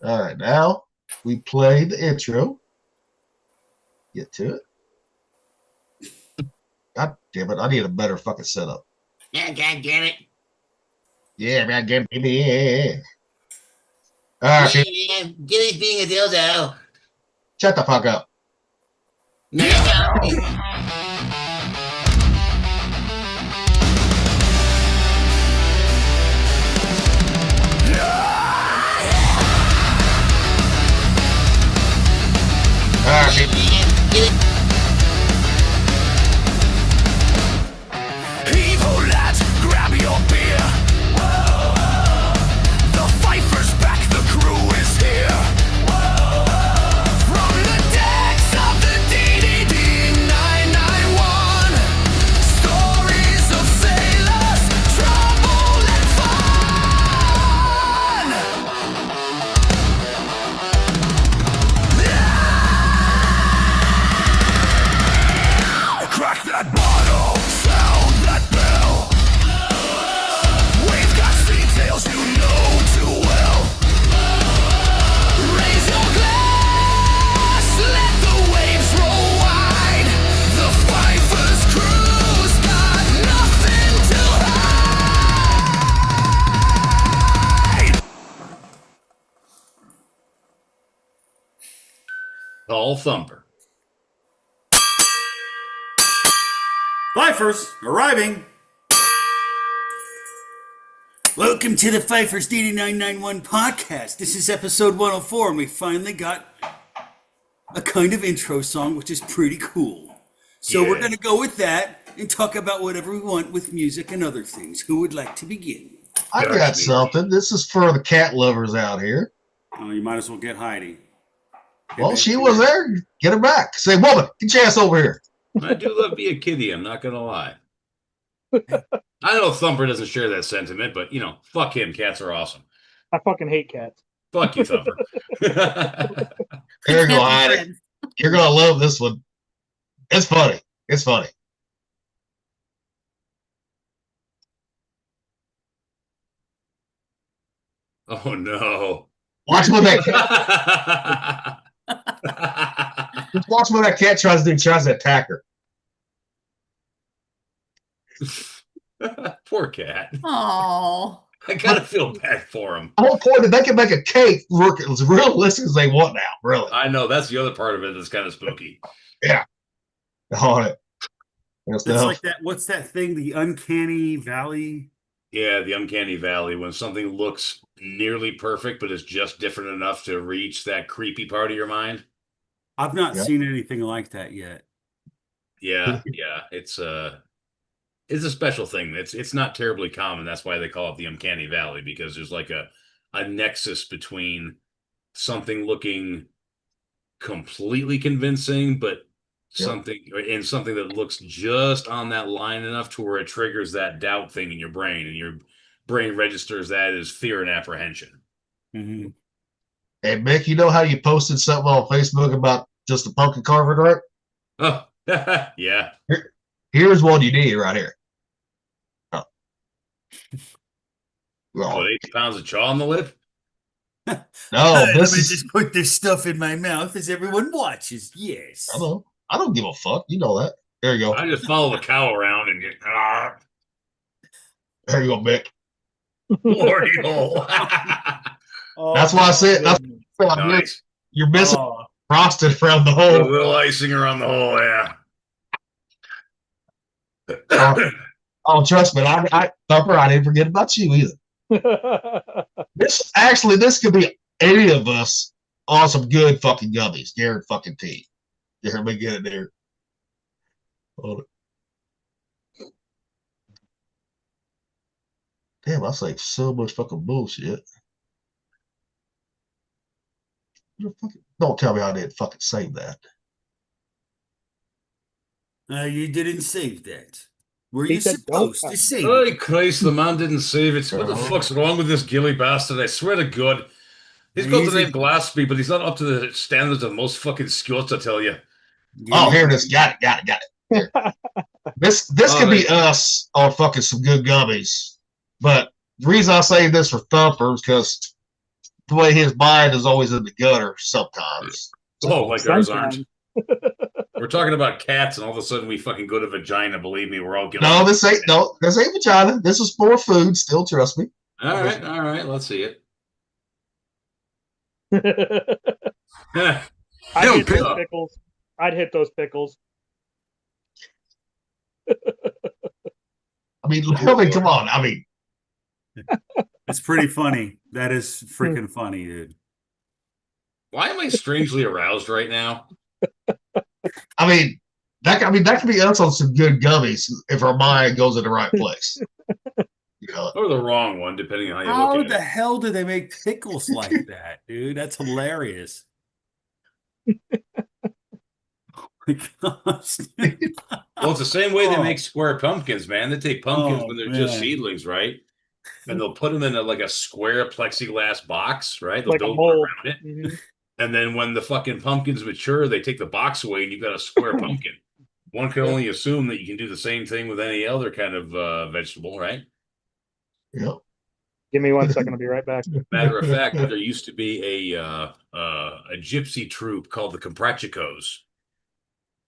All right, now we play the intro. Get to it. God damn it! I need a better fucking setup. Yeah, God damn it. Yeah, man, give me. Yeah. All right, people, Yeah, Jimmy's being a dildo. shut the fuck up. No. All right, people. Evil lads, grab your beer. The Pfeiffer's back, the crew is here. From the decks of the DDD 991, stories of sailors, trouble and fun. Crack that bottle, sound that bell. We've got details you know too well. Raise your glass, let the waves roll wide. The Pfeiffer's crew's got nothing to hide. Tall Thumper. Pfeiffer's arriving. Welcome to the Pfeiffer's DD991 podcast. This is episode 104, and we finally got a kind of intro song, which is pretty cool. So we're Yeah. going to go with that and talk about whatever we want with music and other things. Who would like to begin? I got something. This is for the cat lovers out here. Oh, you might as well get Heidi. Well, she was there. Get her back. Say, woman, get your ass over here. I do love be a kitty, I'm not gonna lie. I know Thumper doesn't share that sentiment, but you know, fuck him. Cats are awesome. I fucking hate cats. Fuck you, Thumper. Here you go, Heidi. You're gonna love this one. It's funny. It's funny. Oh no. Watch what that just watch what that cat tries to do. Tries to attack her. Poor cat. Oh, I gotta feel bad for him. The whole point is they can make a cake work as realistic as they want now. Really. I know that's the other part of it that's kind of spooky. On it. That's It's like that. What's that thing? The Uncanny Valley. Yeah, the uncanny valley when something looks nearly perfect but is just different enough to reach that creepy part of your mind. I've not Yeah. seen anything like that yet. Yeah, it's a special thing. It's not terribly common. That's why they call it the uncanny valley, because there's like a nexus between something looking completely convincing, but something that looks just on that line enough to where it triggers that doubt thing in your brain, and your brain registers that as fear and apprehension. Mm-hmm. Hey, Mick, you know how you posted something on Facebook about just a pumpkin carving, right? Oh, yeah. Here's one you need right here. Oh. Oh, 80 pounds of chaw on the lip? No, Let this me is. just put this stuff in my mouth as everyone watches. Yes. I don't give a fuck. You know that. There you go. I just follow the cow around and get There you go, Mick. Lordy hole. Oh, That's why I said. That's why Nice. you're missing Oh, frosted around the A hole. little icing around the hole, yeah. Oh, trust me, Thumper, I didn't forget about you either. This could be any of us on some good fucking gummies. Garrett fucking tea. You hear me get it there? Hold it. Damn, I say so much fucking bullshit. Don't tell me I didn't fucking save that. You didn't save that. Were He you said supposed don't. to save Oh, it? Christ, the man didn't save it. What the fuck's wrong with this gilly bastard? I swear to God. He's got the name Gillespie, but he's not up to the standards of most fucking Scots, I tell you. Oh, here it is. Got it. Here. This could be us on fucking some good gummies. But the reason I saved this for Thumper is because the way his mind is always in the gutter sometimes. Oh, like ours aren't. Sometimes. We're talking about cats, and all of a sudden we fucking go to vagina. Believe me, we're all guilty. No, this ain't vagina. This is more food. Still, trust me. All right. Let's see it. I'd hit pick those up. pickles. I'd hit those pickles. I mean, come on. I mean, It's pretty funny. That is freaking funny, dude. Why am I strangely aroused right now? that could be us on some good gummies if our mind goes in the right place. You know, Or the wrong one, depending on how you How look at the it. hell do they make pickles like that, dude? That's hilarious. Oh my gosh. Well, it's the same way they Oh. make square pumpkins, man. They take pumpkins Oh, when they're just man. seedlings, right? And they'll put them in like a square plexiglass box, right? They'll Like a build mold. around it. Mhm. And then when the fucking pumpkins mature, they take the box away and you've got a square pumpkin. One can only assume that you can do the same thing with any other kind of vegetable, right? yeah. Give me 1 second. I'll be right back. Matter of fact, there used to be a gypsy troupe called the Comprachicos.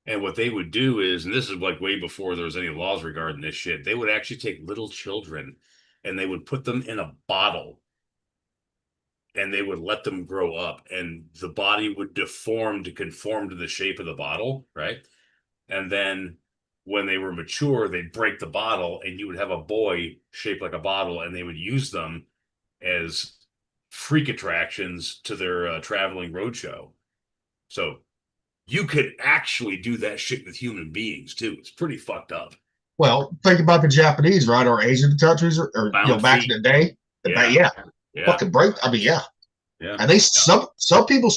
And what they would do is, and this is like way before there was any laws regarding this shit, they would actually take little children and they would put them in a bottle and they would let them grow up and the body would deform to conform to the shape of the bottle, right? And then when they were mature, they'd break the bottle and you would have a boy shaped like a bottle and they would use them as freak attractions to their traveling roadshow. So you could actually do that shit with human beings too. It's pretty fucked up. Well, think about the Japanese, right, or Asian countries, or Bound back feet. in the day. Yeah. Fucking break. I mean, yeah. Yeah. And some people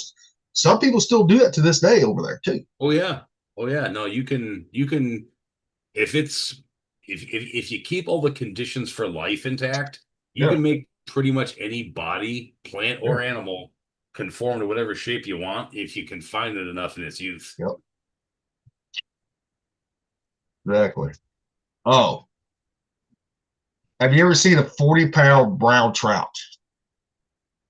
still do it to this day over there too. Oh yeah. No, you can if you keep all the conditions for life intact, you Yeah. can make pretty much any body, plant or animal, conform to whatever shape you want if you confine it enough in its youth. Yep. Exactly. Oh. Have you ever seen a 40-pound brown trout?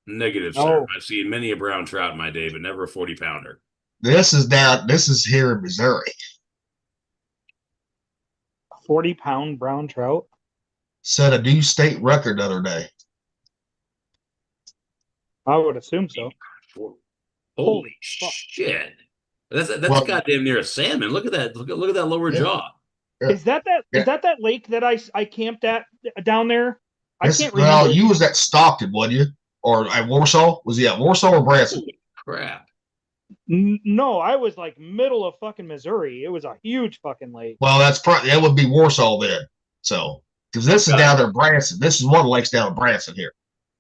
Negative, No. sir. I've seen many a brown trout in my day, but never a 40-pounder. This is here in Missouri. 40-pound brown trout. Set a new state record the other day. I would assume so. Holy fuck. shit! That's Well- goddamn near a salmon. Look at that! Look at that lower Yeah. jaw. Yeah. Is that lake that I camped at down there? I can't remember. Well, you was at Stockton, wasn't you? Or at Warsaw? Was he at Warsaw or Branson? Holy crap! No, I was like middle of fucking Missouri. It was a huge fucking lake. Well, that would be Warsaw then. So, because this is down there in Branson. This is one of the lakes down in Branson here.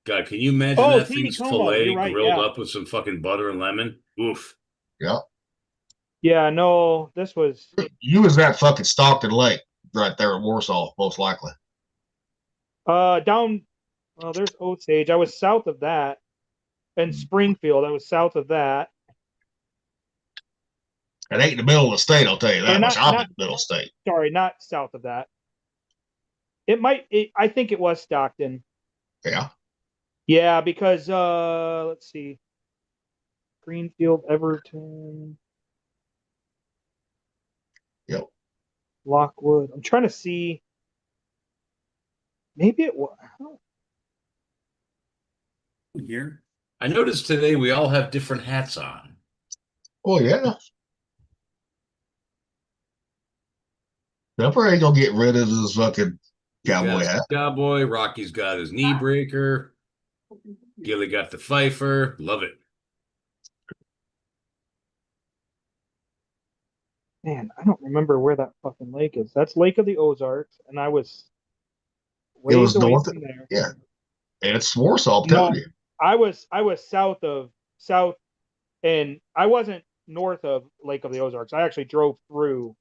God, can you imagine Oh, that Teeny thing's Como, fillet you're right, grilled yeah. up with some fucking butter and lemon? Oof. Yeah. Yeah, no, this was You was at fucking Stockton Lake right there in Warsaw, most likely. down. Oh, there's Osage. I was south of that, and Springfield. I was south of that. It ain't in the middle of the state, I'll tell you that Or much. not- I'm not- in the middle of the state. Sorry, not south of that. I think it was Stockton. Yeah. Yeah, because let's see. Greenfield, Everton. Yep. Lockwood. I'm trying to see. Maybe it was. Here. I noticed today we all have different hats on. Oh, yeah. Pepper ain't gonna get rid of his fucking cowboy Got hat. the cowboy. Rocky's got his knee breaker. Gilly got the Pfeiffer. Love it. Man, I don't remember where that fucking lake is. That's Lake of the Ozarks, and I was It was away north from there. Yeah. And it's Warsaw, I'm telling No. you. I was south, and I wasn't north of Lake of the Ozarks. I actually drove through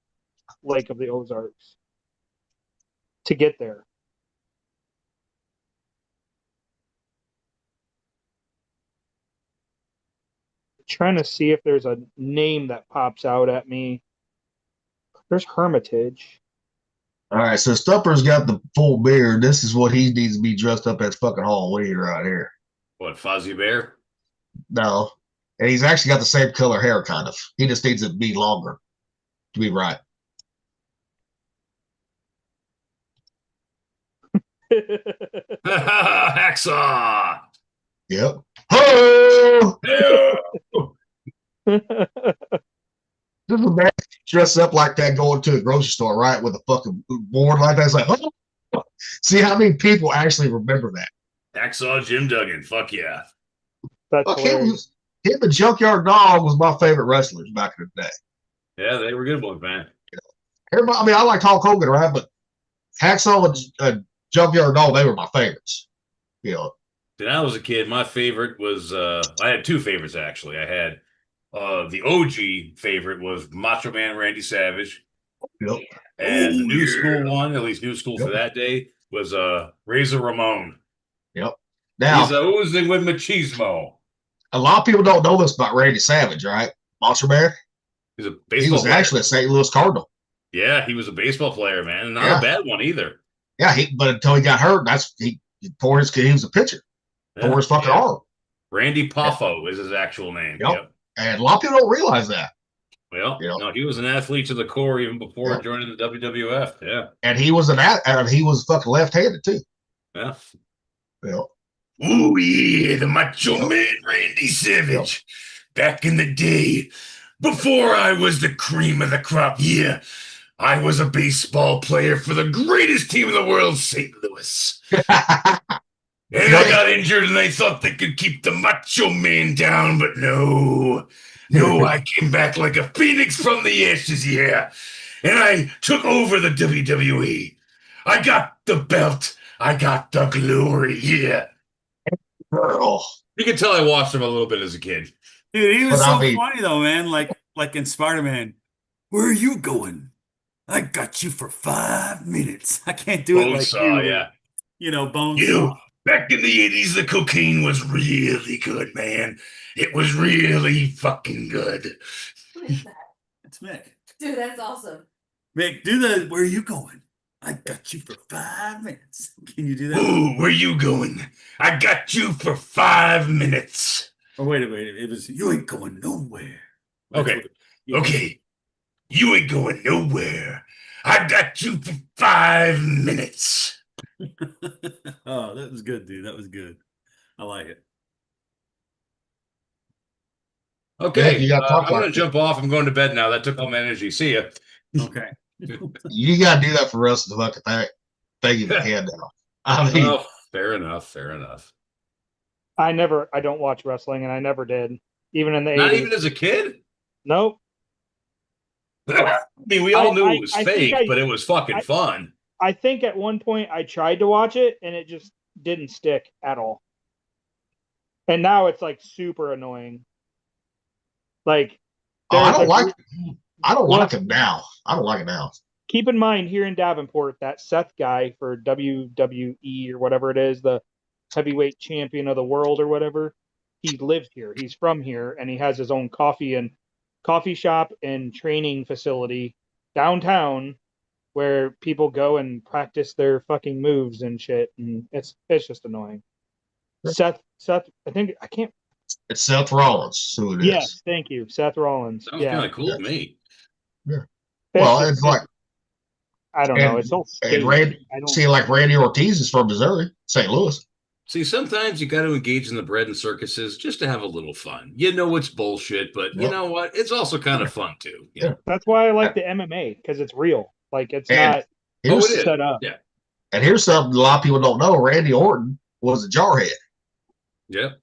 Lake of the Ozarks to get there. Trying to see if there's a name that pops out at me. There's Hermitage. All right, so Stupper's got the full beard. This is what he needs to be dressed up as fucking Halloween right here. What, Fozzie Bear? No. And he's actually got the same color hair, kind of. He just needs it to be longer to be right. Hacksaw! Yep. Oh! Just a man dressed up like that going to a grocery store, right? With a fucking board like that. It's like, oh! See how many people actually remember that. Hacksaw Jim Duggan. Fuck yeah. That's Fuck, hilarious. him and Junkyard Dog was my favorite wrestlers back in the day. Yeah, they were good ones, man. Everybody, I mean, I like Hulk Hogan, right? But Hacksaw and Junkyard Dog, they were my favorites. You know, When I was a kid, my favorite was I had two favorites actually. I had the OG favorite was Macho Man Randy Savage. Yep. And the Oh, new yeah. school one, at least new school for Yep. that day, was Razor Ramon. Now, He's oozing with machismo. a lot of people don't know this about Randy Savage, right? Monster Man. He's a He baseball was player. actually a St. Louis Cardinal. Yeah, he was a baseball player, man. And not Yeah. a bad one either. Yeah, but until he got hurt, he tore his. He was a pitcher. Tore his fucking arm. Randy Poffo is his actual name. Yep. Yep. And a lot of people don't realize that. Well, Yep. no, he was an athlete to the core even before Yep. joining the WWF. Yeah. And he was he was fucking left-handed too. Yeah. Yeah. Oh, yeah, the Macho Man Randy Savage. Back in the day, before I was the cream of the crop, yeah, I was a baseball player for the greatest team in the world, St. Louis. And I got injured and they thought they could keep the Macho Man down, but no. No, I came back like a phoenix from the ashes, yeah. And I took over the WWE. I got the belt. I got the glory, yeah. Girl. You can tell I watched him a little bit as a kid. Dude, he was But so I mean- funny though, man. Like in Spider-Man. Where are you going? I got you for 5 minutes. I can't do it like Bonesaw, you. yeah. You know, Bonesaw. You know, back in the 80s, the cocaine was really good, man. It was really fucking good. What is that? It's Mick. Dude, that's awesome. Mick, do the where are you going? I got you for 5 minutes. Can you do that? Ooh, where you going? I got you for 5 minutes. Oh, wait. It was you ain't going nowhere. That's Okay. what it- Okay. You ain't going nowhere. I got you for 5 minutes. Oh, that was good, dude. That was good. I like it. Okay. Yeah, you gotta talk I'm going like to jump off. I'm going to bed now. That took all my energy. See ya. Okay. You gotta do that for the rest of the fucking thing you can now. I mean, Oh, fair enough. Fair enough. I don't watch wrestling, and I never did, even in the Not 80s. even as a kid? Nope. I mean, we all knew it was I think fake, I- but it was fucking fun. I think at one point I tried to watch it, and it just didn't stick at all. And now it's like super annoying. Like, I there's don't a like. group- I don't Well- like him now. I don't like it now. Keep in mind here in Davenport, that Seth guy for WWE or whatever it is, the heavyweight champion of the world or whatever, he lives here. He's from here, and he has his own coffee shop and training facility downtown where people go and practice their fucking moves and shit, and it's just annoying. Seth, I think I can't. It's Seth Rollins who it is. Yes, thank you, Seth Rollins. Sounds Yeah, kind of cool to me. Well, it's like I don't know. and- It's so and staged. Randy. I don't. See, like Randy Ortiz is from Missouri, St. Louis. See, sometimes you got to engage in the bread and circuses just to have a little fun. You know it's bullshit, but you Yep. know what? It's also kind of fun too. You know? That's why I like the MMA because it's real. Like it's And- not Here's, it is. set up. Yeah. and here's something a lot of people don't know: Randy Orton was a jarhead Yep.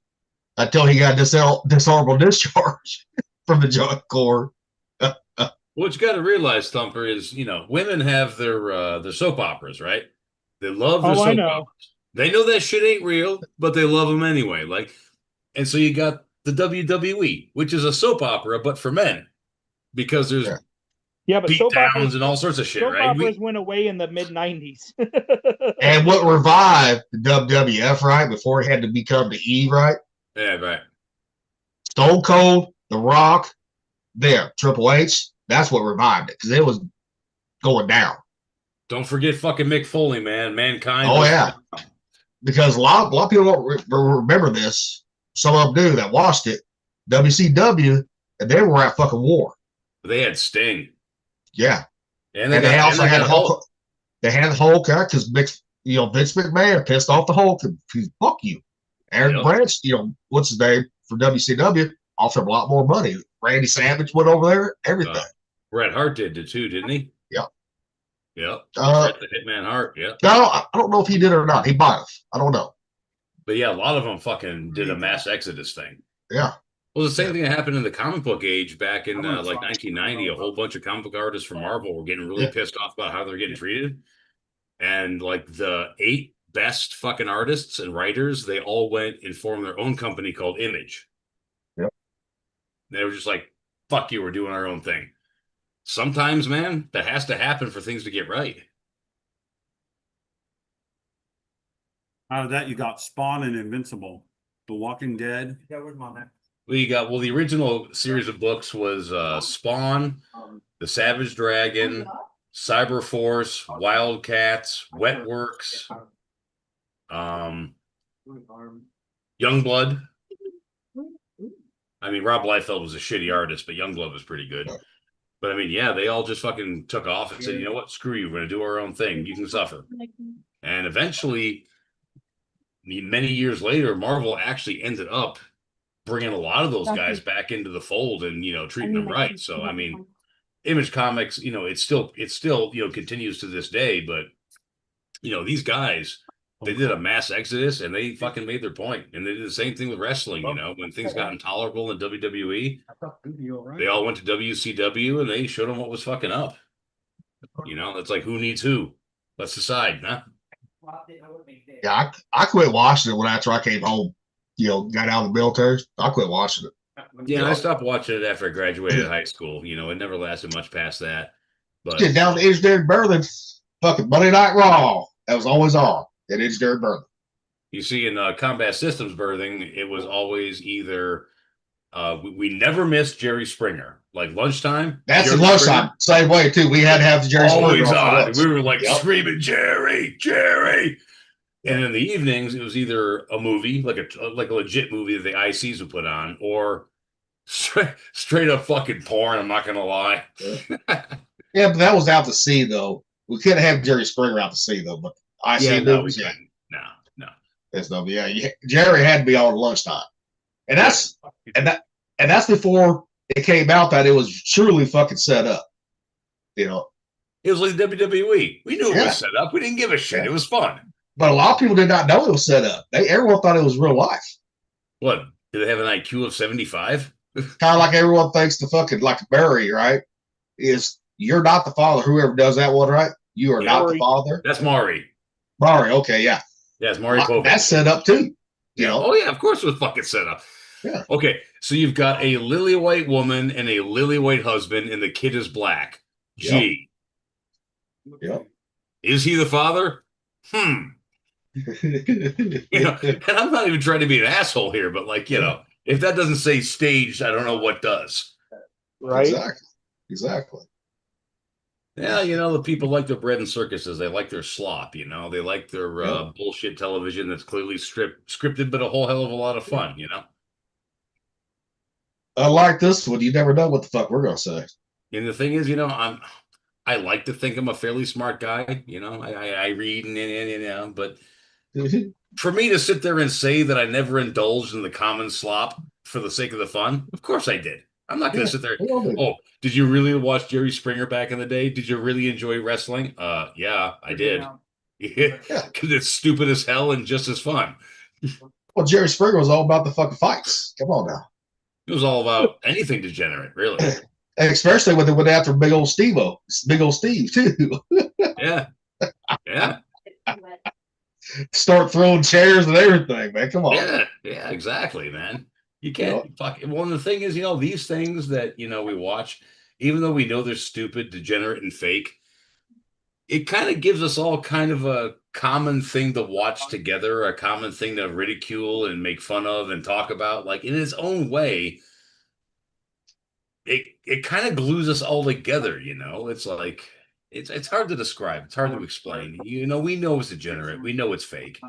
until he got dishonorable discharge from the Joint Corps. What you got to realize, Thumper, is women have their soap operas, right? They love their Oh, I soap know. operas. They know that shit ain't real, but they love them anyway. And so you got the WWE, which is a soap opera, but for men, because there's Yeah. Yeah, but beat soap downs operas, and all sorts of shit, soap right? operas went away in the mid '90s. And what revived the WWF, right, before he had to become the E, right? Yeah, right. Stone Cold, The Rock, Triple H. That's what revived it because it was going down. Don't forget fucking Mick Foley, man. Mankind. Oh, yeah. because a lot of people don't remember this. Some of them do that watched it. WCW, and they were at fucking war. They had Sting. Yeah, And and they also had Hulk. Hulk. They had Hulk because Vince McMahon pissed off the Hulk and he's fuck you. Aaron Yep. Branch, what's his name for WCW, offered a lot more money. Randy Savage went over there, everything. Bret Hart did it too, didn't he? Yep. Yep. Uh, Bret the Hitman Hart. Yep. No, I don't know if he did it or not. He might have. I don't know. But yeah, a lot of them fucking did a mass exodus thing. Yeah. Well, the same thing that happened in the comic book age back in like 1990. A whole bunch of comic book artists from Marvel were getting really pissed off about how they're getting treated. And like the 8 best fucking artists and writers, they all went and formed their own company called Image. Yep. They were just like, fuck you, we're doing our own thing. Sometimes, man, that has to happen for things to get right. Out of that, you got Spawn and Invincible, The Walking Dead. The original series of books was Spawn, The Savage Dragon, Cyberforce, Wildcats, Wetworks, Youngblood. I mean, Rob Liefeld was a shitty artist, but Youngblood was pretty good. But I mean, yeah, they all just fucking took off and said, you know what, screw you, we're going to do our own thing. You can suffer. And eventually, many years later, Marvel actually ended up bringing a lot of those guys back into the fold and, treating them right. So, I mean, Image Comics, it still, continues to this day, but, these guys, they did a mass exodus and they fucking made their point. And they did the same thing with wrestling, when things got intolerable in WWE, they all went to WCW and they showed them what was fucking up. It's like, who needs who? Let's decide, huh? Yeah, I quit watching it after I came home, got out of the military. I quit watching it. Yeah, I stopped watching it after I graduated high school. It never lasted much past that. But Get down to Edge Derek Berlin, fucking Monday Night Raw. That was always on at Edge Derek Berlin. you see, in Combat Systems birthing, it was always either we never missed Jerry Springer. Like lunchtime. That's Jerry the lunchtime. Same way too. We had to have the Jerry always Springer on. lunch. We were like Yep. screaming, Jerry, Jerry. And in the evenings, it was either a movie, like a legit movie that the ICs would put on, or straight up fucking porn. I'm not gonna lie. Yeah, but that was out to sea though. We couldn't have Jerry Springer out to sea though. But I see no, we movies. Yeah, couldn't. No. that's no. Yeah, Jerry had to be on lunchtime, and that's before it came out that it was truly fucking set up. It was like WWE. We knew it Yeah. was set up. We didn't give a shit. It was fun. But a lot of people did not know it was set up. Everyone thought it was real life. What? Did they have an IQ of 75? Kind of like everyone thinks the fucking like Barry, right? Is you're not the father. Whoever does that one, right? You are not the Maury. father. That's Maury. Maury, okay, yeah. Yeah, it's Maury Povich. That's set up too. Oh yeah, of course it was fucking set up. Yeah. Okay, so you've got a lily white woman and a lily white husband, and the kid is black. Gee, Yep. is he the father? And I'm not even trying to be an asshole here, but if that doesn't say staged, I don't know what does. Right? Exactly. Yeah, the people like their bread and circuses. They like their slop, They like their bullshit television that's clearly scripted, but a whole hell of a lot of fun, Unlike this one, you never know what the fuck we're gonna say. And the thing is, I like to think I'm a fairly smart guy. I read and but for me to sit there and say that I never indulged in the common slop for the sake of the fun, of course I did. I'm not going to sit there. Oh, did you really watch Jerry Springer back in the day? Did you really enjoy wrestling? Yeah, I did. Because it's stupid as hell and just as fun. Well, Jerry Springer was all about the fucking fights. Come on now. It was all about anything degenerate, really. And especially when they went after Big Old Steve too. Yeah. Start throwing chairs and everything, man. Come on. Yeah, exactly, man. You can't fuck it. Well, and the thing is, these things that, we watch, even though we know they're stupid, degenerate, and fake, it kind of gives us all kind of a common thing to watch together, a common thing to ridicule and make fun of and talk about. Like, in its own way, it kind of glues us all together, It's like, it's hard to describe. It's hard to explain. We know it's degenerate. We know it's fake.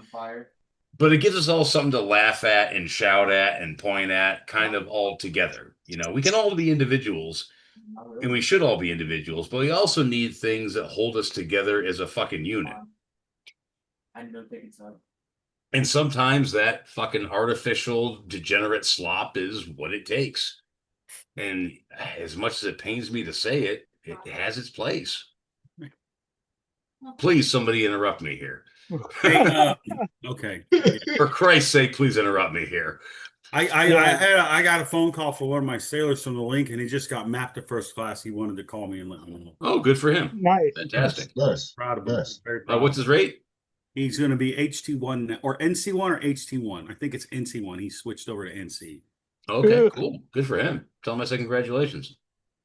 But it gives us all something to laugh at and shout at and point at, kind of all together. You know, we can all be individuals, and we should all be individuals, but we also need things that hold us together as a fucking unit. And sometimes that fucking artificial, degenerate slop is what it takes. And as much as it pains me to say it, it has its place. Please, somebody interrupt me here. Hey, okay. For Christ's sake, please interrupt me here. I got a phone call for one of my sailors from the link, and he just got mapped to first class. He wanted to call me and let me know. Oh, good for him. Nice. Fantastic. Nice. Proud of him. Yes. Very proud. What's his rate? He's going to be HT1 or NC1 or HT1. I think it's NC1. He switched over to NC. Okay, cool. Good for him. Tell him I say congratulations.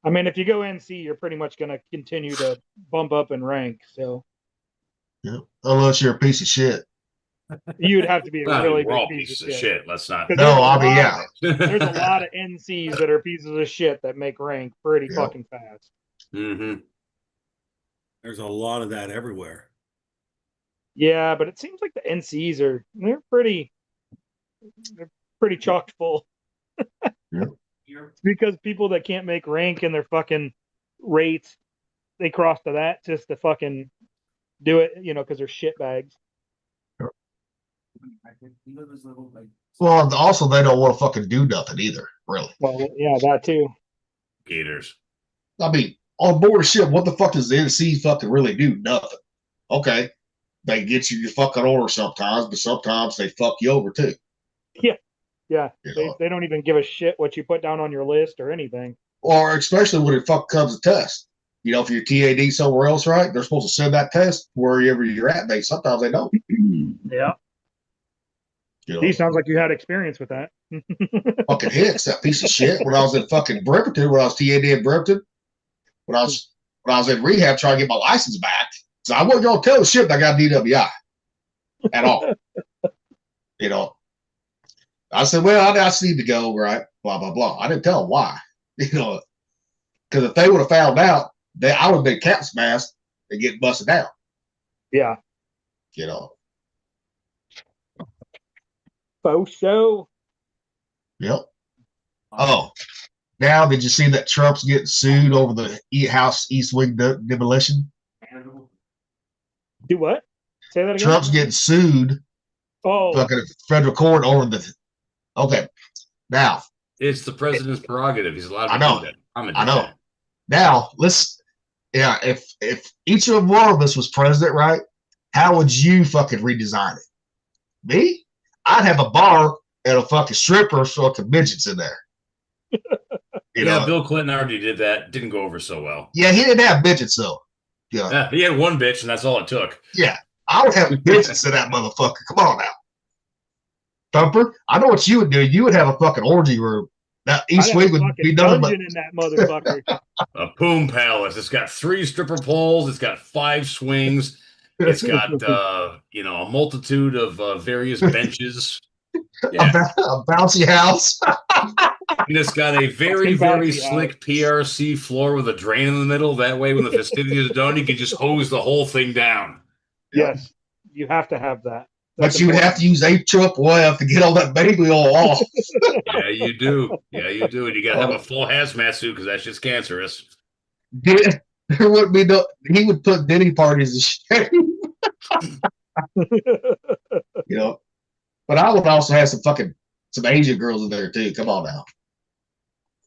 I mean, if you go NC, you're pretty much going to continue to bump up in rank. So Yeah. Unless you're a piece of shit. you'd have to be a Well, really we're all big pieces of shit. Let's not. 'Cause No, I mean, yeah. There's a lot of NCs that are pieces of shit that make rank pretty Yeah. fucking fast. Mm-hmm. There's a lot of that everywhere. Yeah, but it seems like the NCs they're pretty chock full. It's because people that can't make rank in their fucking rates, they cross to that just to fucking do it, because they're shit bags. Well, also they don't want to fucking do nothing either, really. Well, yeah, that too. Gators. I mean, on board a ship, what the fuck does the NC fucking really do? Nothing. Okay. They get you your fucking order sometimes, but sometimes they fuck you over too. Yeah, You they, know? they don't even give a shit what you put down on your list or anything. Or especially when it fuck comes to test. If you're TAD somewhere else, right? They're supposed to send that test wherever you're at, but sometimes they don't. Yeah. He sounds like you had experience with that. Fucking Hicks, that piece of shit. When I was in fucking Bremerton, when I was TAD in Bremerton, when I was in rehab trying to get my license back, so I wasn't gonna tell the ship I got DWI at all. I said, well, I just need to go, right? Blah blah blah. I didn't tell them why, because if they would have found out, I would have been cap smashed and get busted down. Yeah. Faux show. Yep. Oh, now did you see that Trump's getting sued over the House East Wing demolition? Do what? Say that again. Trump's getting sued. Oh, Fucking federal court over the. Okay, now It's the president's prerogative. He's allowed to I know. do that. I'm I know. Now let's. Yeah, if each of one of us was president, right? How would you fucking redesign it? Me? I'd have a bar and a fucking stripper fucking midgets in there. Yeah, Bill Clinton already did that. Didn't go over so well. Yeah, he didn't have midgets though. Yeah, He had one bitch, and that's all it took. yeah. I would have midgets in that motherfucker. Come on now. Thumper, I know what you would do. You would have a fucking orgy room. That I'd East have a Wing would fucking be nothing but dungeon in that motherfucker. A Poom Palace. It's got 3 stripper poles. It's got 5 swings. It's got a multitude of various benches. Yeah, a bouncy house. and it's got a very very slick PRC floor with a drain in the middle. That way, when the festivities are done, you can just hose the whole thing down. Yes, you have to have that. But you would have to use AFFF to get all that baby oil off. Yeah, you do. Yeah, you do. And you got to have a full hazmat suit because that's just cancerous. There wouldn't be no. He would put Denny parties to shame. But I would also have some Asian girls in there too. Come on now,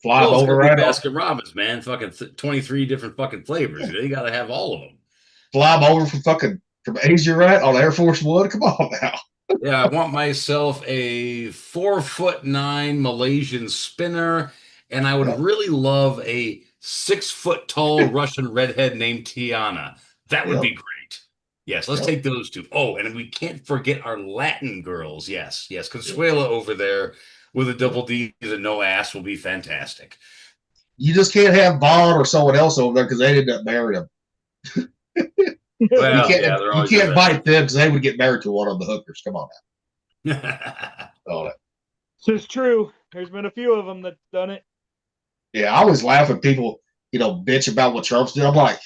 fly Well, it's over gonna be right off. Baskin Robbins, man. Fucking 23 different fucking flavors. You got to have all of them. Fly them over from Asia, right? On Air Force One. Come on now. Yeah, I want myself a 4'9" Malaysian spinner, and I would really love a 6 tall Russian redhead named Tiana. That would be great. Yes, let's take those 2. Oh, and we can't forget our Latin girls. Yes. Consuela over there with a double D and no ass will be fantastic. You just can't have Vaughn or someone else over there because they ended up marrying him. Well, you can't bite them because they would get married to one of the hookers. Come on now. now. This is true. There's been a few of them that's done it. Yeah, I always laugh when people, bitch about what Trump's doing. I'm like,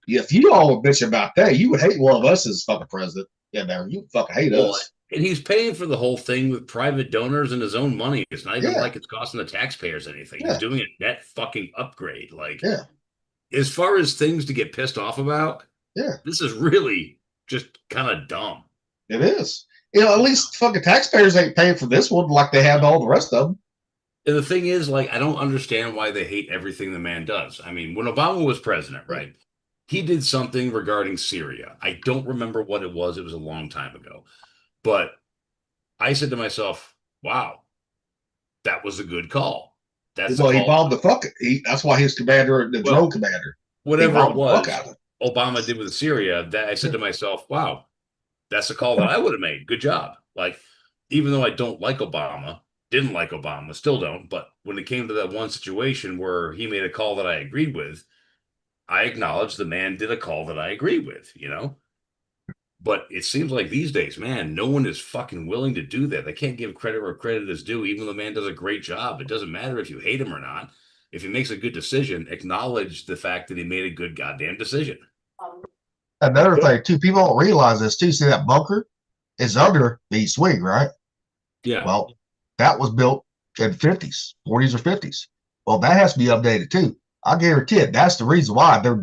if you all would bitch about that, you would hate one of us as fucking president. Yeah, man, you would fucking hate us. And he's paying for the whole thing with private donors and his own money. It's not even Yeah. like it's costing the taxpayers anything. Yeah. He's doing a net fucking upgrade. Like, Yeah. as far as things to get pissed off about, Yeah. this is really just kind of dumb. It is. At least fucking taxpayers ain't paying for this one like they have all the rest of them. And the thing is, like, I don't understand why they hate everything the man does. I mean, when Obama was president, right? He did something regarding Syria. I don't remember what it was. It was a long time ago. But I said to myself, wow, that was a good call. That's Well, a he call. bombed the fucking. That's why he's commander, the drone commander. He Whatever it bombed the was, fuck out of it. Obama did with Syria, that I said to myself, wow, that's a call that I would have made. Good job. Like, even though I don't like Obama, didn't like Obama, still don't, but when it came to that one situation where he made a call that I agreed with, I acknowledge the man did a call that I agreed with, you know? But it seems like these days, man, no one is fucking willing to do that. They can't give credit where credit is due, even though the man does a great job. It doesn't matter if you hate him or not. If he makes a good decision, acknowledge the fact that he made a good goddamn decision. Another thing, too, people don't realize this, too. See that bunker is under the East Wing, right? Yeah. Well, that was built in the 50s, 40s or 50s. Well, that has to be updated, too. I guarantee it. That's the reason why they're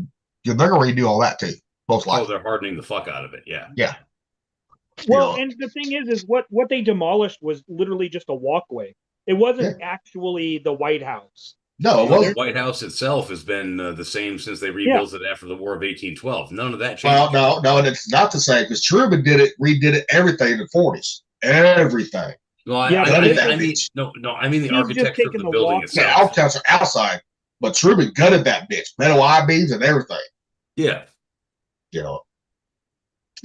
going to redo all that, too. Most Oh, likely. they're hardening the fuck out of it. Yeah. Yeah. Well, Yeah. and the thing is what they demolished was literally just a walkway. It wasn't actually the White House. No, it The wasn't. White House itself has been the same since they rebuilt it after the War of 1812. None of that Well, changed. no, and it's not the same because Truman redid it, everything in the 40s. Everything. No, I Yeah, but mean this- I mean the He's just architecture of taking the the building walk- Yeah, itself. architects are outside, but Truman gutted that bitch. Metal I-beams and everything. Yeah. You know.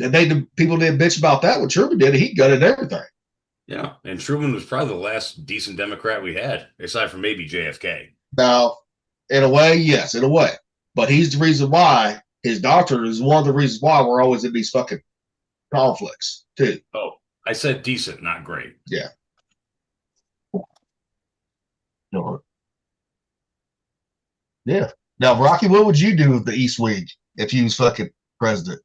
And people didn't bitch about that when Truman did it. He gutted everything. Yeah. And Truman was probably the last decent Democrat we had, aside from maybe JFK. Now, in a way, yes, in a way. But he's the reason why his doctor is one of the reasons why we're always in these fucking conflicts, too. Oh, I said decent, not great. Yeah. Yeah. Now, Rocky, what would you do with the East Wing if you was fucking president?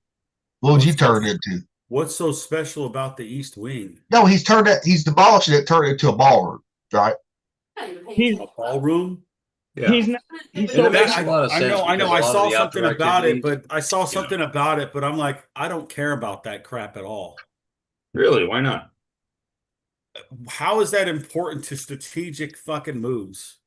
What would you turn it into? What's so special about the East Wing? No, he's demolishing it, turned it into a ballroom, right? He's A ballroom? Yeah. he's not. He's And so it makes big. a lot of I sense. know. because I a lot saw of the something outdoor about it, activities- but I saw something about it, but I'm like, I don't care about that crap at all. Really, why not? How is that important to strategic fucking moves?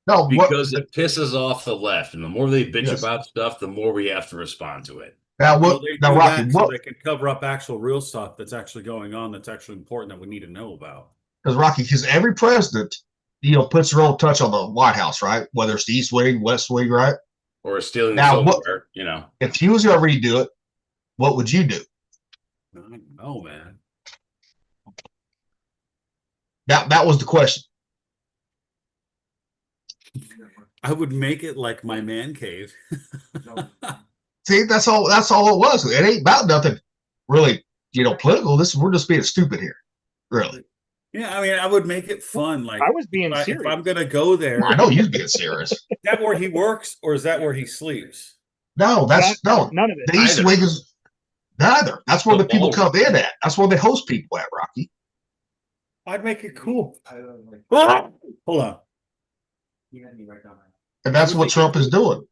No, Because it pisses off the left, and the more they bitch Yes. about stuff, the more we have to respond to it. now Well, what? they Now, do Rocky, that so what? they can cover up actual real stuff that's actually going on, that's actually important that we need to know about. Because every president, puts their own touch on the White House, right? Whether it's the East Wing, West Wing, right? Or stealing Now, the what- silverware, If you was going to redo it, what would you do? I don't know, man. That was the question. I would make it like my man cave. See, that's all it was. It ain't about nothing really, political. We're just being stupid here. Really. Yeah, I mean, I would make it fun. Like, I was being if serious. I'm gonna go there, I know you're being serious. is that where he works or is that where he sleeps? No, no. None of it. The East Neither. Wing is neither. That's where The the people ballroom. come in at. That's where they host people at, Rocky. I'd make it cool. Hold on. And that's what Trump is doing.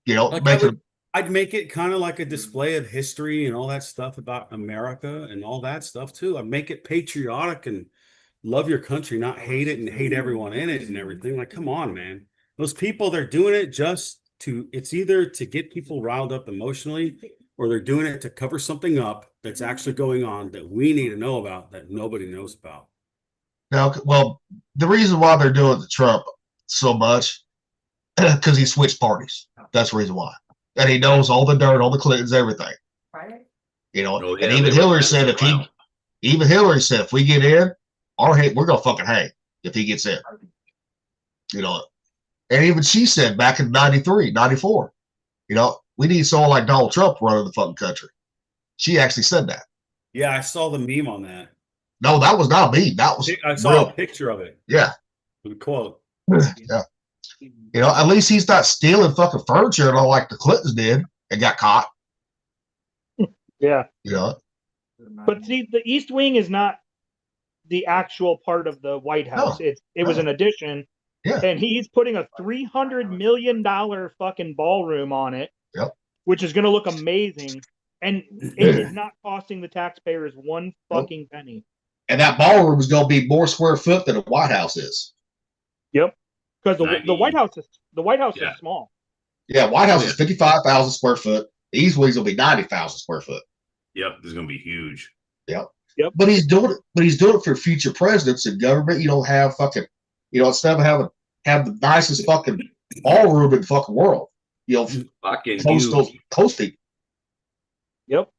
Like, Making I'd make it kind of like a display of history and all that stuff about America and all that stuff too. I'd make it patriotic and love your country, not hate it and hate everyone in it and everything. Like, come on, man. Those people, they're doing it it's either to get people riled up emotionally or they're doing it to cover something up that's actually going on that we need to know about that nobody knows about. Now, well, the reason why they're doing the Trump so much because he switched parties. That's the reason why. And he knows all the dirt, all the Clintons, everything. Right? Oh, yeah, And even they were Hillary messing said around. if we get in, we're gonna fucking hang if he gets in. And even she said back in 93, 94, we need someone like Donald Trump running the fucking country. She actually said that. Yeah, I saw the meme on that. No, that was not me. That was I saw real. a picture of it. Yeah. The quote. Yeah. At least he's not stealing fucking furniture and all like the Clintons did and got caught. Yeah. But see, the East Wing is not the actual part of the White House. No, It was an addition. Yeah. And he's putting a $300 million fucking ballroom on it, Yep. which is going to look amazing. And it is not costing the taxpayers one fucking penny. And that ballroom is going to be more square foot than the White House is. Yep. Because the 90. White House Yeah. is small. Yeah, White House is 55,000 square foot. The East Wing's will be 90,000 square foot. Yep, this is gonna be huge. But he's doing it. But he's doing it for future presidents and government. You don't have fucking, instead of have the nicest fucking ballroom in the fucking world. Fucking Close huge. close people. Yep.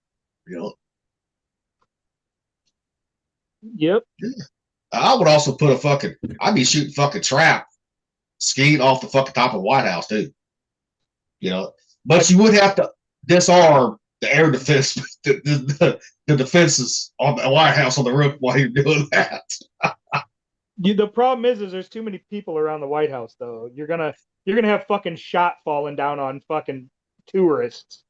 Yep. I would also put I'd be shooting fucking trap skiing off the fucking top of the White House too. But you would have to disarm the air defense, the defenses on the White House on the roof while you're doing that. The problem is there's too many people around the White House though. You're gonna have fucking shot falling down on fucking tourists.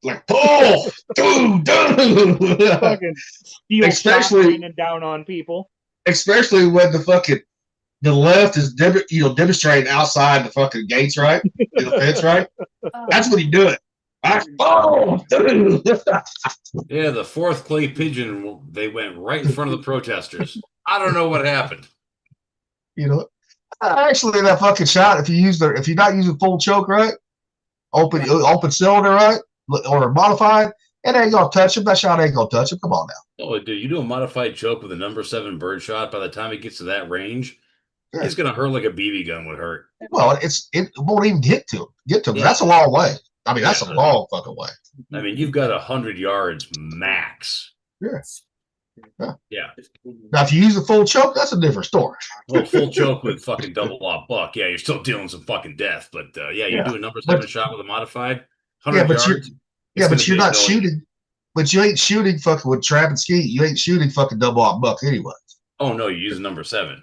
Like, oh, dude. Fucking steel Especially- shot raining down on people. Especially when the left is demonstrating outside the fucking gates, right? In the fence, right? That's what he do it. Oh, dude. Yeah, the fourth clay pigeon, they went right in front of the protesters. I don't know what happened. Actually, that fucking shot, if you're not using full choke, right? Open cylinder, right? Or modified, it ain't gonna touch him. That shot ain't gonna touch him. Come on now. Oh, dude, you do a modified choke with a number 7 bird shot. By the time it gets to that range, Yeah. it's gonna hurt like a BB gun would hurt. Well, it won't even get to him. Yeah. That's a long way. I mean, that's Yeah. a long fucking way. I mean, you've got 100 yards max. Yeah. Yeah. Now, if you use the full choke, that's a different story. Well, full choke with fucking double aught buck. Yeah, you're still dealing some fucking death. But you Yeah. do a number 7 But- shot with a modified 100 but yards. you're not shooting. But you ain't shooting fucking with trap and ski. You ain't shooting fucking double aught buck anyway. Oh no, you use number 7.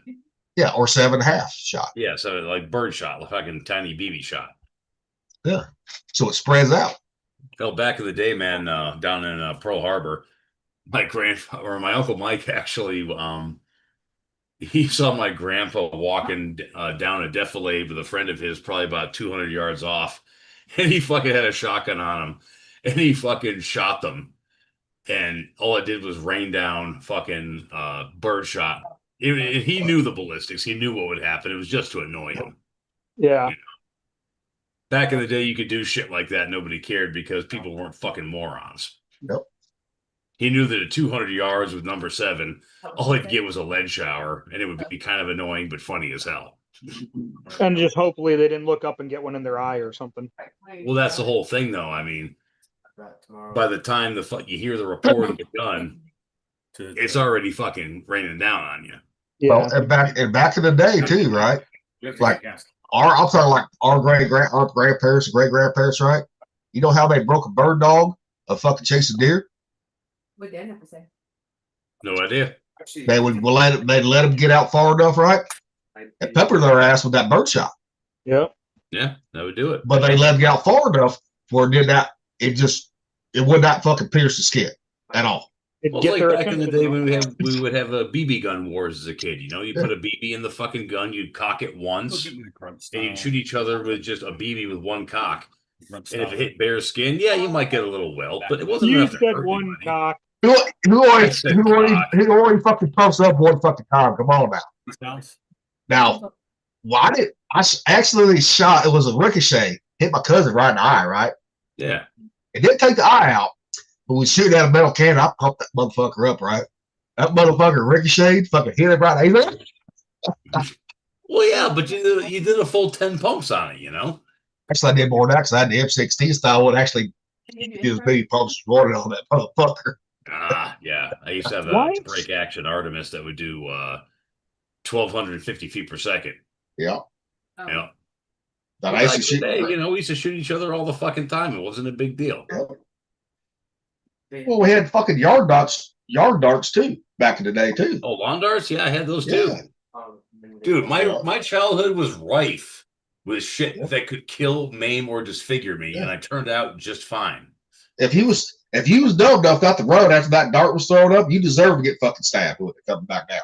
Yeah, or 7.5 shot. Yeah, so like bird shot, like fucking tiny BB shot. Yeah. So it spreads out. Hell, back in the day, man, down in Pearl Harbor, my uncle Mike actually, he saw my grandpa walking down a defilade with a friend of his, probably about 200 yards off, and he fucking had a shotgun on him, and he fucking shot them, and all it did was rain down fucking bird shot. He knew the ballistics. He knew what would happen. It was just to annoy him. Yeah. Back in the day, you could do shit like that. Nobody cared because people weren't fucking morons. Nope. He knew that at 200 yards with number 7, all he'd get was a lead shower, and it would be kind of annoying but funny as hell. And just hopefully they didn't look up and get one in their eye or something. Well, that's the whole thing, though. I mean, by the time you hear the report of the gun, it's already fucking raining down on you. Yeah. Well, and back in the day too, right? Like I'm talking like our grandparents, great grandparents, right? You know how they broke a bird dog of fucking chasing deer? What did I have to say? No idea. They'd let them get out far enough, right? And pepper their ass with that bird shot. Yep. Yeah, that would do it. But they let them get out far enough where it would not fucking pierce the skin at all. It'd Well, get it's their like back in the attention. day when we would have a BB gun wars as a kid. You put a BB in the fucking gun, you'd cock it once, and you'd shoot each other with just a BB with one cock. And if it hit bare skin, yeah, you might get a little welt, but it wasn't You enough to said hurt one anybody. cock. Who already fucking posts up one fucking time? Come on now. Now, why did I accidentally shot? It was a ricochet, hit my cousin right in the eye, right? Yeah. It didn't take the eye out, but we shoot out a metal cannon. I pumped that motherfucker up, right? That motherfucker ricocheted, fucking hit it right. He's like, Well, yeah, but you did a full 10 pumps on it, actually, I did more than that because I had the M16 style one. Actually, do as many pumps as wanted on that motherfucker. Yeah. I used to have a What? break action Artemis that would do 1,250 feet per second. Yeah. Oh. Yeah. That I Back used in to the shoot. day, we used to shoot each other all the fucking time. It wasn't a big deal. Well, we had fucking yard darts too back in the day too. Oh, lawn darts? Yeah, I had those Yeah. too. Dude, my childhood was rife with shit that could kill, maim, or disfigure me, and I turned out just fine. If he was If you was dumb enough not to run after that dart was thrown up, you deserve to get fucking stabbed with it coming back down.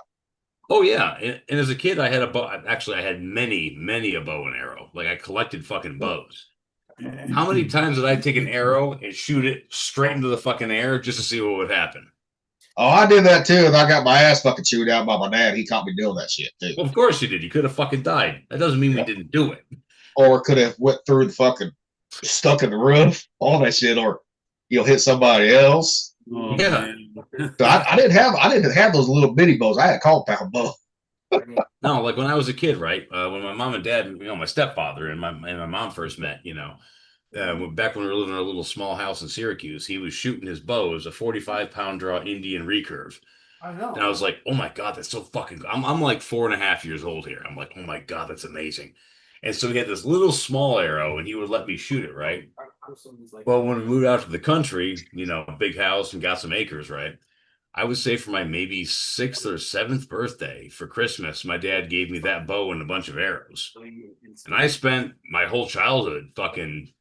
Oh yeah, and as a kid, I had a bow. Actually, I had many a bow and arrow. Like I collected fucking bows. How many times did I take an arrow and shoot it straight into the fucking air just to see what would happen? Oh, I did that too, and I got my ass fucking chewed out by my dad. He caught me doing that shit too. Well, of course you did. You could have fucking died. That doesn't mean we didn't do it. Or could have went through the fucking stuck in the roof, all that shit, or hit somebody else. Oh, Yeah. man. So I didn't have those little bitty bows. I had a compound bow. No, like when I was a kid, right? When my mom and dad, my stepfather and my mom first met, back when we were living in a little small house in Syracuse, he was shooting his bow. It was a 45-pound draw Indian recurve. I know. And I was like, oh my God, that's so fucking good. I'm like 4.5 years old here. I'm like, oh my God, that's amazing. And so he had this little small arrow and he would let me shoot it, right? Well, when we moved out to the country, big house and got some acres, right? I would say for my maybe 6th or 7th birthday for Christmas, my dad gave me that bow and a bunch of arrows. And I spent my whole childhood fucking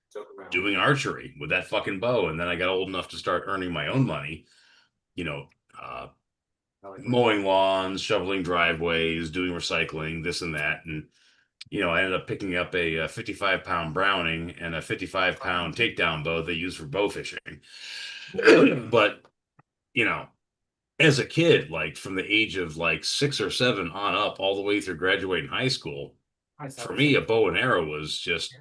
doing archery with that fucking bow. And then I got old enough to start earning my own money, mowing lawns, shoveling driveways, doing recycling, this and that. And, I ended up picking up a 55-pound Browning and a 55-pound takedown bow they use for bow fishing. But, as a kid, like from the age of like 6 or 7 on up, all the way through graduating high school, for me, a bow and arrow was just,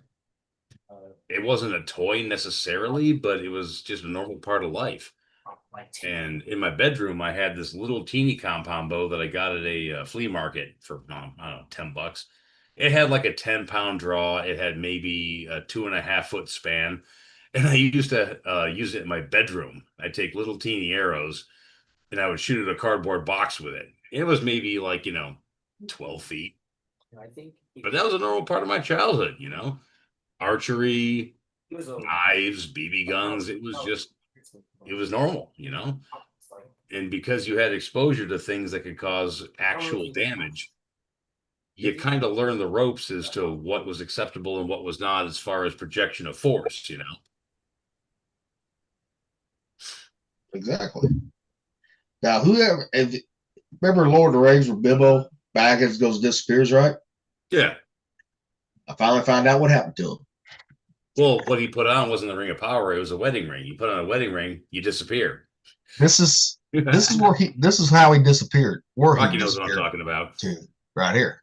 it wasn't a toy necessarily, but it was just a normal part of life. And in my bedroom, I had this little teeny compound bow that I got at a flea market for, I don't know, $10. It had like a 10-pound draw. It had maybe a 2.5-foot span. And I used to use it in my bedroom. I'd take little teeny arrows and I would shoot at a cardboard box with it. It was maybe like, 12 feet. But that was a normal part of my childhood, archery, knives, BB guns. It was normal, And because you had exposure to things that could cause actual damage, you kind of learn the ropes as to what was acceptable and what was not as far as projection of force, Exactly. Now, remember Lord of the Rings where Bilbo Baggins disappears, right? Yeah. I finally found out what happened to him. Well, what he put on wasn't the Ring of Power; it was a wedding ring. You put on a wedding ring, you disappear. This is how he disappeared. Rocky knows what I'm talking about. Right here.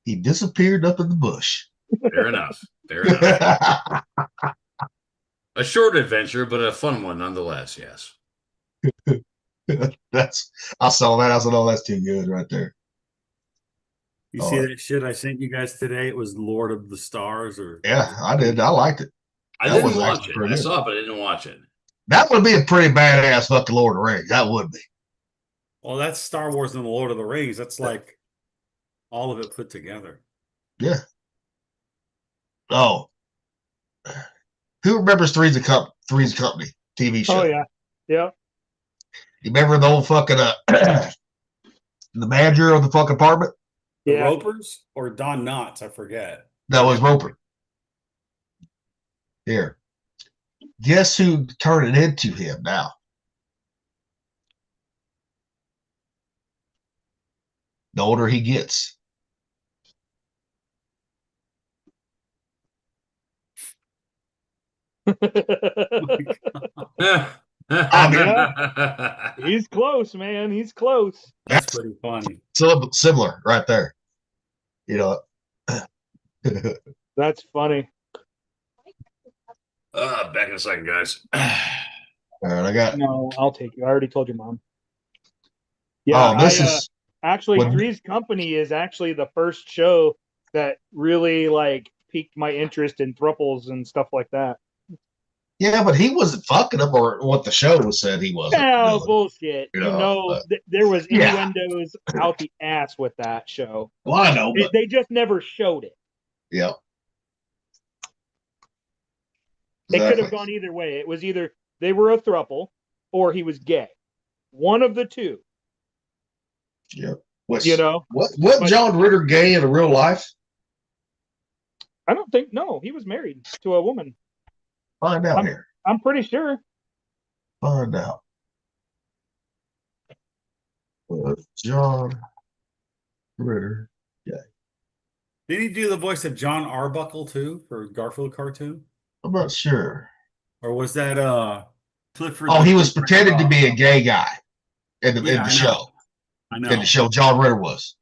He disappeared up in the bush. Fair enough. A short adventure, but a fun one nonetheless, yes. I saw that. I said, oh, that's too good right there. You see that shit I sent you guys today? It was Lord of the Stars, or yeah, I did. I liked it. I didn't watch it. I saw it, but I didn't watch it. That would be a pretty badass fucking Lord of the Rings. That would be. Well, that's Star Wars and the Lord of the Rings. That's like all of it put together. Yeah. Oh. Who remembers Three's Company TV show? Oh yeah. Yeah. You remember the old fucking the manager of the fucking apartment? The Yeah. Ropers or Don Knotts, I forget. That was Roper. Here. Guess who turned it into him now? The older he gets. He's close, man. He's close. That's pretty funny. Similar right there. That's funny. Back in a second, guys. All right, I got. No, I'll take you. I already told your mom. Yeah, this is actually when- Three's Company is actually the first show that really like piqued my interest in thruples and stuff like that. Yeah, but he wasn't fucking them, or what the show was said he wasn't. No, doing. bullshit. There was Yeah. innuendos out the ass with that show. Well, I know, but They just never showed it. yeah. It could have Exactly. gone either way. It was either they were a thruple or he was gay. One of the two. Yep. Which, You know? what John Ritter gay in real life? I don't think no. He was married to a woman. Find out here. I'm pretty sure. Find out. John Ritter. Did he do the voice of John Arbuckle too for Garfield cartoon? I'm not sure. Or was that Clifford? Oh, he was pretending to be a gay guy in the Yeah, I know. show. I know. In the show, John Ritter was.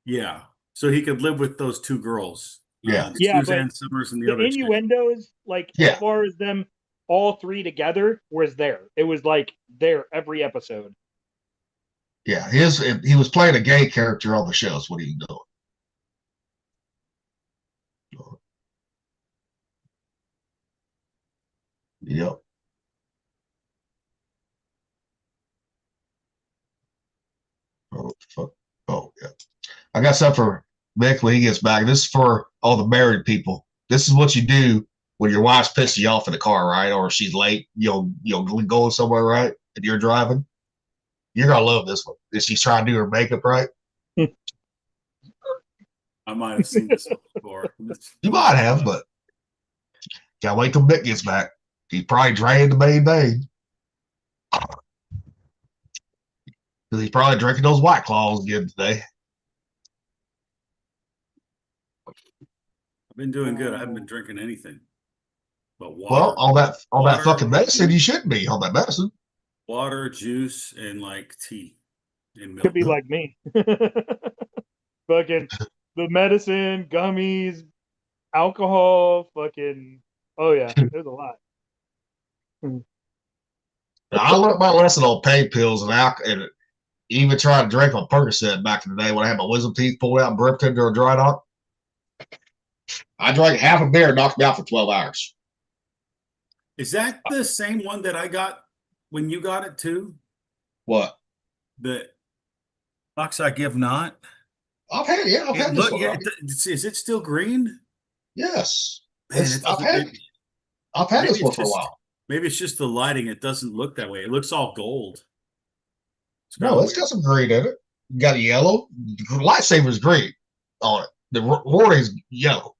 Yeah. So he could live with those two girls. Yeah. Yeah, Suzanne but Summers and the The other chick. innuendos, like Yeah. as far as them all three together, was there. It was like there every episode. Yeah, he was playing a gay character on the show. Is what he was doing. Yep. Oh, fuck. Oh, yeah. I got something for Mick when he gets back. This is for all the married people. This is what you do when your wife's pissing you off in the car, right? Or she's late, going somewhere, right? And you're driving. You're gonna love this one. If she's trying to do her makeup right. I might have seen this one before. You might have, but gotta wait till Mick gets back. He's probably drained the main vein. Because he's probably drinking those White Claws again today. I've been doing good. I haven't been drinking anything but water. Well, all that Water. fucking medicine, you shouldn't be on that medicine. Water, juice, and like tea and milk. Could be like me. Fucking the medicine, gummies, alcohol, fucking oh yeah, there's a lot. I learned my lesson on pain pills and alcohol, and even trying to drink on Percocet back in the day when I had my wisdom teeth pulled out and burped into a dry dock. I drank half a beer and knocked me out for 12 hours. Is that the same one that I got when you got it too? What? The Box I Give Not? I've had this one. Yeah, Rocky. is it still green? Yes. Man, I've had this maybe one it's for a just- while. Maybe it's just the lighting. It doesn't look that way. It looks all gold. No, it's got some green in it. You got a yellow. The lightsaber's green on it. The warning's yellow.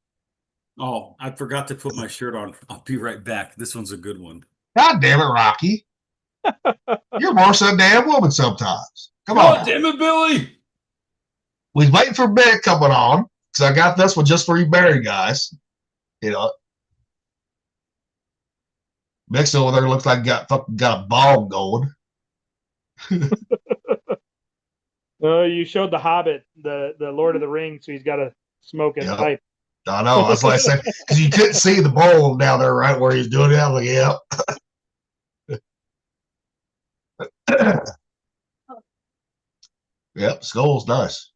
Oh, I forgot to put my shirt on. I'll be right back. This one's a good one. God damn it, Rocky. You're worse than a damn woman sometimes. Come God on. damn it, Billy! We was waiting for Mick coming on because I got this one just for you married guys. You know, Mick's over there looks like got a ball going. You showed the Hobbit, the Lord of the Rings, so he's got to smoke his Yep. pipe. I know. That's why I said because you couldn't see the bowl down there right where he's doing it. I'm like, yeah. Yep, skull's nice.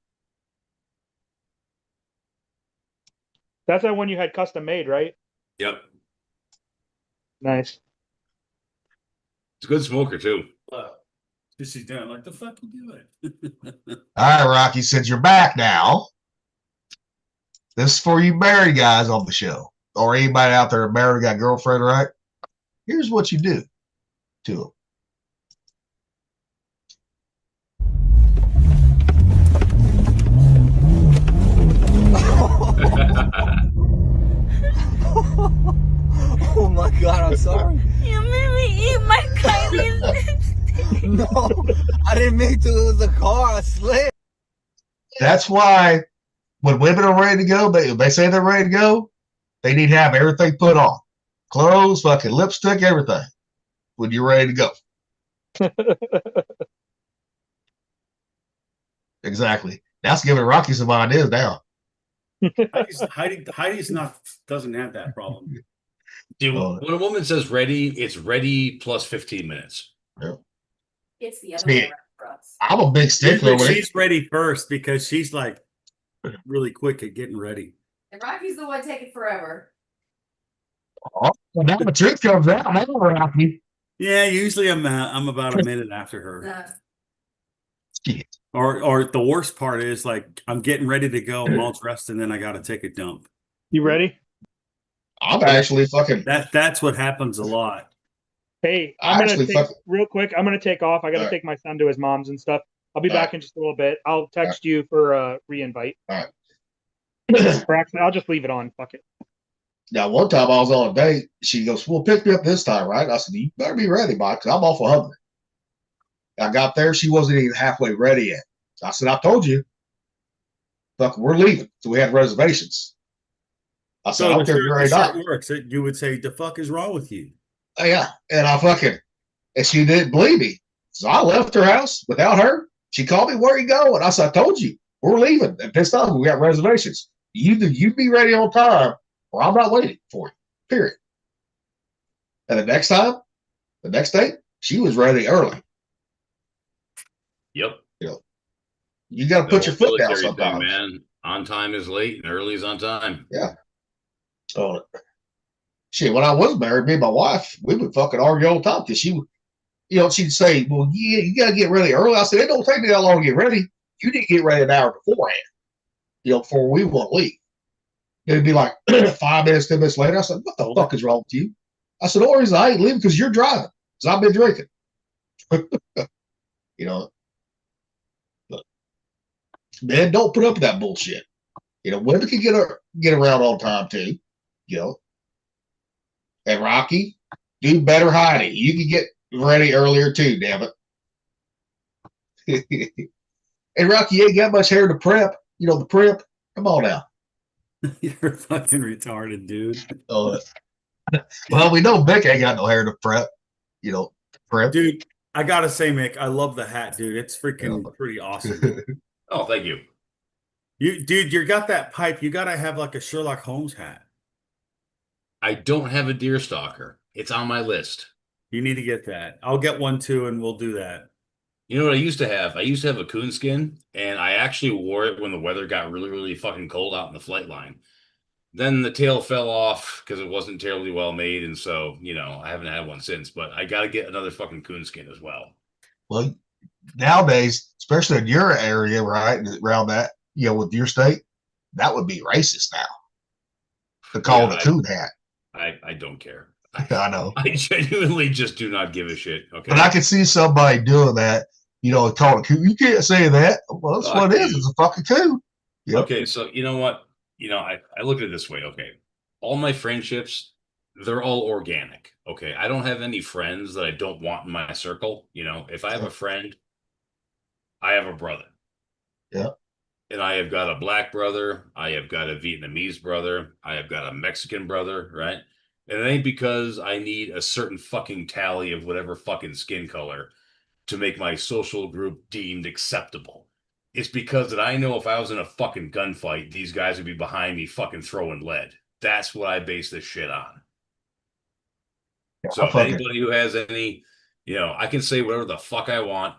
That's that one you had custom made, right? Yep. Nice. It's a good smoker, too. This is down like the fuck you do it. All right, Rocky, since you're back now, this is for you married guys on the show or anybody out there married, got a girlfriend, right? Here's what you do to them. Oh my god, I'm sorry. You made me eat my Kylie lipstick. No, I didn't mean to. It was the car. I slipped. That's why when women are ready to go, they say they're ready to go, they need to have everything put on. Clothes, fucking lipstick, everything. When you're ready to go. Exactly. That's giving Rocky some ideas now. Heidi's doesn't have that problem. Dude, when a woman says ready, it's ready plus 15 minutes. It's the other See, way around for us. I'm a big stickler Usually when she's ready first because she's like really quick at getting ready. And Rocky's the one taking forever. now the truth comes out. Now, Rocky. Yeah, usually I'm about a minute after her. Shit. Or the worst part is like I'm getting ready to go, I'm all dressed, and then I got to take a dump. You ready? I'm actually fucking. That's what happens a lot. Hey, I I'm gonna actually take fucking- real quick. I'm gonna take off. I gotta All right. take my son to his mom's and stuff. I'll be All back in just a little bit. I'll text you for a re-invite. All right. I'll just leave it on. Fuck it. Now, one time I was on a date. She goes, "Well, pick me up this time, right?" I said, "You better be ready, Mike, because I'm awful hungry." I got there. She wasn't even halfway ready yet. I said, "I told you. Fuck, we're leaving." So we had reservations. I said, "I don't care if you're ready or not." works. You would say, "The fuck is wrong with you?" Yeah. And and she didn't believe me. So I left her house without her. She called me, "Where you going?" I said, "I told you. We're leaving at this time. We got reservations. You be ready on time, or I'm not waiting for you. Period." And the next day, she was ready early. Yep. You got to put your foot down Military sometimes. thing, man. On time is late, and early is on time. Yeah. So, shit, when I was married, me and my wife, we would fucking argue all the time because she'd say, "Well, yeah, you got to get ready early." I said, "It don't take me that long to get ready. You need to get ready an hour beforehand, before we want to leave." It'd be like 5 minutes, 10 minutes later. I said, "What the fuck is wrong with you?" I said, "The only reason I ain't leaving because you're driving. Because I've been drinking." But men don't put up with that bullshit. Women can get around on time too. And Rocky, do better hiding. You can get ready earlier too, damn it. And Rocky, you ain't got much hair to prep. The prep. Come on now. You're fucking retarded, dude. Well, we know Mick ain't got no hair to prep. Prep. Dude, I gotta say, Mick, I love the hat, dude. It's freaking pretty awesome. Oh, thank you. You got that pipe. You gotta have like a Sherlock Holmes hat. I don't have a deer stalker. It's on my list. You need to get that. I'll get one too, and we'll do that. You know what I used to have? I used to have a coonskin, and I actually wore it when the weather got really, really fucking cold out in the flight line. Then the tail fell off because it wasn't terribly well made, and so, I haven't had one since, but I got to get another fucking coonskin as well. Well, nowadays, especially in your area, right, around that, with your state, that would be racist now to call it a coon hat. I don't care. I know. I genuinely just do not give a shit. Okay. But I can see somebody doing that, call it coon. You can't say that. Well, that's what it is. It's a fucking coon. Yep. Okay, so you know what? I look at it this way. Okay, all my friendships, they're all organic. Okay, I don't have any friends that I don't want in my circle. If I have a friend, I have a brother. Yeah. And I have got a black brother. I have got a Vietnamese brother. I have got a Mexican brother, right? And it ain't because I need a certain fucking tally of whatever fucking skin color to make my social group deemed acceptable. It's because that I know if I was in a fucking gunfight, these guys would be behind me fucking throwing lead. That's what I base this shit on. Yeah, so if anybody who has any, I can say whatever the fuck I want.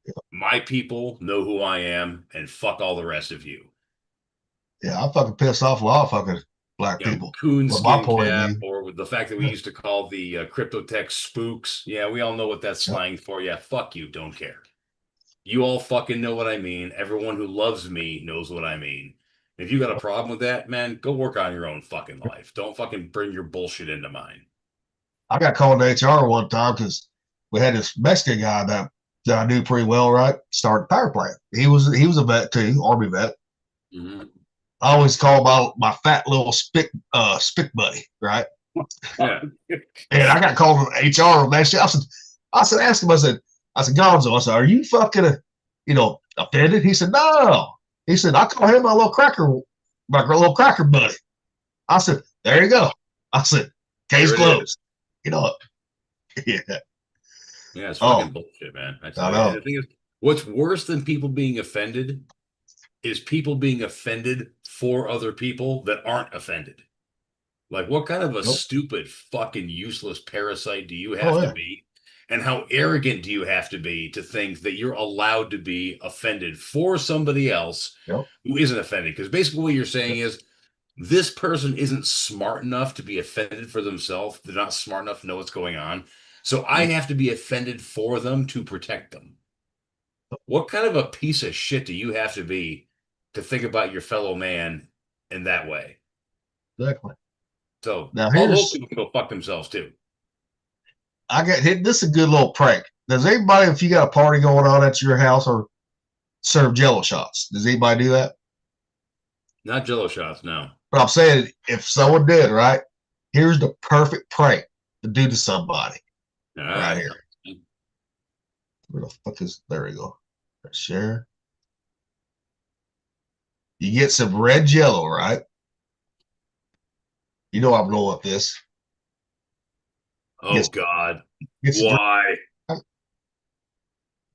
Yeah. My people know who I am, and fuck all the rest of you. Yeah, I'm fucking pissed off with all fucking black people. Coon skin cap, or with the fact that we used to call the Cryptotech spooks. Yeah, we all know what that's slang for. Yeah, fuck you. Don't care. You all fucking know what I mean. Everyone who loves me knows what I mean. If you got a problem with that, man, go work on your own fucking life. Don't fucking bring your bullshit into mine. I got called to HR one time because we had this Mexican guy that I knew pretty well, right? Started the power plant. He was a vet too, Army vet. Mm-hmm. I always call my fat little spick buddy, right? Yeah. And I got called to HR on that shit. I said, ask him, I said, Gonzo, I said, are you fucking, offended? He said, no. He said, I call him my little cracker buddy. I said, there you go. I said, case closed. Yeah. Yeah, it's fucking bullshit, man. I know. The thing is, what's worse than people being offended is people being offended for other people that aren't offended. Like, what kind of a stupid, fucking useless parasite do you have to be? And how arrogant do you have to be to think that you're allowed to be offended for somebody else who isn't offended? Because basically what you're saying is this person isn't smart enough to be offended for themselves. They're not smart enough to know what's going on. So I have to be offended for them to protect them. What kind of a piece of shit do you have to be to think about your fellow man in that way? Exactly. So now all those people can go fuck themselves too. I got hit. This is a good little prank. Does anybody, if you got a party going on at your house, or serve Jello shots? Does anybody do that? Not Jello shots, no. But I'm saying, if someone did, right, here's the perfect prank to do to somebody. Right here. Where the fuck is, there we go. Share. You get some red Jello, right? You know I'm going with this. Oh, Yes. God. Get some Why?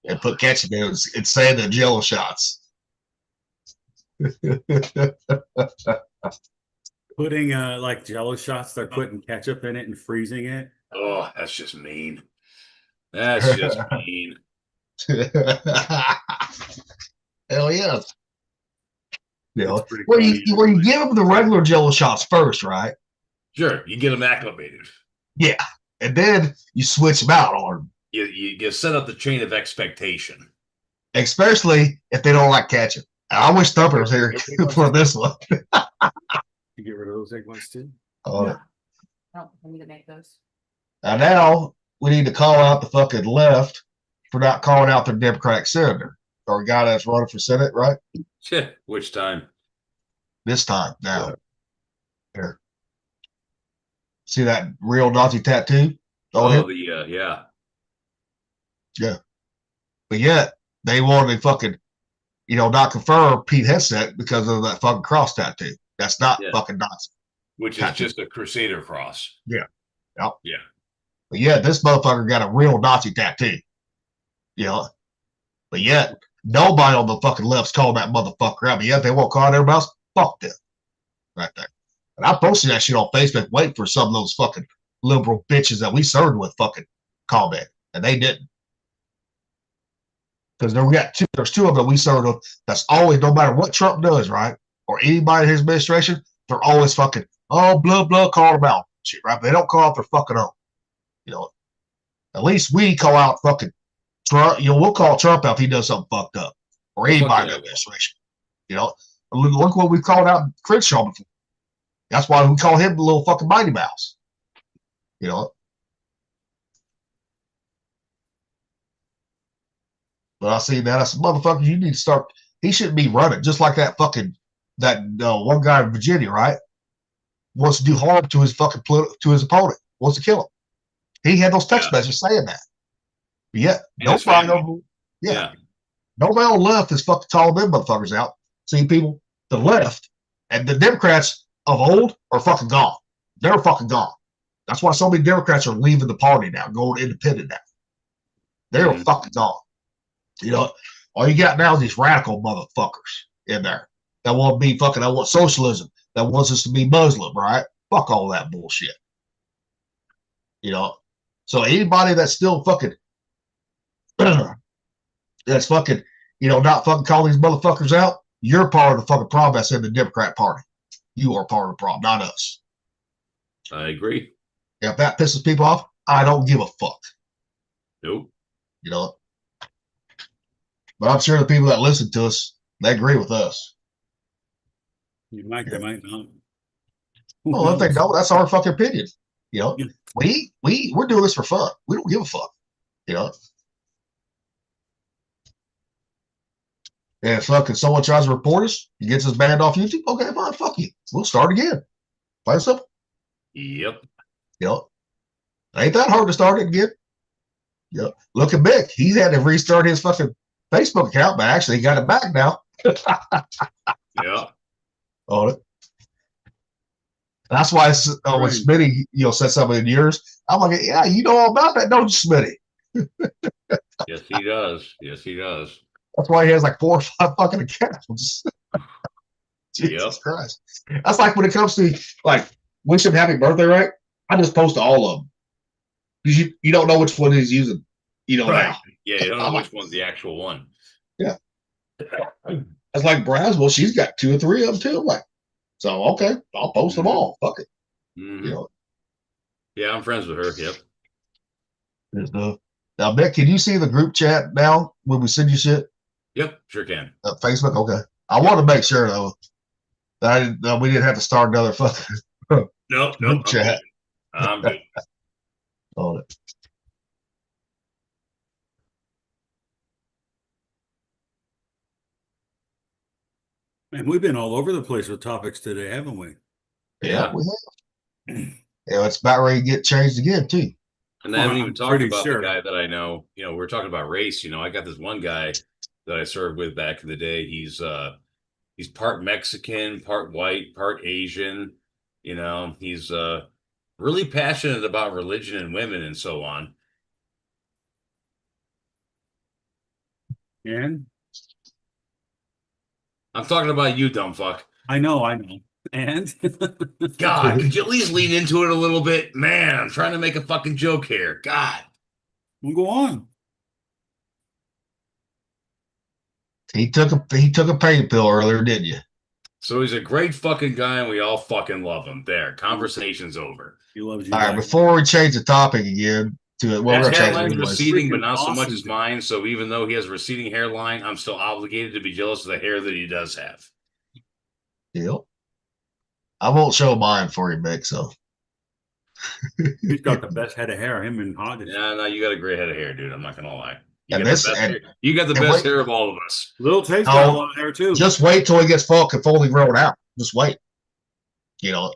and put ketchup in it and say the Jello shots. Putting like Jello shots, they're putting ketchup in it and freezing it. Oh, that's just mean. That's just mean. Hell yeah. You know, It's pretty well, funny. you give them the regular Jello shots first, right? Sure, you get them acclimated. Yeah, and then you switch them out on them, You set up the chain of expectation. especially if they don't like ketchup. I wish Thumper was here for this one. You get rid of those egg whites too. Uh, Oh, I need to make those. and now we need to call out the fucking left for not calling out their Democratic senator or a guy that's running for Senate, right? Which time? This time now. Here. See that real Nazi tattoo on him? Oh, yeah. Yeah. But yet they wanted to fucking, not confirm Pete Hegseth because of that fucking cross tattoo. That's not fucking Nazi. Which is just a Crusader cross. Yeah. Yep. Yeah. But yeah, this motherfucker got a real Nazi tattoo. But yet nobody on the fucking left's calling that motherfucker out. But yet they won't call everybody else. Fuck them. Right there. And I posted that shit on Facebook waiting for some of those fucking liberal bitches that we served with fucking comment. And they didn't. Because there's two of them we served with that's always, no matter what Trump does, right? Or anybody in his administration, they're always fucking, oh, blah, blah, call them out. Shit, right? But they don't call out their fucking own. At least we call out fucking Trump. We'll call Trump out if he does something fucked up. Or anybody in the administration. Look what we called out Crenshaw before. That's why we call him the little fucking Mighty Mouse. But I see that. I said, motherfucker, you need to start. He shouldn't be running just like that fucking, that one guy in Virginia, right? Wants to do harm to his fucking, to his opponent. Wants to kill him. He had those text messages saying that. But yet, nobody on the left is fucking calling them motherfuckers out. See, people, the left and the Democrats of old are fucking gone. They're fucking gone. That's why so many Democrats are leaving the party now, going independent now. They're fucking gone. All you got now is these radical motherfuckers in there that want to be fucking, that want socialism, that wants us to be Muslim, right? Fuck all that bullshit. So anybody that's still fucking, that's fucking, not fucking calling these motherfuckers out, you're part of the fucking problem that's in the Democrat Party. You are part of the problem, not us. I agree. If that pisses people off, I don't give a fuck. Nope. But I'm sure the people that listen to us, they agree with us. They might not. Well, if they don't, that's our fucking opinion. We're doing this for fun. We don't give a fuck. And if fucking someone tries to report us, he gets us banned off YouTube. Okay, fine, fuck you. We'll start again. Plain simple. Yep. Ain't that hard to start it again. Look at Mick. He had to restart his fucking Facebook account, but actually he got it back now. Yeah. On it. That's why when Smitty, said something in yours, I'm like, yeah, you know all about that, don't you, Smitty? Yes, he does. Yes, he does. That's why he has like 4 or 5 fucking accounts. Jesus Christ. That's like when it comes to like wish him happy birthday, right? I just post to all of them. Because you don't know which one he's using. Right. Now. Yeah, you don't know which one's the actual one. Yeah. That's like Braswell, she's got 2 or 3 of them too. I'm like, so okay, I'll post them all. Fuck it. Mm-hmm. Yeah, I'm friends with her. Yep. Now, Beck, can you see the group chat now when we send you shit? Yep, sure can. Facebook? Okay. I want to make sure, though, that we didn't have to start another fucking Nope, chat. I'm good. On it. And we've been all over the place with topics today, haven't we? Yeah, we have. Yeah, it's about ready to get changed again too. And I haven't even I'm talked pretty about sure. the guy that I know. You know, we're talking about race. You know, I got this one guy that I served with back in the day. He's part Mexican, part white, part Asian. You know, he's really passionate about religion and women and so on. And I'm talking about you, dumb fuck. I know. And God, could you at least lean into it a little bit? Man, I'm trying to make a fucking joke here. God. we'll go on. He took a pain pill earlier, didn't you? So he's a great fucking guy and we all fucking love him. There, conversation's over. He loves you. All right, guys. before we change the topic again to well, we're His gonna change it hairline's anyways. receding, but Freaking not so much awesome, as dude. mine. So even though he has a receding hairline, I'm still obligated to be jealous of the hair that he does have. Yep. I won't show mine for you, Mick. So He's got the best head of hair. Him and Hodges. Yeah, no, you got a great head of hair, dude. I'm not gonna lie. You And got this- the best and- hair. You got the and best wait- hair of all of us. Little Tate's got a Oh, lot of hair too. just wait till he gets fucking fully grown out. Just wait. You know.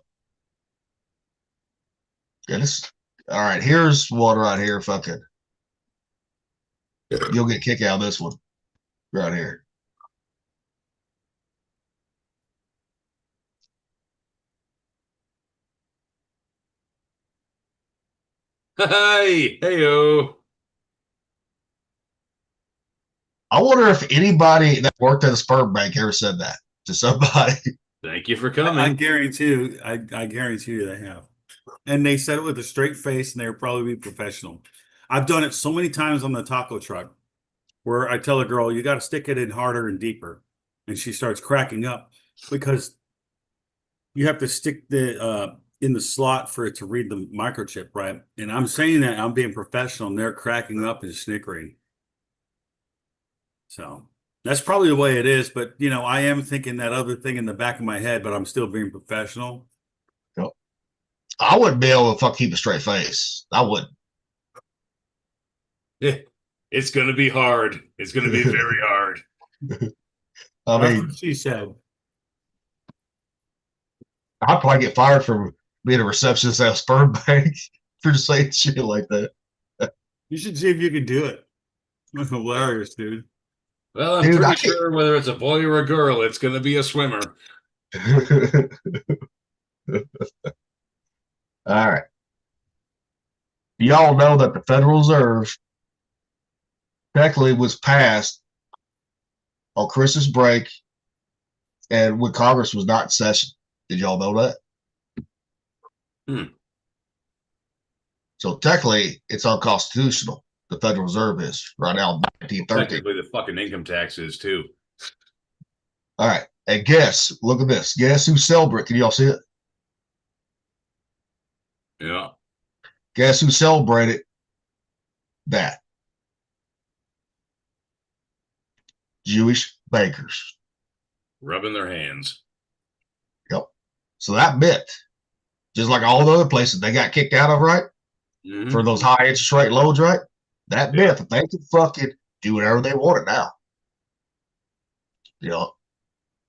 Yeah, this. All right, here's one right here. Fucking. You'll get a kick out of this one. Right here. Hey, heyo. I wonder if anybody that worked at a sperm bank ever said that to somebody. Thank you for I coming. guarantee you they have. And they said it with a straight face and they would probably be professional. I've done it so many times on the taco truck where I tell a girl, you got to stick it in harder and deeper. And she starts cracking up because you have to stick the in the slot for it to read the microchip, right? And I'm saying that I'm being professional and they're cracking up and snickering. So that's probably the way it is. But, you know, I am thinking that other thing in the back of my head, but I'm still being professional. I wouldn't be able to fuck keep a straight face. I wouldn't. It's gonna be hard. It's gonna be very hard. I That's mean, what she said. I'd probably get fired from being a receptionist at a sperm bank for just saying shit like that. You should see if you can do it. That's hilarious, dude. Well, I'm Dude, pretty I can't- sure whether it's a boy or a girl, it's gonna be a swimmer. All right. Y'all know that the Federal Reserve technically was passed on Christmas break and when Congress was not in session. Did y'all know that? Hmm. So technically, it's unconstitutional. The Federal Reserve is right now in 1913. Technically, the fucking income tax is too. All right. And guess, look at this. Guess who celebrated? Can y'all see it? Yeah. Guess who celebrated that? Jewish bankers. Rubbing their hands. Yep. So that meant, just like all the other places they got kicked out of, right? Mhm. For those high interest rate loans, right? That meant that they could fucking do whatever they wanted now. You know,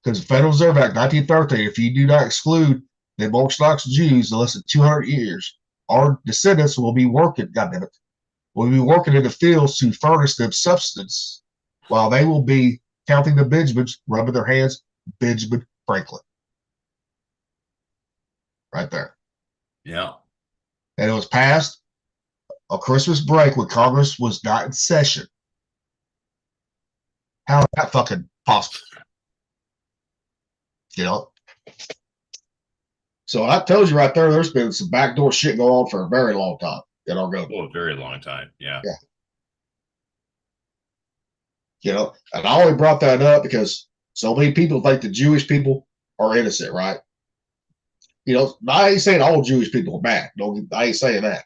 because the Federal Reserve Act 1913, if you do not exclude the Orthodox Jews in less than 200 years, our descendants will be working, goddammit, will be working in the fields to furnish them substance while they will be counting the Benjamins, rubbing their hands, Benjamin Franklin. Right there. Yeah. And it was passed on Christmas break when Congress was not in session. How is that fucking possible? You know? So I told you right there, there's been some backdoor shit going on for a very long time in our government. Well, a very long time. Yeah. You know, and I only brought that up because so many people think the Jewish people are innocent, right? You know, I ain't saying all Jewish people are bad. I ain't saying that.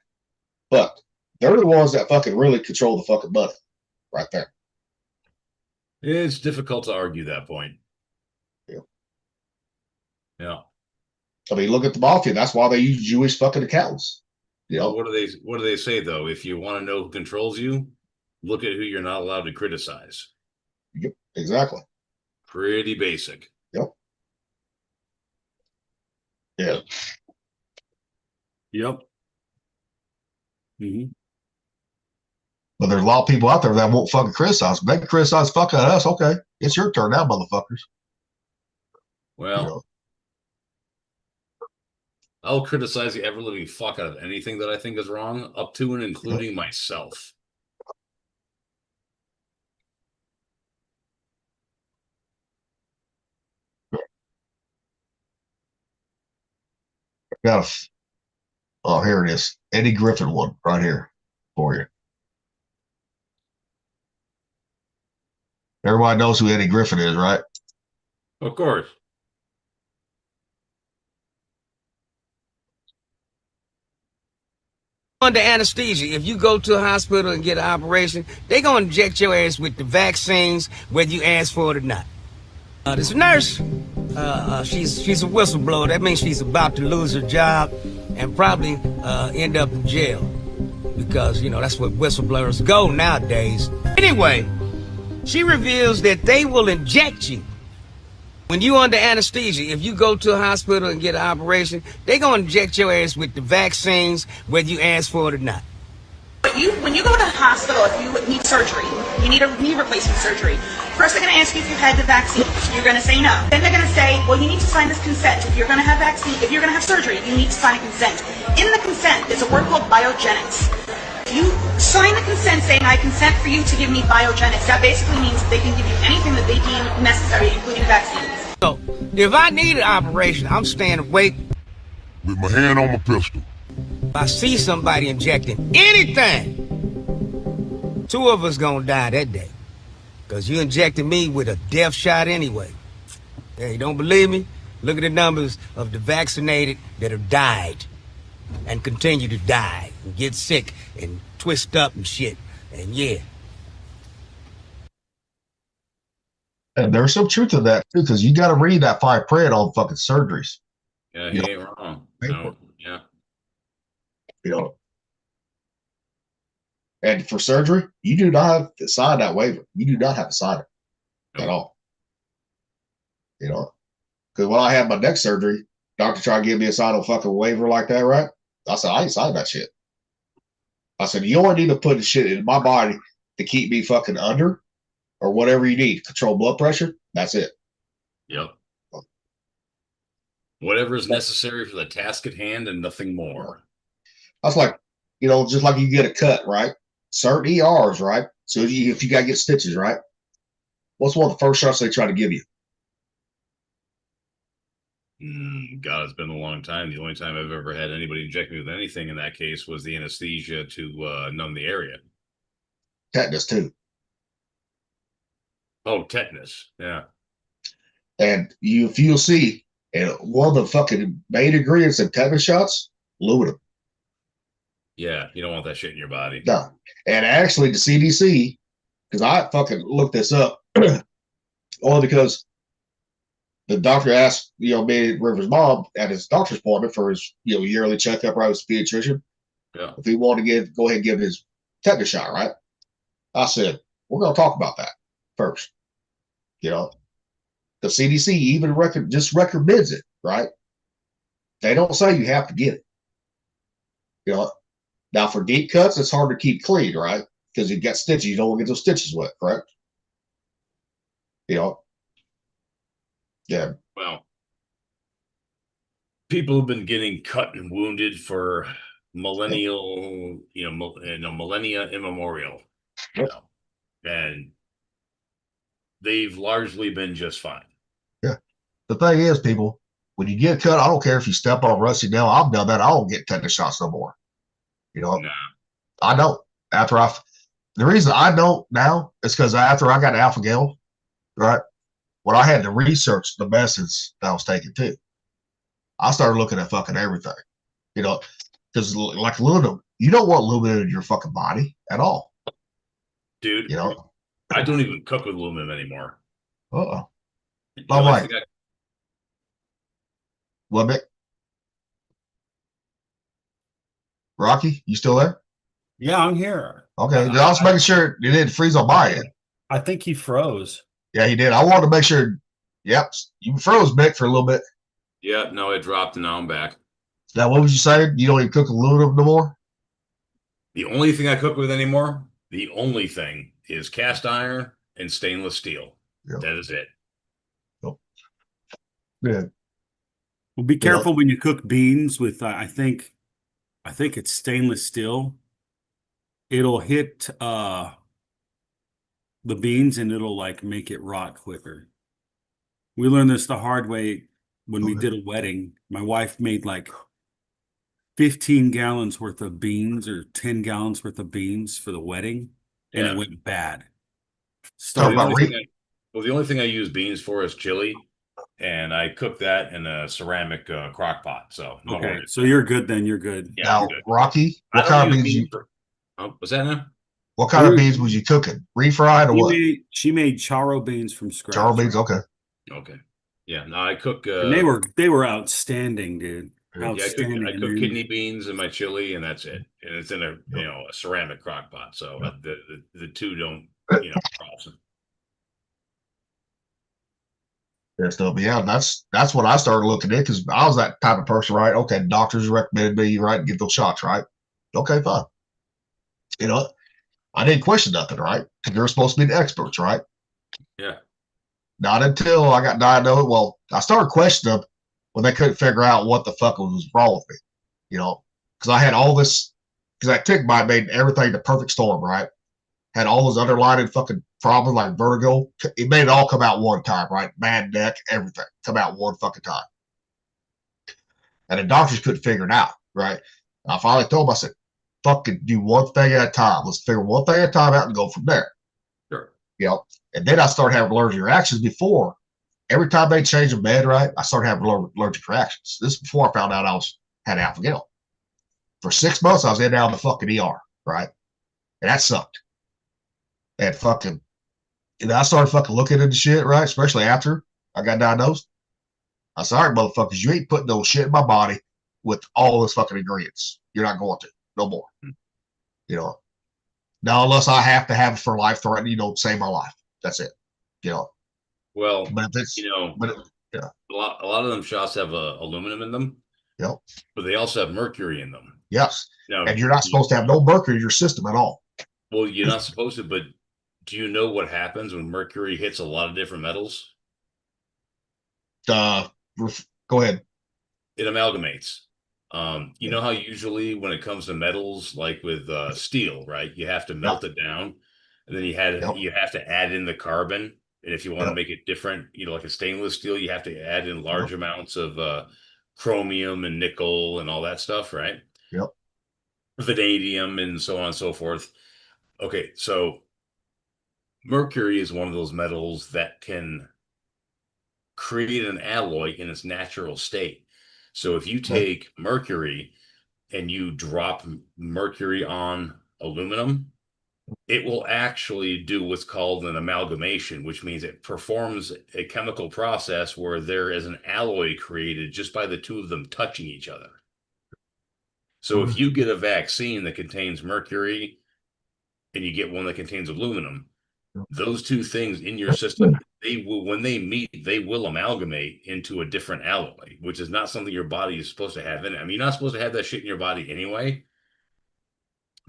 But they're the ones that fucking really control the fucking money right there. It's difficult to argue that point. Yeah. Yeah. I mean, look at the mafia. That's why they use Jewish fucking accountants. You Well, know, what do they say though? If you want to know who controls you, look at who you're not allowed to criticize. exactly. Pretty basic. Yep. Yeah. Yep. Mm-hmm. But there's a lot of people out there that won't fucking criticize. They can criticize fuck out of us. Okay. It's your turn now, motherfuckers. Well, You know? I'll criticize the ever living fuck out of anything that I think is wrong, up to and including myself. Got a, oh, here it is. Eddie Griffin one right here for you. Everybody knows who Eddie Griffin is, right? Of course. Under anesthesia, if you go to a hospital and get an operation, they're going to inject your ass with the vaccines, whether you ask for it or not. This nurse, she's a whistleblower. That means she's about to lose her job and probably end up in jail. Because, you know, that's what whistleblowers go nowadays. Anyway, she reveals that they will inject you. When you under anesthesia, if you go to a hospital and get an operation, they're going to inject your ass with the vaccines, whether you ask for it or not. But when you go to the hospital, if you need surgery, you need a knee replacement surgery, first they're going to ask you if you've had the vaccine. You're going to say no. Then they're going to say, well, you need to sign this consent. If you're going to have vaccine, if you're going to have surgery, you need to sign a consent. In the consent, there's a word called biogenics. If you sign the consent saying, I consent for you to give me biogenics, that basically means they can give you anything that they deem necessary, including vaccines. So, if I need an operation, I'm staying awake. With my hand on my pistol. If I see somebody injecting anything, two of us gonna die that day. Because you injected me with a death shot anyway. Hey, you don't believe me? Look at the numbers of the vaccinated that have died and continue to die and get sick and twist up and shit. And yeah. And there's some truth to that too, because you got to read that fine print on fucking surgeries. Yeah, he ain't wrong. No, yeah. You know, and for surgery, you do not have to sign that waiver. You do not have to sign it at all. You know, because when I had my neck surgery, doctor tried to give me a sign of fucking waiver like that, right? I said, I ain't signed that shit. I said, you only need to put the shit in my body to keep me fucking under or whatever you need. Control blood pressure. That's it. Yep. Whatever is necessary for the task at hand and nothing more. I was like, you know, just like you get a cut, right? Certain ERs, right? So if you got to get stitches, right? What's one of the first shots they try to give you? God, it's been a long time. The only time I've ever had anybody inject me with anything in that case was the anesthesia to numb the area. Tetanus too. Oh, tetanus. Yeah. And if you'll see, and one of the fucking main ingredients in tetanus shots, aluminum. Yeah, you don't want that shit in your body. No. And actually, the CDC, because I fucking looked this up, only because the doctor asked, me and River's mom at his doctor's appointment for his, yearly checkup, right, with his pediatrician, if he wanted to go ahead and give his tetanus shot, right? I said, we're going to talk about that first. The CDC even just recommends it, right? They don't say you have to get it. Now for deep cuts, it's hard to keep clean, right? Because you got stitches, you don't want to get those stitches wet, correct? Yeah. Well, people have been getting cut and wounded for millennia immemorial. And they've largely been just fine. Yeah. The thing is, people, when you get cut, I don't care if you step on a rusty nail. I've done that. I don't get tetanus shots no more. I don't. The reason I don't now is because after I got alpha-gal, right? When I had to research the medicines that I was taking too, I started looking at fucking everything. Because like aluminum, you don't want aluminum in your fucking body at all. Dude, I don't even cook with aluminum anymore. Uh-oh. What, Mick? Rocky, you still there? Yeah, I'm here. Okay. I was making sure it didn't freeze on my end. I think he froze. Yeah, he did. I wanted to make sure Yep. You froze Mick for a little bit. Yeah, no, it dropped and now I'm back. Now, what was you saying? You don't even cook aluminum no more? The only thing I cook with anymore, the only thing is cast iron and stainless steel. Yep. That is it. Yep. Yeah. Well, be careful when you cook beans with. I think it's stainless steel. It'll hit the beans and it'll like make it rot quicker. We learned this the hard way when we did a wedding. My wife made like 15 gallons worth of beans or 10 gallons worth of beans for the wedding, and it went bad. Talk The about the only thing I use beans for is chili, and I cook that in a ceramic crock pot. So no Okay, worries. so you're good then. You're good. Yeah, now, I'm good. Rocky, I what don't kind of use beans you? What's that now? What kind of beans was you cooking? Refried or what? She made charro beans from scratch. Charro beans. Okay. Okay. Yeah, no, I cook. And they were outstanding, dude. Outstanding. I cook kidney beans in my chili, and that's it. And it's in a a ceramic crock pot, so the two don't cross. Yeah, stuff. Yeah, that's what I started looking at because I was that type of person, right? Okay, doctors recommended me, right, get those shots, right? Okay, fine. I didn't question nothing, right? Because they're supposed to be the experts, right? Yeah. Not until I got diagnosed. Well, I started questioning them when they couldn't figure out what the fuck was wrong with me, because I had all this, because that tick bite made everything the perfect storm, right? Had all those underlying fucking problems like vertigo. It made it all come out one time, right? Bad neck, everything come out one fucking time. And the doctors couldn't figure it out, right? And I finally told them, I said, fucking do one thing at a time. Let's figure one thing at a time out and go from there. Sure. And then I started having allergic reactions before. Every time they changed the med, right, I started having allergic reactions. This is before I found out I had alpha-gal. For 6 months, I was in and out of the fucking ER, right? And that sucked. And fucking, I started fucking looking into shit, right? Especially after I got diagnosed. I said, all right, motherfuckers, you ain't putting no shit in my body with all those fucking ingredients. You're not going to. No more. Now, unless I have to have it for life threatening, save my life. That's it. Well, but if it's, a lot of them shots have aluminum in them. Yep. But they also have mercury in them. Yes. Now, and you're not supposed to have no mercury in your system at all. Well, you're not supposed to, but do you know what happens when mercury hits a lot of different metals? Go ahead. It amalgamates. You know how usually when it comes to metals, like with steel, right? You have to melt it down, and then you have to add in the carbon. And if you want to make it different, like a stainless steel, you have to add in large amounts of chromium and nickel and all that stuff, right? Yep. Vanadium and so on and so forth. Okay, so mercury is one of those metals that can create an alloy in its natural state. So if you take mercury and you drop mercury on aluminum, it will actually do what's called an amalgamation, which means it performs a chemical process where there is an alloy created just by the two of them touching each other. So if you get a vaccine that contains mercury and you get one that contains aluminum, those two things in your system, when they meet, they will amalgamate into a different alloy, which is not something your body is supposed to have in it. I mean, you're not supposed to have that shit in your body anyway.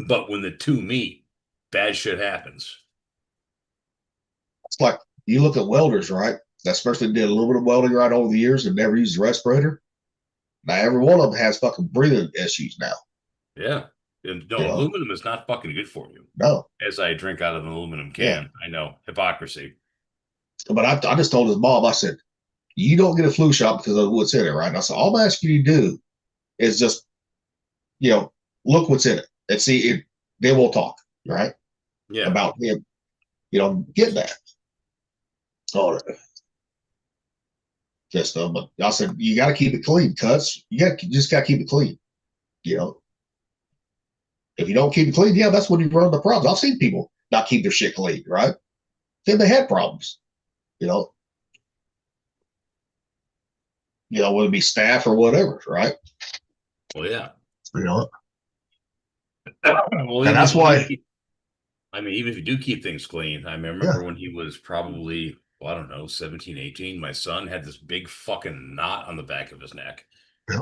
But when the two meet, bad shit happens. It's like you look at welders, right? That person did aluminum welding right over the years and never used a respirator. Now every one of them has fucking breathing issues now. Yeah. No, aluminum is not fucking good for you. No. As I drink out of an aluminum can. I know. Hypocrisy. But I just told his mom, I said, you don't get a flu shot because of what's in it, right? And I said, all I'm asking you to do is just, look what's in it and see if then we'll talk, right? Yeah. About him, getting that. All right. But I said, you got to keep it clean, cuts. You just got to keep it clean, If you don't keep it clean, that's when you run into problems. I've seen people not keep their shit clean, right? Then they had problems, whether it be staff or whatever, right? Well, yeah. Well, and that's why. Even if you do keep things clean, I remember when he was probably well, I don't know, 17, 18, my son had this big fucking knot on the back of his neck. Yep.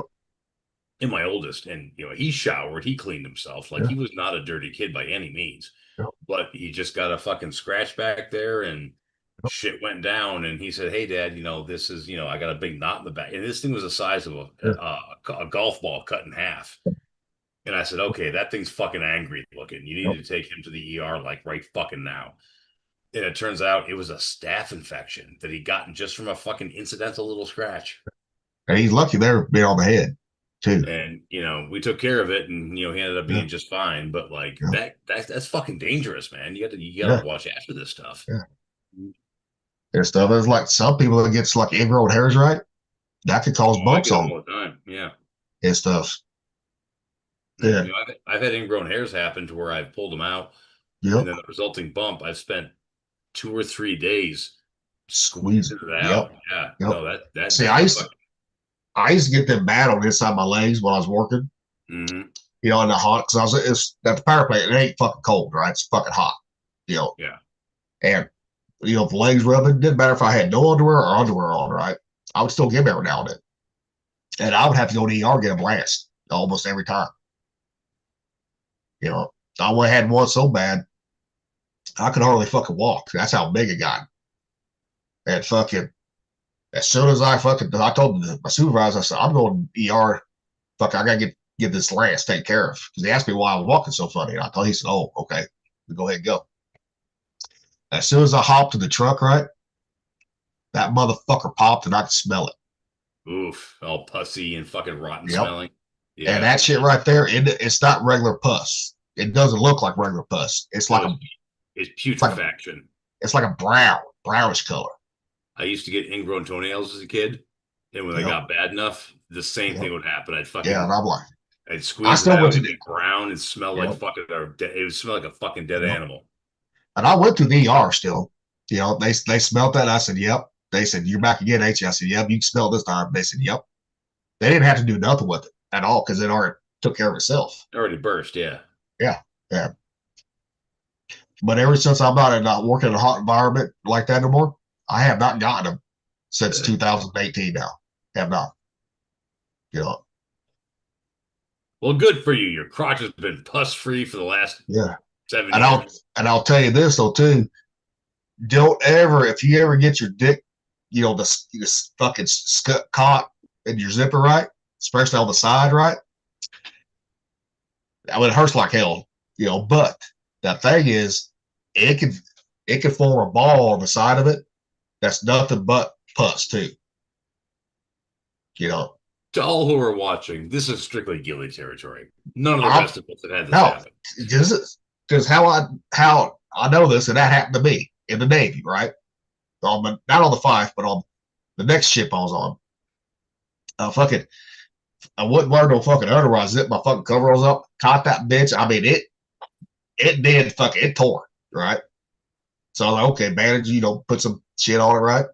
And my oldest, and he showered, he cleaned himself. Like, Yeah. he was not a dirty kid by any means. Yep. But he just got a fucking scratch back there, and shit went down. And he said, "Hey, Dad, this is, I got a big knot in the back." And this thing was the size of a golf ball cut in half. And I said, "Okay, that thing's fucking angry looking. You need to take him to the ER like right fucking now." And it turns out it was a staph infection that he'd gotten just from a fucking incidental little scratch. And he's lucky there being on the head, too. And we took care of it, and he ended up being just fine. But like that's fucking dangerous, man. You gotta watch after this stuff. Yeah. There's stuff that's like some people that gets like ingrown hairs, right? That could cause bumps I get on them all the time. Yeah. and stuff. Yeah. I've had ingrown hairs happen to where I've pulled them out, Yep. and then the resulting bump, I've spent 2 or 3 days Squeezing it out. Yeah. Yep. No, that See, I used to get them bad on the inside of my legs when I was working. Mm-hmm. In the hot, because it's at the power plant. It ain't fucking cold, right? It's fucking hot. Yeah. And if the legs rubbing, didn't matter if I had no underwear or underwear on, right? I would still give them every now and then. And I would have to go to the ER and get a blast almost every time. I only had one so bad, I could hardly fucking walk. That's how big it got. And fucking, as soon as I told my supervisor, I said, "I'm going to ER. Fuck, I gotta get this lance taken care of." Because he asked me why I was walking so funny. And he said, "Oh, okay, go ahead and go." As soon as I hopped in the truck, right, that motherfucker popped and I could smell it. Oof, all pussy and fucking rotten Yep. smelling. Yeah. And that shit right there, it's not regular pus. It doesn't look like regular pus. It's like it's putrefaction. It's like a brownish color. I used to get ingrown toenails as a kid, and when they got bad enough, the same thing would happen. I'd fucking and I'm like, I'd squeeze it out, it'd be brown and smell like fucking. It would smell like a fucking dead animal. And I went to the ER still. They smelled that. And I said, "Yep." They said, "You're back again, ain't you?" I said, "Yep, you can smell it this time." They said, "Yep." They didn't have to do nothing with it at all because it already took care of itself. It already burst, yeah. Yeah. But ever since I'm not working in a hot environment like that no more, I have not gotten them since 2018 now. Have not. Well, good for you. Your crotch has been pus free for the last 7 years. And I'll tell you this though too. Don't ever, if you ever get your dick, this fucking caught in your zipper, right? Especially on the side, right? I mean, it hurts like hell, but that thing is, it can form a ball on the side of it. That's nothing but pus too. To all who are watching, this is strictly Gilly territory. None of the rest of us have had this happen. Because how I know this, and that happened to me in the Navy, right? Not on the Fife, but on the next ship I was on. I wouldn't wear no fucking underwear. I zipped my fucking coveralls up, caught that bitch. I mean, it tore, right? So I was like, okay, bandage, put some shit on it, right?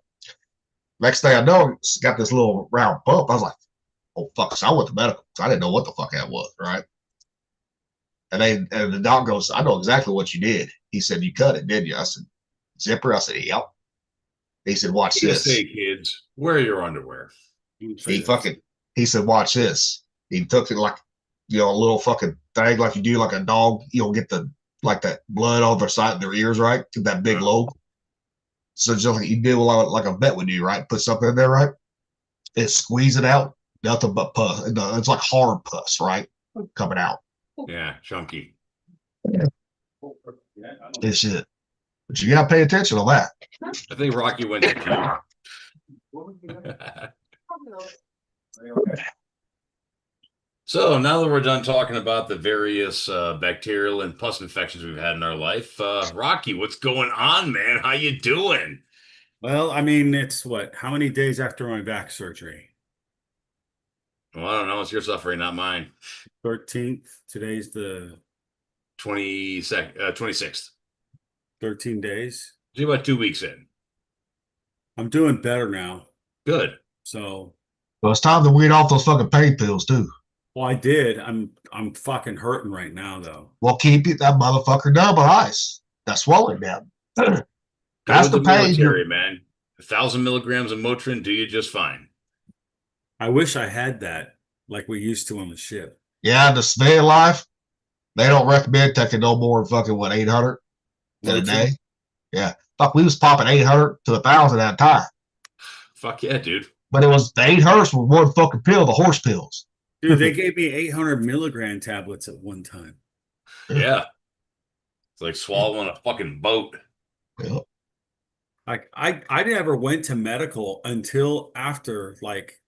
Next thing I know, it's got this little round bump. I was like, oh, fuck. So I went to medical. So I didn't know what the fuck that was, right? And the doc goes, "I know exactly what you did." He said, "You cut it, didn't you?" I said, "Zipper?" I said, "Yep." He said, "Watch this." Say, kids, wear your underwear. He said, "Watch this." He took it like, a little fucking thing like you do like a dog. Get that blood on their side of their ears, right? Get that big lobe. So just like you do like a vet would do, right? Put something in there, right? And squeeze it out. Nothing but pus. It's like hard pus, right? Coming out. Yeah, chunky. It's shit. But you gotta pay attention to that. I think Rocky went to So now that we're done talking about the various bacterial and pus infections we've had in our life, Rocky, what's going on, man? How you doing? Well, I mean, it's how many days after my back surgery? Well, I don't know. It's your suffering, not mine. 13th. Today's the 26th. 13 days. You're about 2 weeks in. I'm doing better now. Good. So. Well, it's time to weed off those fucking pain pills too. Well, I did. I'm fucking hurting right now though. Well, keep that motherfucker down with ice. That's swelling down. That's the pain. Military, man. 1,000 milligrams of Motrin do you just fine. I wish I had that like we used to on the ship. Yeah, the civilian life, they don't recommend taking no more than fucking, what, 800 in a day? Yeah. Fuck, we was popping 800 to 1,000 at a time. Fuck yeah, dude. But it was the 800s were one fucking pill, the horse pills. Dude, they gave me 800 milligram tablets at one time. Yeah. It's like swallowing a fucking boat. Yep. Like I never went to medical until after like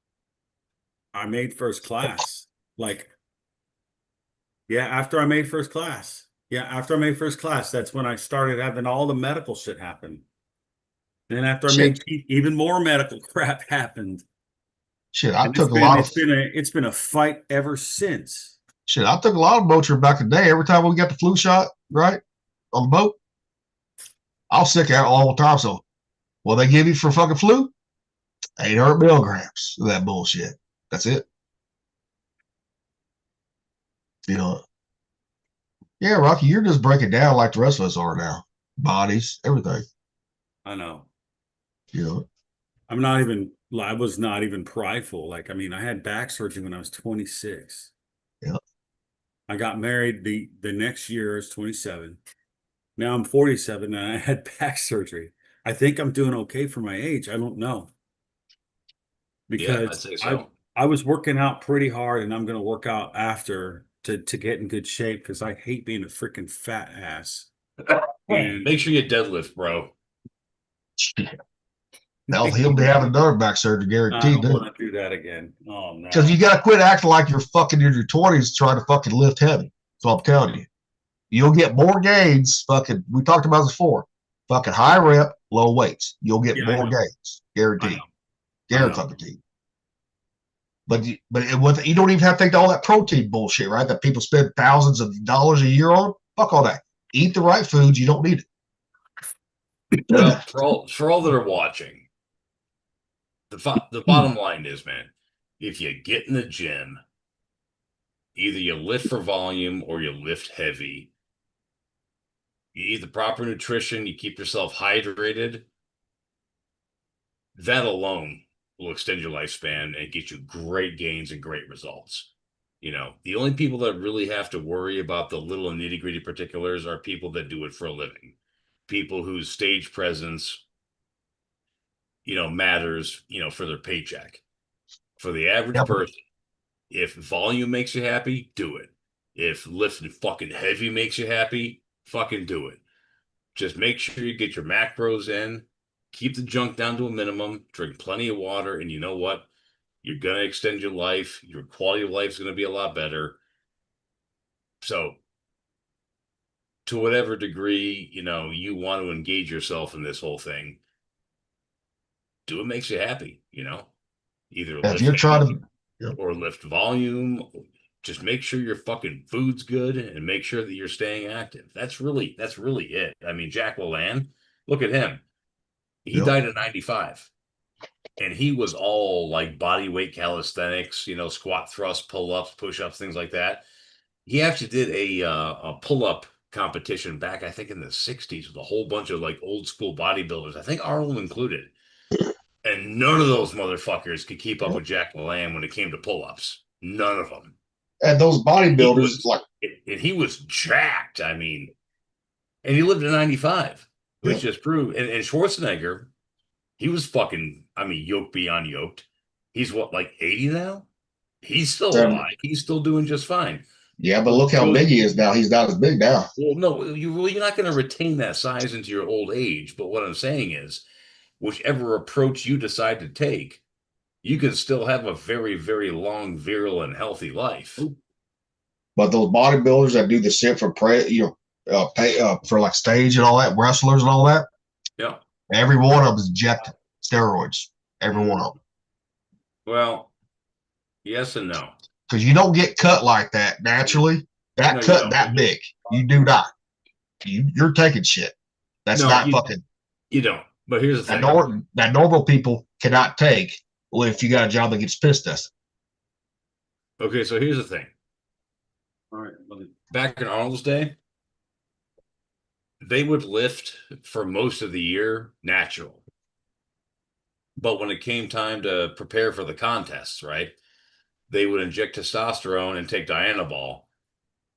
I made first class. Like, yeah, after I made first class. Yeah, after I made first class, that's when I started having all the medical shit happen. Then after I made even more medical crap happened. Shit, I And took a lot of it's been a fight ever since. shit. I took a lot of Motrin back in the day. Every time we got the flu shot, right, on the boat, I was sick out all the time. So, what they give you for fucking flu? 800 milligrams of that bullshit. That's it. You know. Yeah, Rocky, you're just breaking down like the rest of us are now. Bodies, everything. I know. You know. I was not even prideful. Like, I mean, I had back surgery when I was 26. Yeah. I got married the next year, I was 27. Now I'm 47 and I had back surgery. I think I'm doing okay for my age. I don't know. Yeah, I'd Because say so. I was working out pretty hard and I'm going to work out after to get in good shape because I hate being a freaking fat ass. And Make sure you deadlift, bro. Hell, he'll be having another back surgery, I guaranteed. don't want to do that again. Oh no. Because you got to quit acting like you're fucking in your 20s trying to fucking lift heavy. That's what I'm telling you. You'll get more gains. Fucking, we talked about this before. Fucking high rep, low weights. You'll get more gains, guaranteed. Guaranteed. But you don't even have to take all that protein bullshit, right? That people spend thousands of dollars a year on. Fuck all that. Eat the right foods. You don't need it. Well, for all that are watching, the bottom line is, man, if you get in the gym, either you lift for volume or you lift heavy. You eat the proper nutrition, you keep yourself hydrated. That alone will extend your lifespan and get you great gains and great results. You know, the only people that really have to worry about the little nitty-gritty particulars are people that do it for a living. People whose stage presence, matters, for their paycheck. For the average person, if volume makes you happy, do it. If lifting fucking heavy makes you happy, fucking do it. Just make sure you get your macros in, keep the junk down to a minimum, drink plenty of water, and you know what? You're going to extend your life. Your quality of life is going to be a lot better. So, to whatever degree, you want to engage yourself in this whole thing, do what makes you happy, Either if you're trying to or lift volume. Just make sure your fucking food's good and make sure that you're staying active. That's really it. I mean, Jack LaLanne, look at him. He died at 95. And he was all like body weight calisthenics, squat, thrust, pull-ups, push-ups, things like that. He actually did a pull-up competition back, I think, in the 60s with a whole bunch of like old school bodybuilders. I think Arnold included. And none of those motherfuckers could keep up with Jack LaLanne when it came to pull-ups. None of them. And those bodybuilders, and he was jacked. I mean, and he lived to 95, which just proved. And Schwarzenegger, he was fucking, yoked beyond yoked. He's what, like 80 now? He's still alive. He's still doing just fine. Yeah, but look how big he is now. He's not as big now. Well, no, you're not going to retain that size into your old age. But what I'm saying is, whichever approach you decide to take, you can still have a very, very long, virile, and healthy life. But those bodybuilders that do the shit for for like stage and all that, wrestlers and all that, every one of them is injected steroids. Every one of them. Well, yes and no. Because you don't get cut like that naturally. That big, you do not. You're taking shit. That's not fucking. You don't. But here's the thing: that normal people cannot take. Well, if you got a job that gets pissed at. Okay, so here's the thing. All right. Back in Arnold's day, they would lift for most of the year natural. But when it came time to prepare for the contests, right, they would inject testosterone and take Dianabol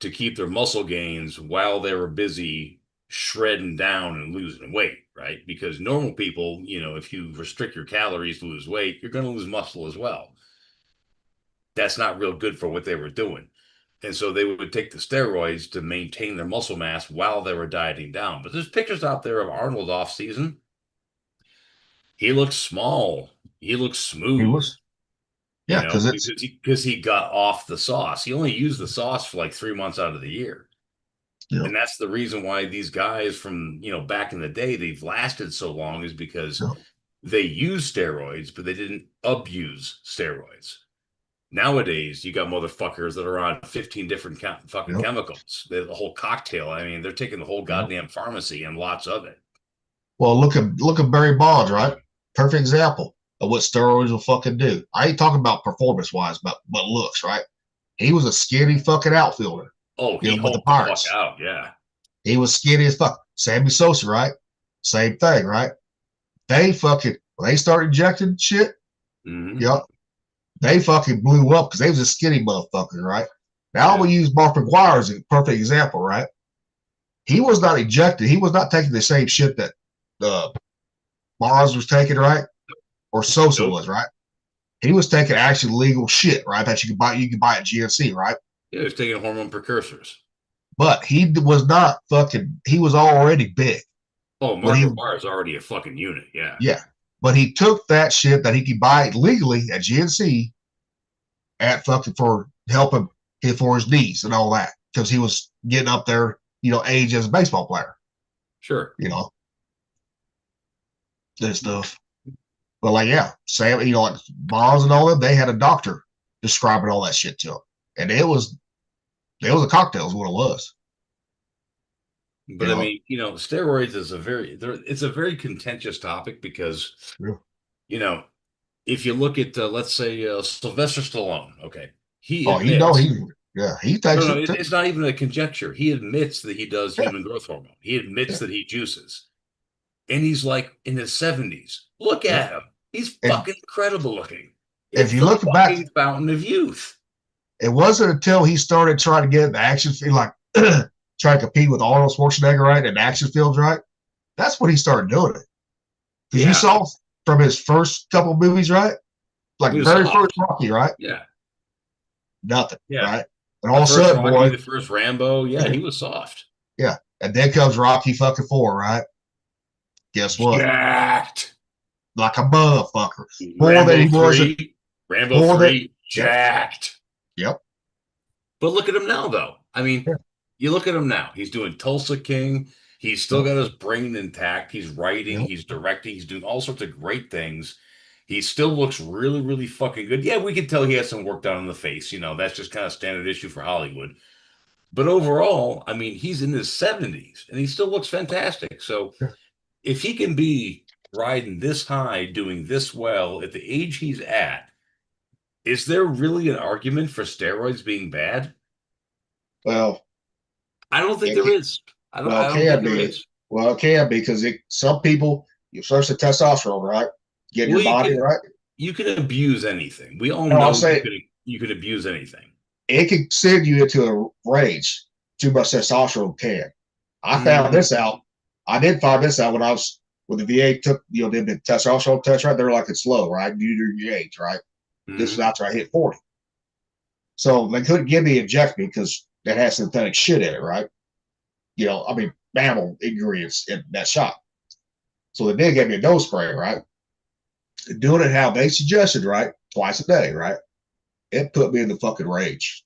to keep their muscle gains while they were busy shredding down and losing weight, right? Because normal people, if you restrict your calories to lose weight, you're going to lose muscle as well. That's not real good for what they were doing. And so they would take the steroids to maintain their muscle mass while they were dieting down. But there's pictures out there of Arnold off season. He looks small. He looks smooth. He was. Yeah, because he got off the sauce. He only used the sauce for like 3 months out of the year. Yeah. And that's the reason why these guys from, back in the day, they've lasted so long, is because they use steroids, but they didn't abuse steroids. Nowadays, you got motherfuckers that are on 15 different fucking chemicals. The whole cocktail. I mean, they're taking the whole goddamn pharmacy and lots of it. Well, look at Barry Bonds, right? Perfect example of what steroids will fucking do. I ain't talking about performance-wise, but looks, right? He was a skinny fucking outfielder. Oh, he with the Pirates. Out, yeah. He was skinny as fuck. Sammy Sosa, right? Same thing, right? They fucking, when they started injecting shit, they fucking blew up because they was a skinny motherfucker, right? Now we use Mark McGwire as a perfect example, right? He was not injected. He was not taking the same shit that Mars was taking, right? Or Sosa was, right? He was taking actually legal shit, right? That you could buy at GNC, right? Yeah, he was taking hormone precursors. But he was not fucking, he was already big. Oh, Mark McGwire is already a fucking unit, yeah. Yeah. But he took that shit that he could buy legally at GNC at fucking for helping him for his knees and all that. Because he was getting up there, age as a baseball player. Sure. That stuff. But like, yeah, Sam, like Bonds and all them, they had a doctor describing all that shit to them. And it was a cocktail is what it was. But I mean, steroids is it's a very contentious topic because, if you look at, let's say, Sylvester Stallone, okay, he takes it's not even a conjecture. He admits that he does human growth hormone. He admits that he juices, and he's like in his 70s. Look at him; he's fucking incredible looking. If you look back, fountain of youth. It wasn't until he started trying to get in the action field, like trying to compete with Arnold Schwarzenegger, right, in action fields, right? That's when he started doing it. Because you saw from his first couple movies, right? Like very first Rocky, right? Yeah. Nothing, right? And all of a sudden, boy, the first Rambo, he was soft. Yeah. And then comes Rocky fucking 4, right? Guess what? Jacked. Like a motherfucker. Rambo 3, jacked. Yep. But look at him now, though. I mean, you look at him now. He's doing Tulsa King. He's still got his brain intact. He's writing. He's directing. He's doing all sorts of great things. He still looks really, really fucking good. Yeah, we can tell he has some work done on the face. That's just kind of standard issue for Hollywood. But overall, I mean, he's in his 70s, and he still looks fantastic. So if he can be riding this high, doing this well at the age he's at, is there really an argument for steroids being bad? Well, I don't think there is. I don't think there is. Well, it can be because some people, you search the testosterone, right? Get your body right. You can abuse anything. We all know you can abuse anything. It can send you into a rage. Too much testosterone can. I found this out. I did find this out when I was when the VA took did the testosterone test, right? They're like it's low, right? Due to your age, right? This was after I hit 40. So they couldn't give me inject because that has synthetic shit in it, right? Mammal ingredients in that shot. So they did give me a nose spray, right? Doing it how they suggested, right? Twice a day, right? It put me in the fucking rage.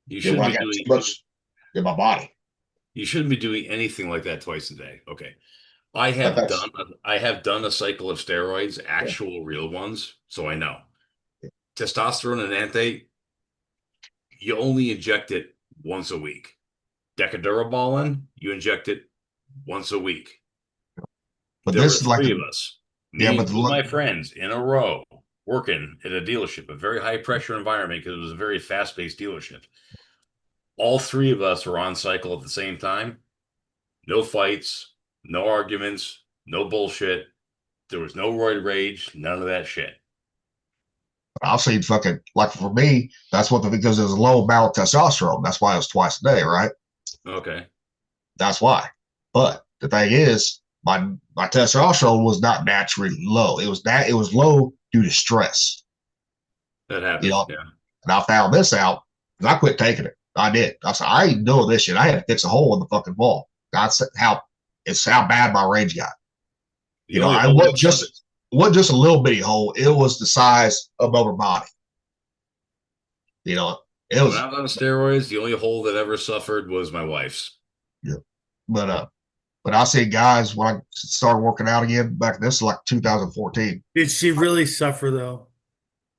You shouldn't be doing too much in my body. You shouldn't be doing anything like that twice a day. Okay. I have done a cycle of steroids, actual real ones, so I know. Testosterone and Ante, you only inject it once a week. Decadurabolin, you inject it once a week. But there this were is three of us. Me and my friends in a row working at a dealership, a very high pressure environment because it was a very fast paced dealership. All three of us were on cycle at the same time. No fights, no arguments, no bullshit. There was no roid rage, none of that shit. I've seen fucking, like for me, that's what because there's a low amount of testosterone. That's why it was twice a day, right? Okay. That's why. But the thing is, my testosterone was not naturally low. It was low due to stress. That happens. You know, yeah. and I found this out because I quit taking it. I did. I said, I ain't doing this shit. I had to fix a hole in the fucking wall. That's how bad my range got. You know, I wasn't just a little bitty hole. It was the size of my upper body. You know, it was. When I was on steroids, the only hole that ever suffered was my wife's. Yeah, but I see guys when I started working out again back. This is like 2014. Did she really suffer though?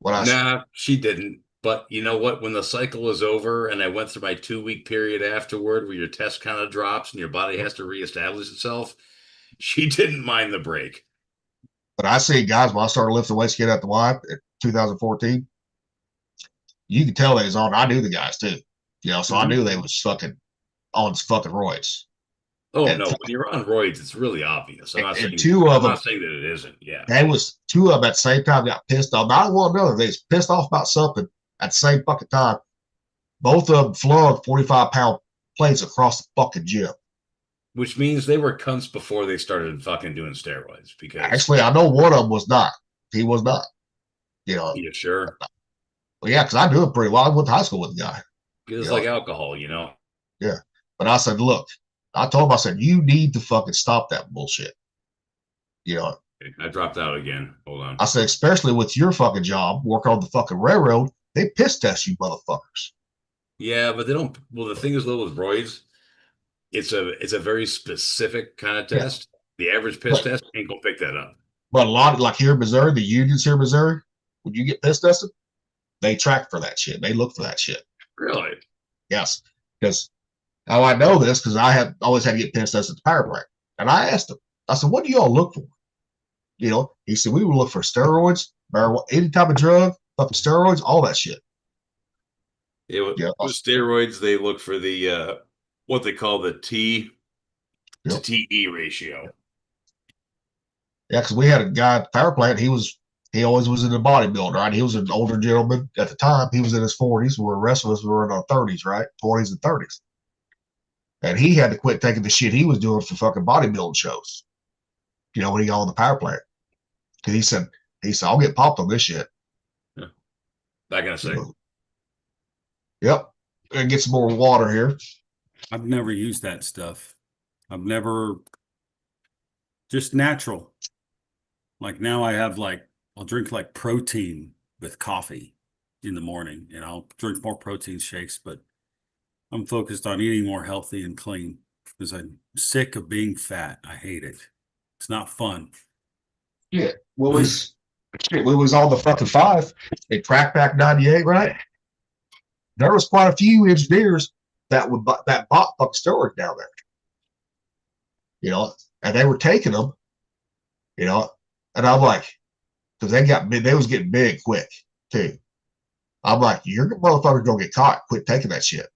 Nah, she didn't. But you know what? When the cycle was over and I went through my 2-week period afterward where your test kind of drops and your body has to reestablish itself, she didn't mind the break. But I see guys when I started lifting weights, get at the Y in 2014. You can tell they was on. I knew the guys too, you know, so I knew they was fucking on fucking roids. Oh no, when you're on roids, it's really obvious. I'm not saying that it isn't. Yeah, they was two of them at the same time got pissed off. Not one another. They was pissed off about something at the same fucking time. Both of them flung 45-pound plates across the fucking gym. Which means they were cunts before they started fucking doing steroids. Because actually, I know one of them was not. He was not. You know. Yeah, sure. Well, yeah, because I do it pretty well. I went to high school with the guy. It's like alcohol, you know. Yeah, but I said, look, I told him, I said, you need to fucking stop that bullshit. You know. I dropped out again. Hold on. I said, especially with your fucking job, work on the fucking railroad, they piss test you motherfuckers. Yeah, but they don't. Well, the thing is, though, with roids, it's a very specific kind of test. The average piss test ain't gonna pick that up. But a lot of, like here in Missouri, the unions here in Missouri, when you get piss tested, they track for that shit. They look for that shit. Really? Yes. Because how I know this, because I have always had to get piss tested at the power plant. And I asked him, I said, what do y'all look for? You know, he said, we would look for steroids, marijuana, any type of drug, fucking steroids, all that shit. With steroids, they look for the what they call the T to TE ratio. Yeah, because we had a guy at the power plant. He always was in the bodybuilder, right? He was an older gentleman at the time. He was in his 40s. Where the rest of us were in our 30s, right? 20s and 30s. And he had to quit taking the shit he was doing for fucking bodybuilding shows. You know, when he got on the power plant. Because he said, I'll get popped on this shit. Yeah. Back in a second. Yep. And get some more water here. I've never used that stuff. I've never, just natural. Like now I have I'll drink like protein with coffee in the morning, and I'll drink more protein shakes, but I'm focused on eating more healthy and clean because I'm sick of being fat. I hate it. It's not fun. Yeah. We was on the fucking 5 in Crack Pack 98, right? There was quite a few engineers that bought fucking steroids down there. You know, and they were taking them, you know, and I'm like, because they was getting big quick too. I'm like, you're motherfuckers gonna get caught. Quit taking that shit.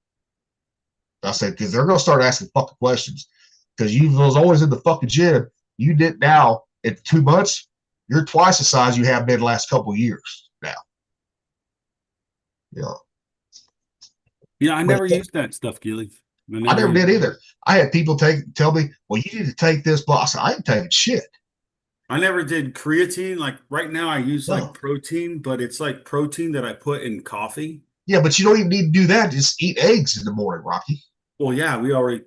I said, because they're gonna start asking fucking questions. Because you was always in the fucking gym. You did now in 2 months, you're twice the size you have been the last couple of years now. You know. Yeah, I never used that stuff, Gilly. I never did either. I had people tell me, well, you need to take this. But I said, I ain't taking shit. I never did creatine. Like right now I use like protein, but it's like protein that I put in coffee. Yeah, but you don't even need to do that. Just eat eggs in the morning, Rocky. Well, yeah, we already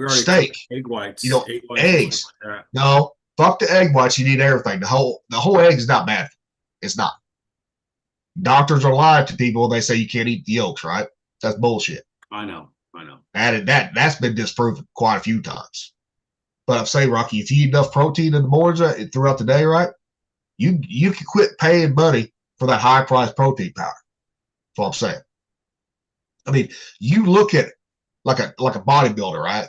steak, egg whites. You know, eggs. Like no, fuck the egg whites. You need everything. The whole egg is not bad. It's not. Doctors are lying to people. They say you can't eat the yolks, right? That's bullshit. I know. That's been disproven quite a few times. But I'm saying, Rocky, if you eat enough protein in the mornings throughout the day, right, you can quit paying money for that high priced protein powder. That's what I'm saying. I mean, you look at like a bodybuilder, right?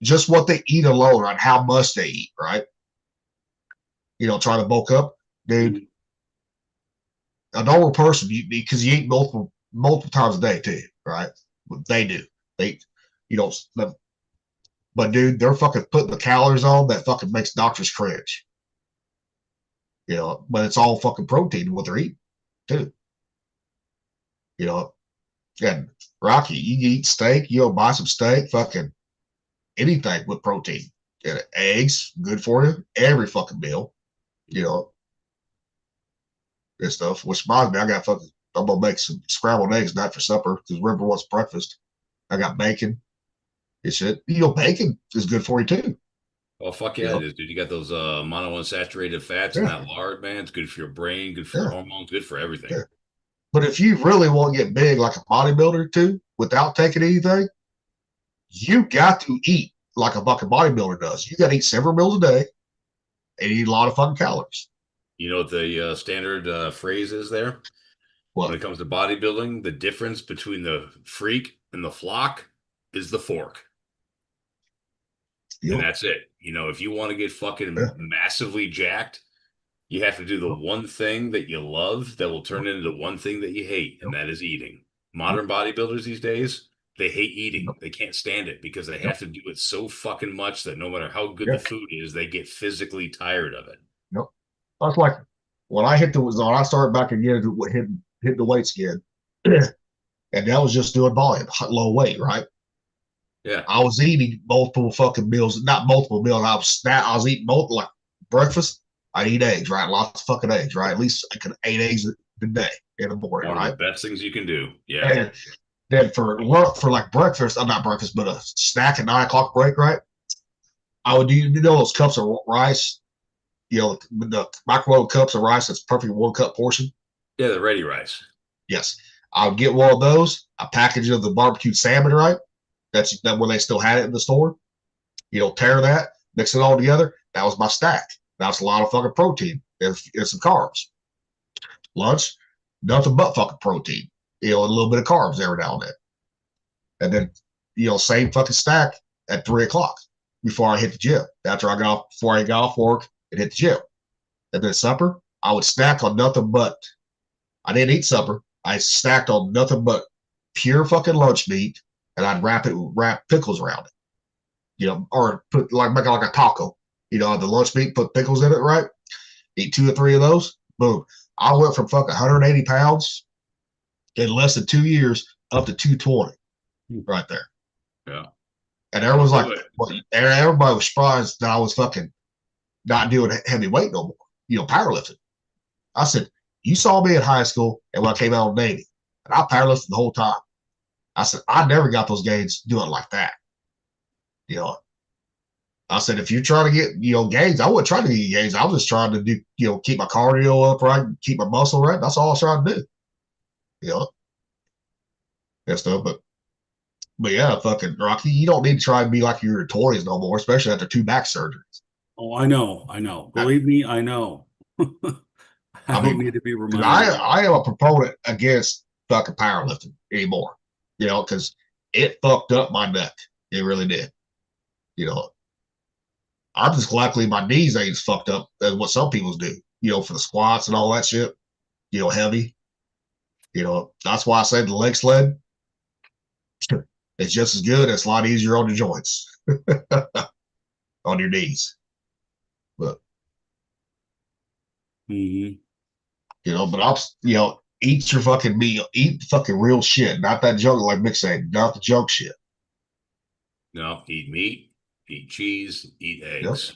Just what they eat alone, right? How much they eat, right? You know, trying to bulk up, dude. A normal person, because you eat multiple times a day too, right? They do. You know, But dude, they're fucking putting the calories on that fucking makes doctors cringe. You know, but it's all fucking protein what they're eating too. You know, and Rocky, you eat steak, you know, buy some steak, fucking anything with protein. And eggs, good for you. Every fucking meal. You know, and stuff. Which reminds me, I'm gonna make some scrambled eggs tonight for supper because remember what's breakfast. I got bacon. It's shit. You know, bacon is good for you too. Oh, fuck yeah, it is, dude. You got those monounsaturated fats and that lard, man. It's good for your brain, good for your hormones, good for everything. Yeah. But if you really want to get big like a bodybuilder too, without taking anything, you got to eat like a fucking bodybuilder does. You got to eat several meals a day and eat a lot of fucking calories. You know what the standard phrase is there? What? When it comes to bodybuilding, the difference between the freak and the flock is the fork. Yep. And that's it. You know, if you want to get fucking massively jacked, you have to do the one thing that you love that will turn into the one thing that you hate, and that is eating. Modern bodybuilders these days, they hate eating. They can't stand it because they have to do it so fucking much that no matter how good the food is, they get physically tired of it. Yep. That's like when I I started back again hit the weights again, and that was just doing volume, low weight, right? Yeah. I was eating multiple fucking meals, not multiple meals. I was eating both, like breakfast. I eat eggs, right? Lots of fucking eggs, right? At least I could 8 eggs a day in the morning, One right? of the best things you can do. Yeah. And then for like breakfast, I'm not breakfast, but a snack at 9 o'clock break, right? I would do, you know, those cups of rice, you know, the microwave cups of rice. That's perfect 1 cup portion. Yeah, the ready rice. Yes, I would get one of those. A package of the barbecued salmon, right? That's when they still had it in the store. You know, tear that, mix it all together. That was my stack. That's a lot of fucking protein and some carbs. Lunch, nothing but fucking protein. You know, a little bit of carbs every now and then. And then, you know, same fucking stack at 3 o'clock before I hit the gym. Before I got off work and hit the gym. And then supper, I would snack on nothing but. I didn't eat supper. I snacked on nothing but pure fucking lunch meat, and I'd wrap pickles around it. You know, or make it like a taco. You know, the lunch meat, put pickles in it, right? Eat 2 or 3 of those. Boom. I went from fucking 180 pounds in less than 2 years up to 220 right there. Yeah. And everyone was like, everybody was surprised that I was fucking not doing heavy weight no more, you know, powerlifting. I said, you saw me in high school and when I came out of Navy, and I powerlifted the whole time. I said, I never got those gains doing like that. You know, I said, if you're trying to get, you know, gains, I wasn't trying to get gains. I was just trying to do, you know, keep my cardio up right, keep my muscle right. That's all I was trying to do. You know, and stuff. But yeah, fucking Rocky, you don't need to try and be like you're in your 20s no more, especially after 2 back surgeries. Oh, I know. Believe me, I know. I don't need to be reminded. I am a proponent against fucking powerlifting anymore. You know, because it fucked up my neck. It really did. You know, I'm just luckily my knees ain't as fucked up as what some people's do. You know, for the squats and all that shit. You know, heavy. You know, that's why I say the leg sled. It's just as good. It's a lot easier on the joints, on your knees. But mm-hmm. You know, but you know, eat your fucking meal. Eat the fucking real shit, not that junk like Mick said, not the junk shit. No, eat meat, eat cheese, eat eggs.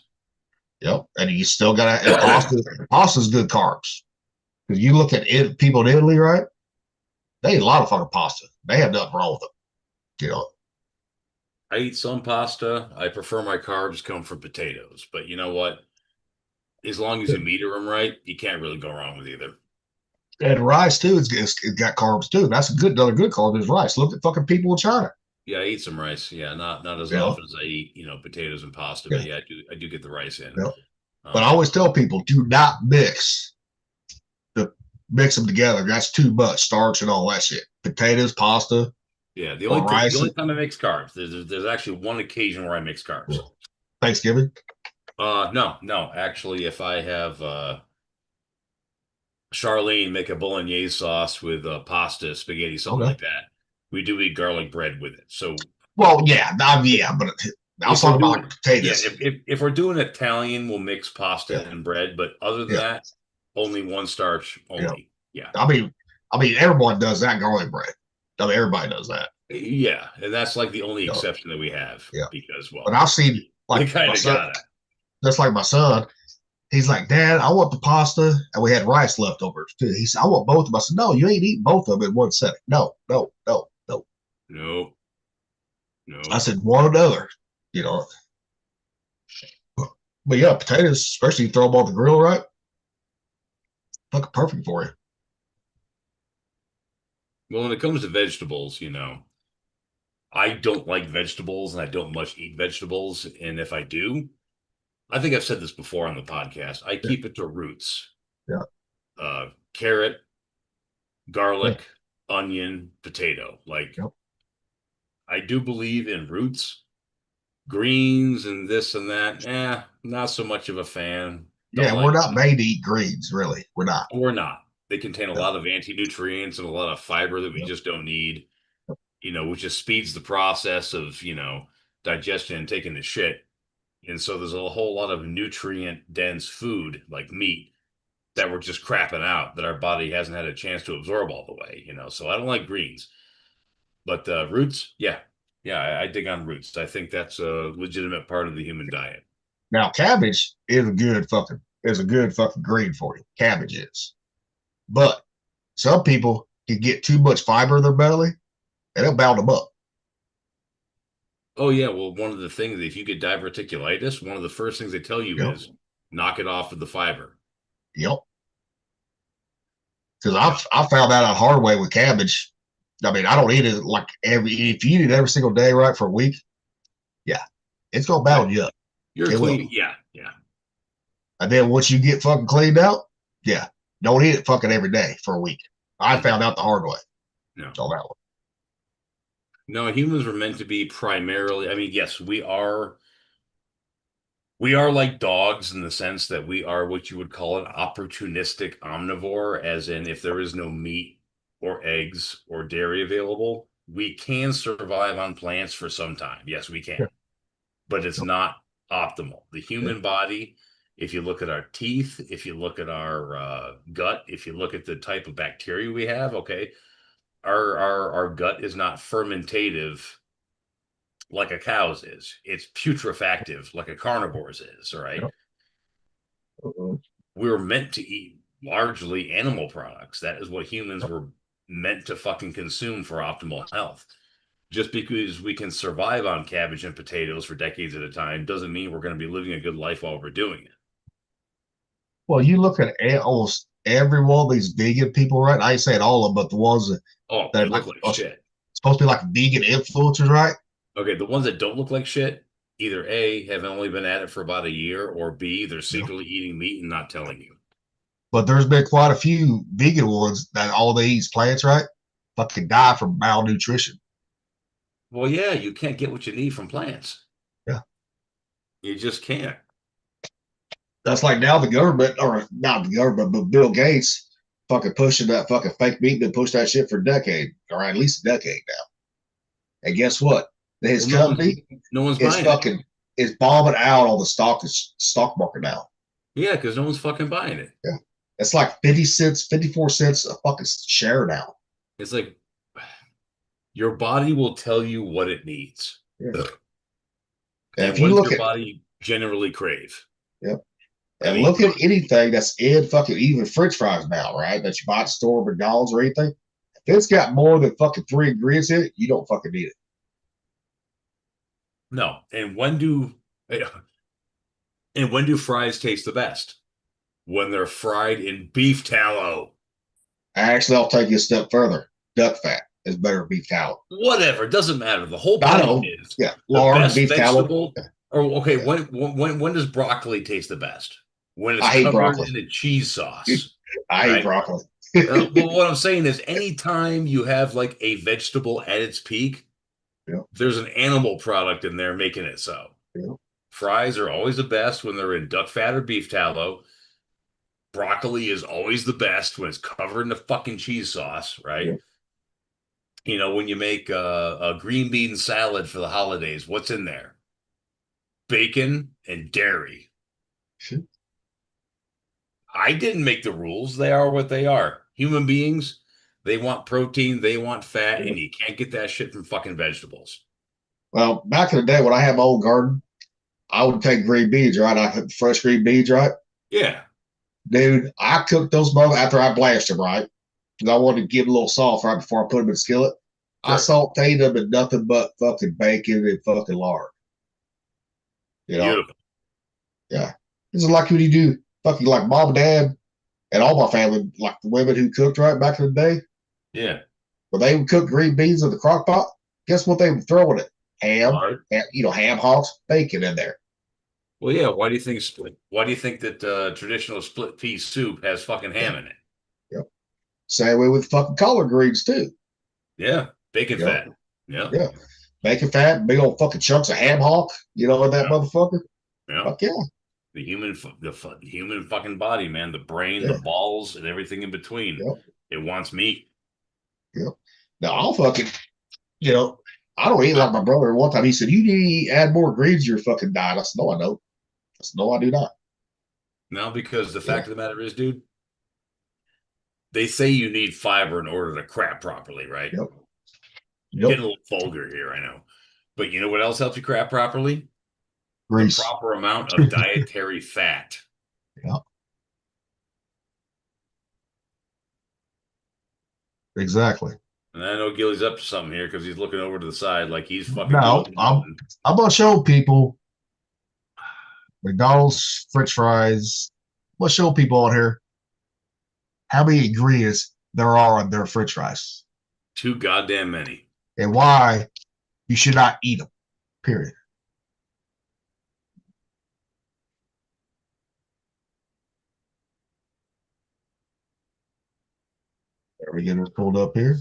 Yep. And you still got to, pasta's good carbs. Because you look at people in Italy, right? They eat a lot of fucking pasta. They have nothing wrong with them. You know, I eat some pasta. I prefer my carbs come from potatoes. But you know what? As long as you meter them right, you can't really go wrong with either. And rice too. It's got carbs too. That's another good carb is rice. Look at fucking people in China. Yeah, I eat some rice. Yeah, not as often as I eat, you know, potatoes and pasta. But yeah, I do get the rice in. Yeah. But I always tell people, do not mix them together. That's too much starch and all that shit. Potatoes, pasta. Yeah, the only time I mix carbs, there's actually one occasion where I mix carbs. Thanksgiving? No. Actually, if I have Charlene make a bolognese sauce with pasta, spaghetti, something like that, we do eat garlic bread with it. So, well, yeah, but I was talking about like potatoes. If we're doing Italian, we'll mix pasta Yeah. and bread, but other than Yeah. that, only one starch only. Yeah. I mean, everyone does that garlic bread. I mean, everybody does that. Yeah, and that's like the only Yeah. exception that we have. Yeah. Because But I've seen like you kind my of son, got it. just like my son. He's like, Dad, I want the pasta, and we had rice leftovers too. He said, I want both of them. I said, No, you ain't eating both of them in one setting. No. No. I said one or the other. You know. But yeah, potatoes, especially you throw them on the grill, right? Fucking perfect for you. Well, when it comes to vegetables, I don't like vegetables and I don't much eat vegetables. And if I do, I think I've said this before on the podcast, I keep it to roots. Yeah. Carrot, garlic, onion, potato. Like, I do believe in roots. Greens and this and that, not so much of a fan. We're not made to eat greens, really. We're not. We're not. They contain a lot of anti-nutrients and a lot of fiber that we just don't need, which just speeds the process of, digestion and taking the shit. And so there's a whole lot of nutrient-dense food, like meat, that we're just crapping out, that our body hasn't had a chance to absorb all the way, So I don't like greens. But roots, I dig on roots. I think that's a legitimate part of the human diet. Now, cabbage is a good fucking green for you. Cabbage is. But some people can get too much fiber in their belly and it'll bound them up. Oh, yeah. Well, one of the things, if you get diverticulitis, one of the first things they tell you is knock it off with the fiber. Yep. Because I found that out hard way with cabbage. I mean, I don't eat it like if you eat it every single day, right, for a week, it's going to bound you up. You're clean. Yeah. And then once you get fucking cleaned out, don't eat it fucking every day for a week. I found out the hard way. No. So that one. No, humans were meant to be primarily, I mean, yes, we are like dogs in the sense that we are what you would call an opportunistic omnivore, as in if there is no meat or eggs or dairy available, we can survive on plants for some time. Yes, we can. But it's not optimal. The human body, if you look at our teeth, if you look at our gut, if you look at the type of bacteria we have, our gut is not fermentative like a cow's is. It's putrefactive like a carnivore's is, right? We were meant to eat largely animal products. That is what humans were meant to fucking consume for optimal health. Just because we can survive on cabbage and potatoes for decades at a time doesn't mean we're going to be living a good life while we're doing it. Well, you look at almost every one of these vegan people, right? I ain't saying all of them, but the ones that look like shit. Supposed to be like vegan influencers, right? Okay, the ones that don't look like shit, either A, have only been at it for about a year, or B, they're secretly eating meat and not telling you. But there's been quite a few vegan ones that all they eat is plants, right? Fucking die from malnutrition. Well, yeah, you can't get what you need from plants. Yeah. You just can't. That's like now the government, or not the government, but Bill Gates fucking pushing that fucking fake meat, been pushed that shit for a decade, or at least a decade now. And guess what? His company is bombing out on the stock market now. Yeah, because no one's fucking buying it. Yeah. It's like 50 cents, 54 cents a fucking share now. It's like your body will tell you what it needs. Yeah. And if you look your body generally crave. Yep. And look at anything that's in fucking even French fries now, right? That you buy at the store, McDonald's or anything. If it's got more than fucking 3 ingredients in it, you don't fucking need it. No. And when do fries taste the best? When they're fried in beef tallow. Actually, I'll take you a step further. Duck fat is better than beef tallow. Whatever, doesn't matter. The whole point is lard, beef tallow. Or okay, when does broccoli taste the best? When it's covered in a cheese sauce. I hate broccoli. Well, what I'm saying is, anytime you have like a vegetable at its peak, there's an animal product in there making it so. Yeah. Fries are always the best when they're in duck fat or beef tallow. Broccoli is always the best when it's covered in a fucking cheese sauce, right? Yeah. You know, when you make a green bean salad for the holidays, what's in there? bacon, and dairy. Shit. I didn't make the rules. They are what they are. Human beings, they want protein, they want fat, and you can't get that shit from fucking vegetables. Well, back in the day when I had my own garden, I would take green beans, right? I cooked fresh green beans, right? Yeah. Dude, I cooked those both after I blanched them, right? Because I wanted to give them a little salt right before I put them in the skillet. I Sure. sauteed them in nothing but fucking bacon and fucking lard. You know? Beautiful. Yeah. This is like when you do fucking like mom and dad and all my family, like the women who cooked right back in the day, Yeah. when they would cook green beans in the crock pot, guess what they would throw in it? Ham, Lard. ham hocks, bacon in there. Well, yeah. Why do you think that traditional split pea soup has fucking ham in it? Yep. Same way with fucking collard greens too. Yeah. Bacon Yep. fat. Yeah. Yeah. Bacon fat, big old fucking chunks of ham hock, in that Yeah. motherfucker. Yeah. Fuck yeah. The human fucking body, man, the brain, Yeah. the balls, and everything in between. Yep. It wants meat. Yep. Now I'll fucking, I don't eat like my brother. One time he said, "You need to add more greens to your fucking diet." I said, "No, I don't." I said, "No, I do not." No, because the fact of the matter is, dude, they say you need fiber in order to crap properly, right? Yep. Getting a little vulgar here, I know. But you know what else helps you crap properly? Grease. The proper amount of dietary fat. Yep. Exactly. And I know Gilly's up to something here because he's looking over to the side like he's fucking. No, doing I'm gonna show people McDonald's French fries. I'm gonna show people on here how many ingredients there are on their French fries too goddamn many. and why you should not eat them. Period. There we get it pulled up here.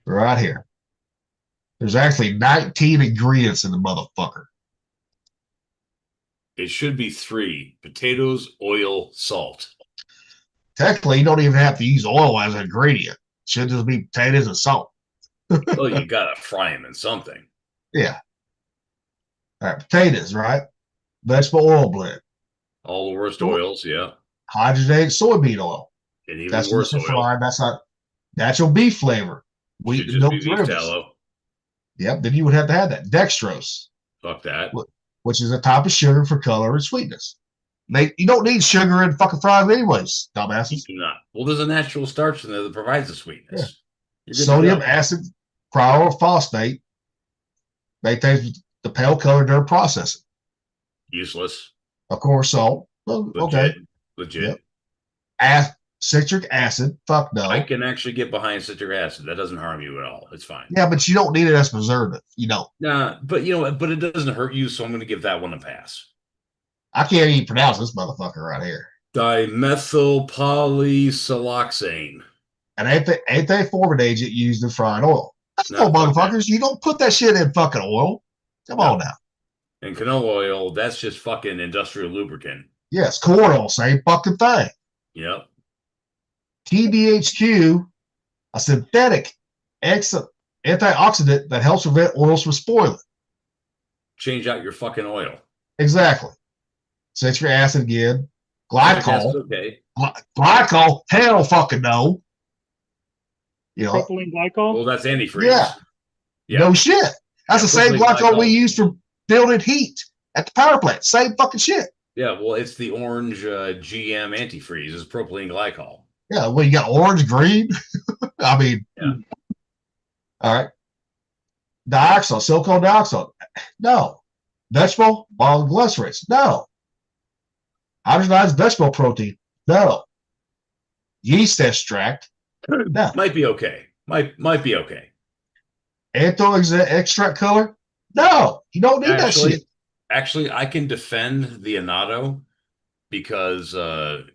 Right here. There's actually 19 ingredients in the motherfucker. It should be 3: potatoes, oil, salt. Technically, you don't even have to use oil as an ingredient. It should just be potatoes and salt. Well, you gotta fry them in something. Yeah. All right, potatoes, right? Vegetable oil blend. All the worst oils, yeah. Hydrogenated soybean oil. And even That's worse just oil. fried. That's not natural beef flavor. Wheat Should and just milk be beef derivatives. tallow. Yep, then you would have to have that. Dextrose, Fuck that. which is a type of sugar for color and sweetness. You don't need sugar in fucking fries anyways, You dumbasses. do not. Well, there's a natural starch in there that provides the sweetness. You're good to Sodium go. acid, pyrophosphate, maintains the pale color during processing. Useless. Of course, salt. Well, okay. Legit. Yep. Citric acid, fuck no. I can actually get behind citric acid. That doesn't harm you at all. It's fine. Yeah, but you don't need it as preservative. You don't. Nah, but but it doesn't hurt you, so I'm going to give that one a pass. I can't even pronounce this motherfucker right here. Dimethyl polysiloxane. An anti-formant agent used in frying oil. That's no No, fuck motherfuckers. You don't put that shit in fucking oil. Come on now. And canola oil, that's just fucking industrial lubricant. Yes, corn oil, same fucking thing. Yep. TBHQ, a synthetic antioxidant that helps prevent oils from spoiling. Change out your fucking oil. Exactly. Citric acid again. That's Glycol. okay. Glycol, hell fucking no. Propylene glycol. Well, that's antifreeze. Yeah. No shit. That's the same propylene glycol we glycol. use for building heat at the power plant. Same fucking shit. Yeah, well, it's the orange GM antifreeze is propylene glycol. Yeah, well, you got orange, green. I mean, Yeah. All right. Dioxide, silicone dioxide. No. Vegetable monoglycerates. No. Hydrogenized vegetable protein. No. Yeast extract. No. Might be okay. Might be okay. Antho extract color. No. You don't need that shit. Actually, I can defend the annatto because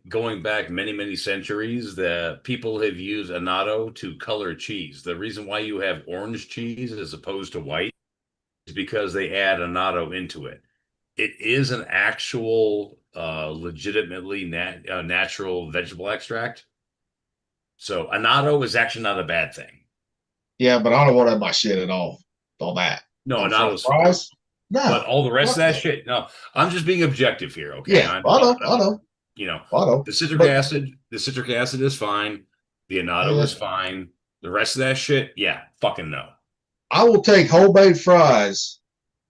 going back many centuries, the people have used annatto to color cheese. The reason why you have orange cheese as opposed to white is because they add annatto into it. It is an actual, legitimately natural vegetable extract. So annatto is actually not a bad thing. Yeah, but I don't want to have my shit at all. All that. No, On annatto's fries. No, But all the rest of fuck that shit, no. I'm just being objective here, okay? Yeah, I know. You know, I know. the citric But- acid is fine. The annatto is fine. The rest of that shit, yeah, fucking no. I will take homemade fries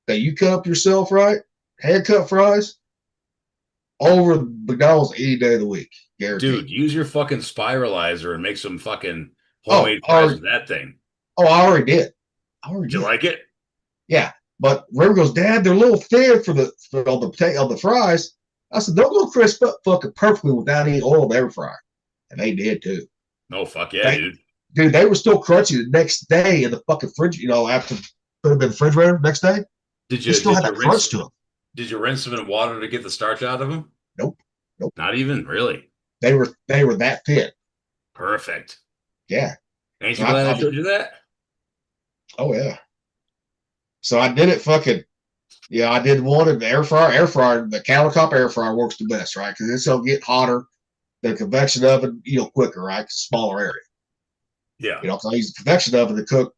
that you cut up yourself, right? Hand cut fries over McDonald's any day of the week. Guaranteed. Dude, use your fucking spiralizer and make some fucking homemade fries already- with that thing. Oh, I already did. Did you like it? Yeah, but River goes, Dad, they're a little thin for the fries. I said, they'll go crisp up fucking perfectly without any oil in the air fryer, and they did too. Oh fuck yeah, dude. Dude, they were still crunchy the next day in the fucking fridge. You know, after put them in the refrigerator next day, Did they still had you that crunch to them. Did you rinse them in water to get the starch out of them? Nope. Not even really. They were that thin. Perfect. Yeah. Ain't you So glad I showed you that? Oh yeah. So I did it fucking. Yeah, I did one in the air fryer. Air fryer, the countertop air fryer works the best, right? Because it's gonna get hotter than a convection oven, quicker, right? Smaller area. Yeah. Because I used the convection oven to cook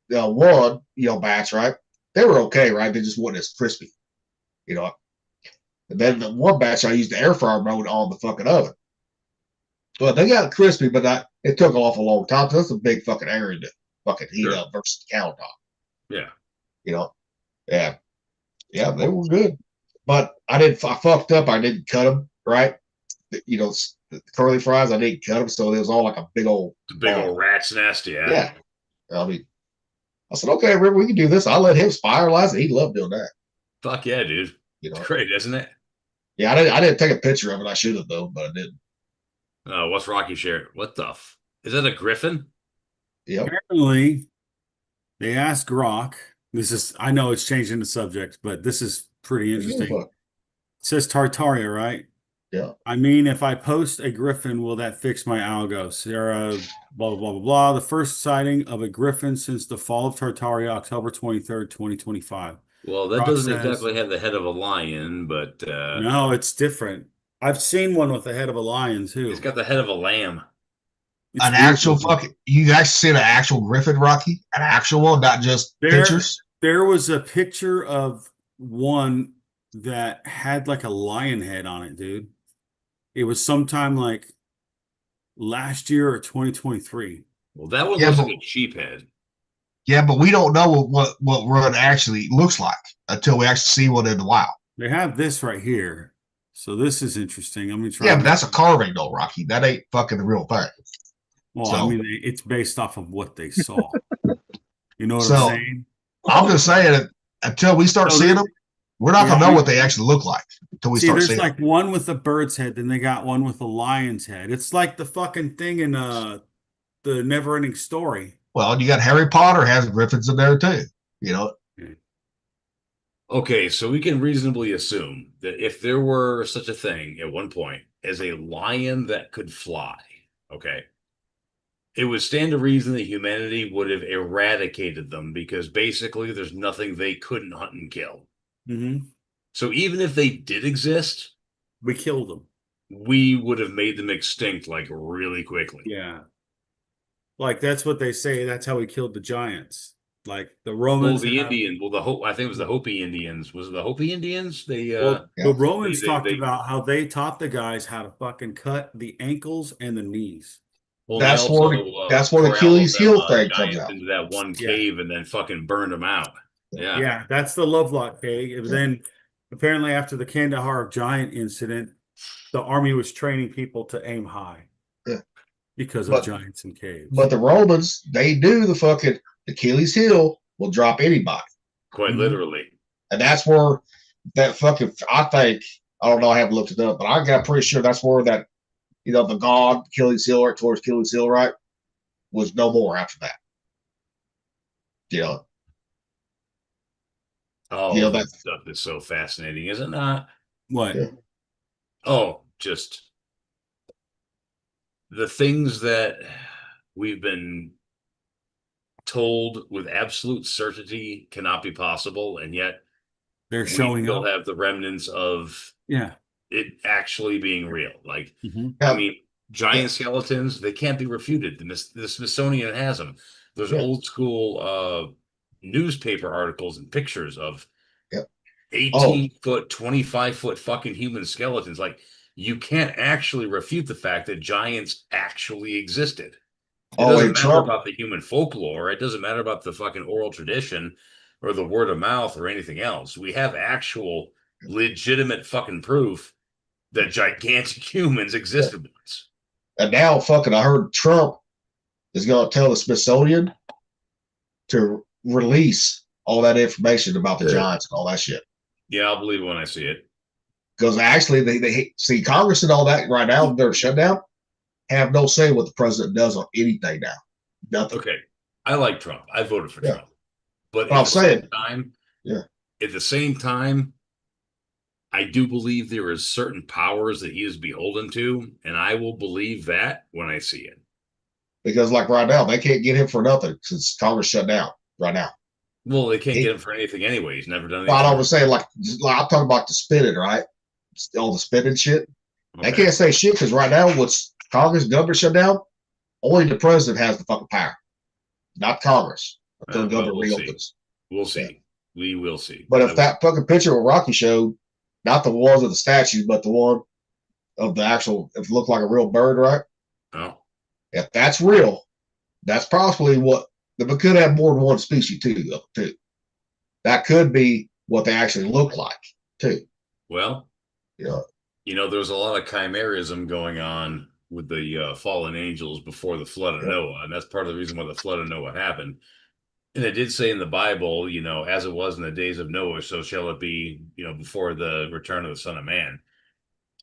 one, batch, right? They were okay, right? They just wasn't as crispy, And then the one batch I used the air fryer mode on the fucking oven. Well, they got crispy, but it took off a long time. So that's a big fucking area to fucking heat up versus the countertop. Yeah. Yeah. Yeah, they were good. But I fucked up. I didn't cut them, right? The curly fries, I didn't cut them. So it was all like a big old rat's nest, yeah. Yeah. I said, okay, River, we can do this. I'll let him spiralize it. He loved doing that. Fuck yeah, dude. It's great, isn't it? Yeah, I didn't take a picture of it. I should have, though, but I didn't. Oh, what's Rocky share? What the is that a griffin? Yep. Apparently, they asked Grok. I know it's changing the subject, but this is pretty interesting. It says Tartaria, right? Yeah. I mean, if I post a griffin, will that fix my algo? Sarah, blah, blah, blah, blah, blah. The first sighting of a griffin since the fall of Tartaria, October 23rd, 2025. Well, that Grok doesn't says- exactly have the head of a lion, but No, it's different. I've seen one with the head of a lion, too. it's got the head of a lamb. It's An actual beautiful. fucking. You guys seen an actual griffin, Rocky? An actual one, not just pictures? There was a picture of one that had like a lion head on it, dude. It was sometime like last year or 2023. Well, that one Yeah, looks but- like a sheep head. Yeah, but we don't know what one actually looks like until we actually see one in the wild. They have this right here. So this is interesting. Let me try. Yeah, but that's a carving, though, Rocky. That ain't fucking the real thing. Well, so- I mean, it's based off of what they saw. You know what So- I'm saying? I'm just saying that until we start So seeing there- them, we're not Yeah, gonna I know mean- what they actually look like until we See, start there's seeing like them. one with a bird's head, then they got one with a lion's head. It's like the fucking thing in the Never-Ending Story. Well, you got Harry Potter has griffins in there too. Okay, so we can reasonably assume that if there were such a thing at one point as a lion that could fly, okay, it would stand to reason that humanity would have eradicated them because basically there's nothing they couldn't hunt and kill. Mm-hmm. So even if they did exist, We killed them. we would have made them extinct like really quickly. Yeah. Like that's what they say. That's how we killed the giants. Like the Well, Romans. the have- Indian, I think it was the Hopi Indians. Was it the Hopi Indians? They Well, Yeah. the Romans They- talked they- about how they taught the guys how to fucking cut the ankles and the knees. well, That's they where also, that's where the corralled Achilles them, heel thing comes giants out. into that one Yeah. cave and then fucking burned them out. Yeah. Yeah, that's the Lovelock cave. And then apparently after the Kandahar giant incident, the army was training people to aim high. Yeah. Because of But- giants and caves. But the Romans, they do the fucking Achilles heel will drop anybody. Quite Mhm. literally. And that's where that fucking, I don't know, I haven't looked it up, but I got pretty sure that's where that, the god Achilles heel, right towards Achilles heel, right, was no more after that. Oh, Yeah, that that's- stuff is so fascinating, is it not? What? Yeah. Oh, just the things that we've been told with absolute certainty cannot be possible, and yet They're we showing still up. have the remnants of Yeah. it actually being real. Like, Mhm. I mean, giant skeletons, they can't be refuted. The Smithsonian has them. There's Yeah. old school newspaper articles and pictures of 18-foot, 25-foot fucking human skeletons. Like, you can't actually refute the fact that giants actually existed. It doesn't and matter Trump, about the human folklore. It doesn't matter about the fucking oral tradition or the word of mouth or anything else. We have actual legitimate fucking proof that gigantic humans existed once. and now fucking I heard Trump is going to tell the Smithsonian to release all that information about the giants and all that shit. Yeah, I'll believe it when I see it. Because actually, they see Congress and all that right now, they're shut down, have no say what the president does on anything now. Nothing. Okay, I like Trump. I voted for Trump, but I'm saying, at the same time, I do believe there is certain powers that he is beholden to, and I will believe that when I see it. Because like right now, they can't get him for nothing since Congress shut down right now. Well, they can't get him for anything anyway. He's never done anything. I was saying, like I'm talking about the spinning, right? All the spinning shit. Okay. They can't say shit because right now, what's Congress government shut down? Only the president has the fucking power, not Congress. Until the government reopens. We'll see. We will see. But if that fucking picture of Rocky showed, not the ones of the statues, but the one of the actual, if it looked like a real bird, right? Oh. If that's real, that's possibly what they could have more than one species too. That could be what they actually look like too. Well, yeah. There's a lot of chimerism going on with the fallen angels before the flood of Noah, and that's part of the reason why the flood of Noah happened. And it did say in the Bible, as it was in the days of Noah, so shall it be, before the return of the Son of Man,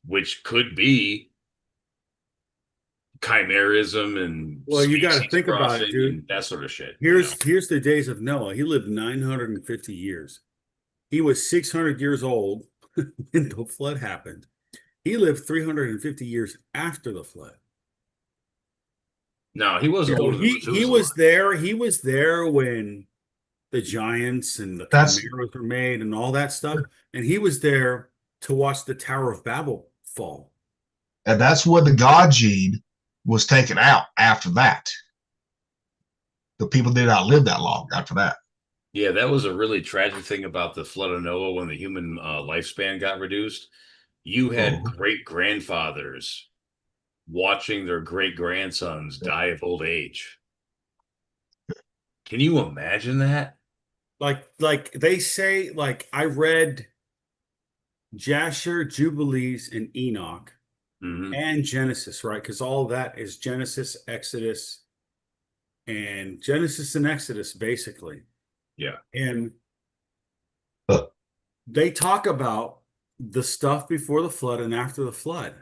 which could be chimerism and you got to think about it, dude. That sort of shit. Here's the days of Noah. He lived 950 years. He was 600 years old when the flood happened. He lived 350 years after the flood. No, he wasn't. He was there. He was there when the giants and the chimeras were made and all that stuff. And he was there to watch the Tower of Babel fall. And that's when the God gene was taken out after that. The people did not live that long after that. Yeah, that was a really tragic thing about the flood of Noah when the human lifespan got reduced. You had great-grandfathers watching their great-grandsons die of old age. Can you imagine that? Like they say, like I read Jasher, Jubilees, and Enoch. And Genesis, right? Because all of that is Genesis, Exodus, and Genesis and Exodus, basically. Yeah. And they talk about the stuff before the flood and after the flood.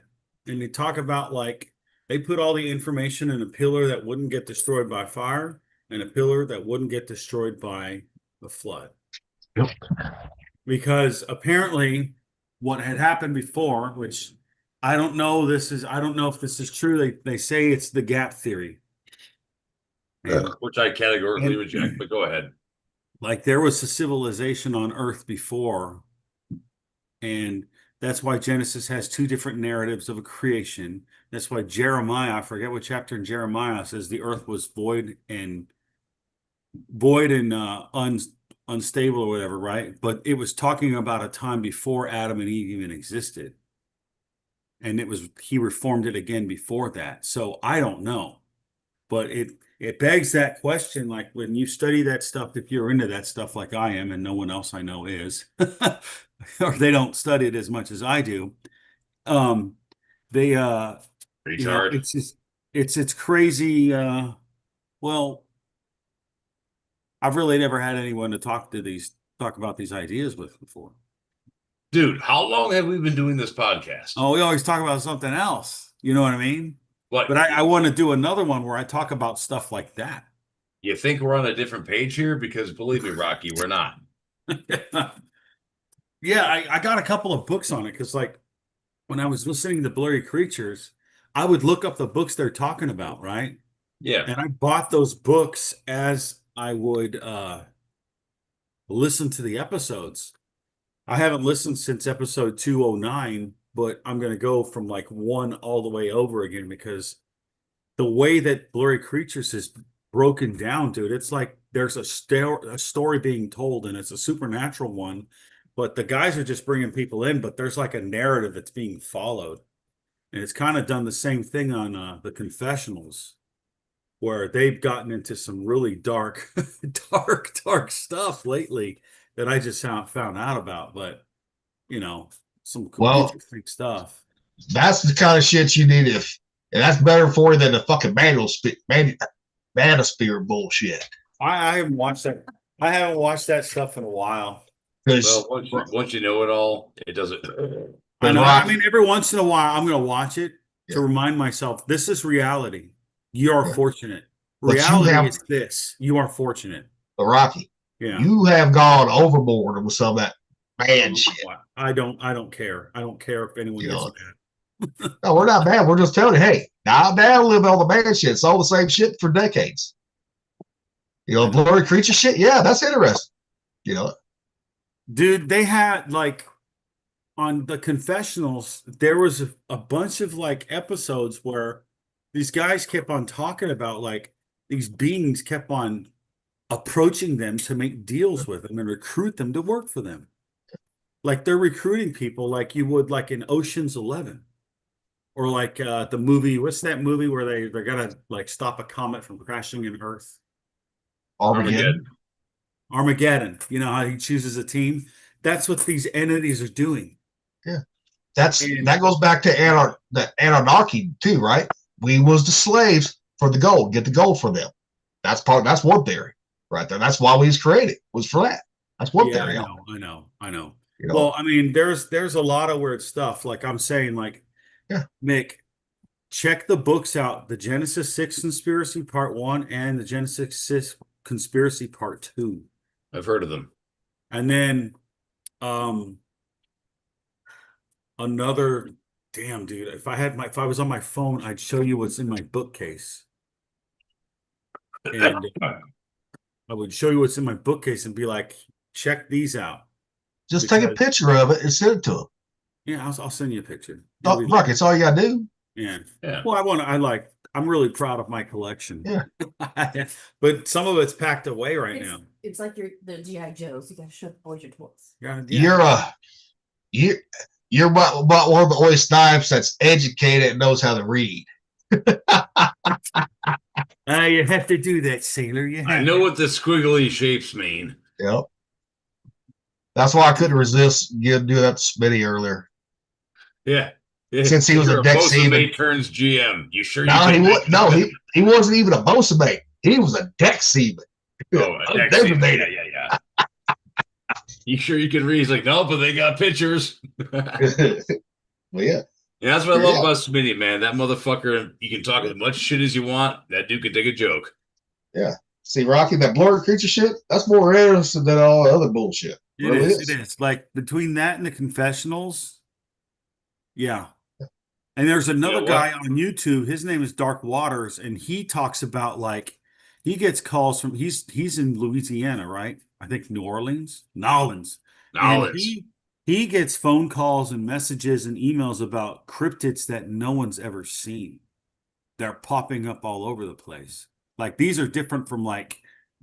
And they talk about, like, they put all the information in a pillar that wouldn't get destroyed by fire and a pillar that wouldn't get destroyed by the flood. Yep. Because apparently what had happened before, which I don't know if this is true. They say it's the gap theory. Which I categorically reject, but go ahead. Like there was a civilization on Earth before, and that's why Genesis has two different narratives of a creation. That's why Jeremiah, I forget what chapter in Jeremiah, says the earth was void and unstable or whatever, right? But it was talking about a time before Adam and Eve even existed. And he reformed it again before that. So I don't know, but it begs that question. Like when you study that stuff, if you're into that stuff like I am, and no one else I know is, or they don't study it as much as I do. It's crazy. Well, I've really never had anyone to talk about these ideas with before. Dude, how long have we been doing this podcast? Oh, we always talk about something else. You know what I mean? What? But I want to do another one where I talk about stuff like that. You think we're on a different page here? Because believe me, Rocky, we're not. Yeah, I got a couple of books on it because, like, when I was listening to Blurry Creatures, I would look up the books they're talking about, right? Yeah. And I bought those books as I would listen to the episodes. I haven't listened since episode 209, but I'm going to go from like 1 all the way over again because the way that Blurry Creatures is broken down, dude, it's like there's a story being told and it's a supernatural one but the guys are just bringing people in, but there's like a narrative that's being followed. And it's kind of done the same thing on the confessionals, where they've gotten into some really dark, dark stuff lately that I just found out about. But, some interesting stuff. That's the kind of shit you need and that's better for you than the fucking manosphere bullshit. I haven't watched that. I haven't watched that stuff in a while. Well, once you know it all, it doesn't. I know. I mean, every once in a while, I'm going to watch it to remind myself this is reality. You are fortunate. Reality is this. You are fortunate. But Rocky, you have gone overboard with some of that bad shit. I don't care. I don't care if anyone gets mad. No, we're not bad. We're just telling you, hey, dial down a little bit on the bad shit. It's all the same shit for decades. Blurry creature shit. Yeah, that's interesting. Dude, they had like on the confessionals, there was a bunch of like episodes where these guys kept on talking about like these beings kept on approaching them to make deals with them and recruit them to work for them. Like they're recruiting people like you would like in Ocean's 11 or like the movie. What's that movie where they're gonna like stop a comet from crashing in Earth? Armageddon. You know how he chooses a team? That's what these entities are doing. Yeah. That goes back to the Anunnaki too, right? We was the slaves for the gold, get the gold for them. That's one theory right there. That's why we was created, was for that. That's one theory. I know. Well, I mean, there's a lot of weird stuff. Like I'm saying, like, Mick, check the books out, the Genesis 6 Conspiracy Part 1 and the Genesis 6 Conspiracy Part 2. I've heard of them. And then another damn dude, if I was on my phone, I'd show you what's in my bookcase. And I would show you what's in my bookcase and be like, check these out. Just take a picture of it and send it to them. Yeah, I'll send you a picture. Look, it's all you gotta do. Yeah. Well, I'm really proud of my collection. Yeah. But some of it's packed away right now. It's like the GI Joes. You gotta show the boys your toys. You're about one of the only snipes that's educated and knows how to read. You have to do that, sailor. I know what the squiggly shapes mean. Yep. That's why I couldn't resist do that to Smitty earlier. Yeah. Since he was a deck seaman. Turns GM. You sure? He wasn't even a bosa mate. He was a deck seaman. Oh, a deck seaman. Yeah. You sure you can read? He's like, no, but they got pictures. Well, yeah. Yeah, that's what I love about Smitty, man. That motherfucker, you can talk as much shit as you want. That dude can take a joke. Yeah. See, Rocky, that blurry creature shit, that's more interesting than all the other bullshit. It is. Like between that and the confessionals. Yeah. And there's another guy on YouTube. His name is Dark Waters, and he talks about like he gets calls from he's in Louisiana, right? I think Nolens. And he gets phone calls and messages and emails about cryptids that no one's ever seen. They're popping up all over the place. Like these are different from like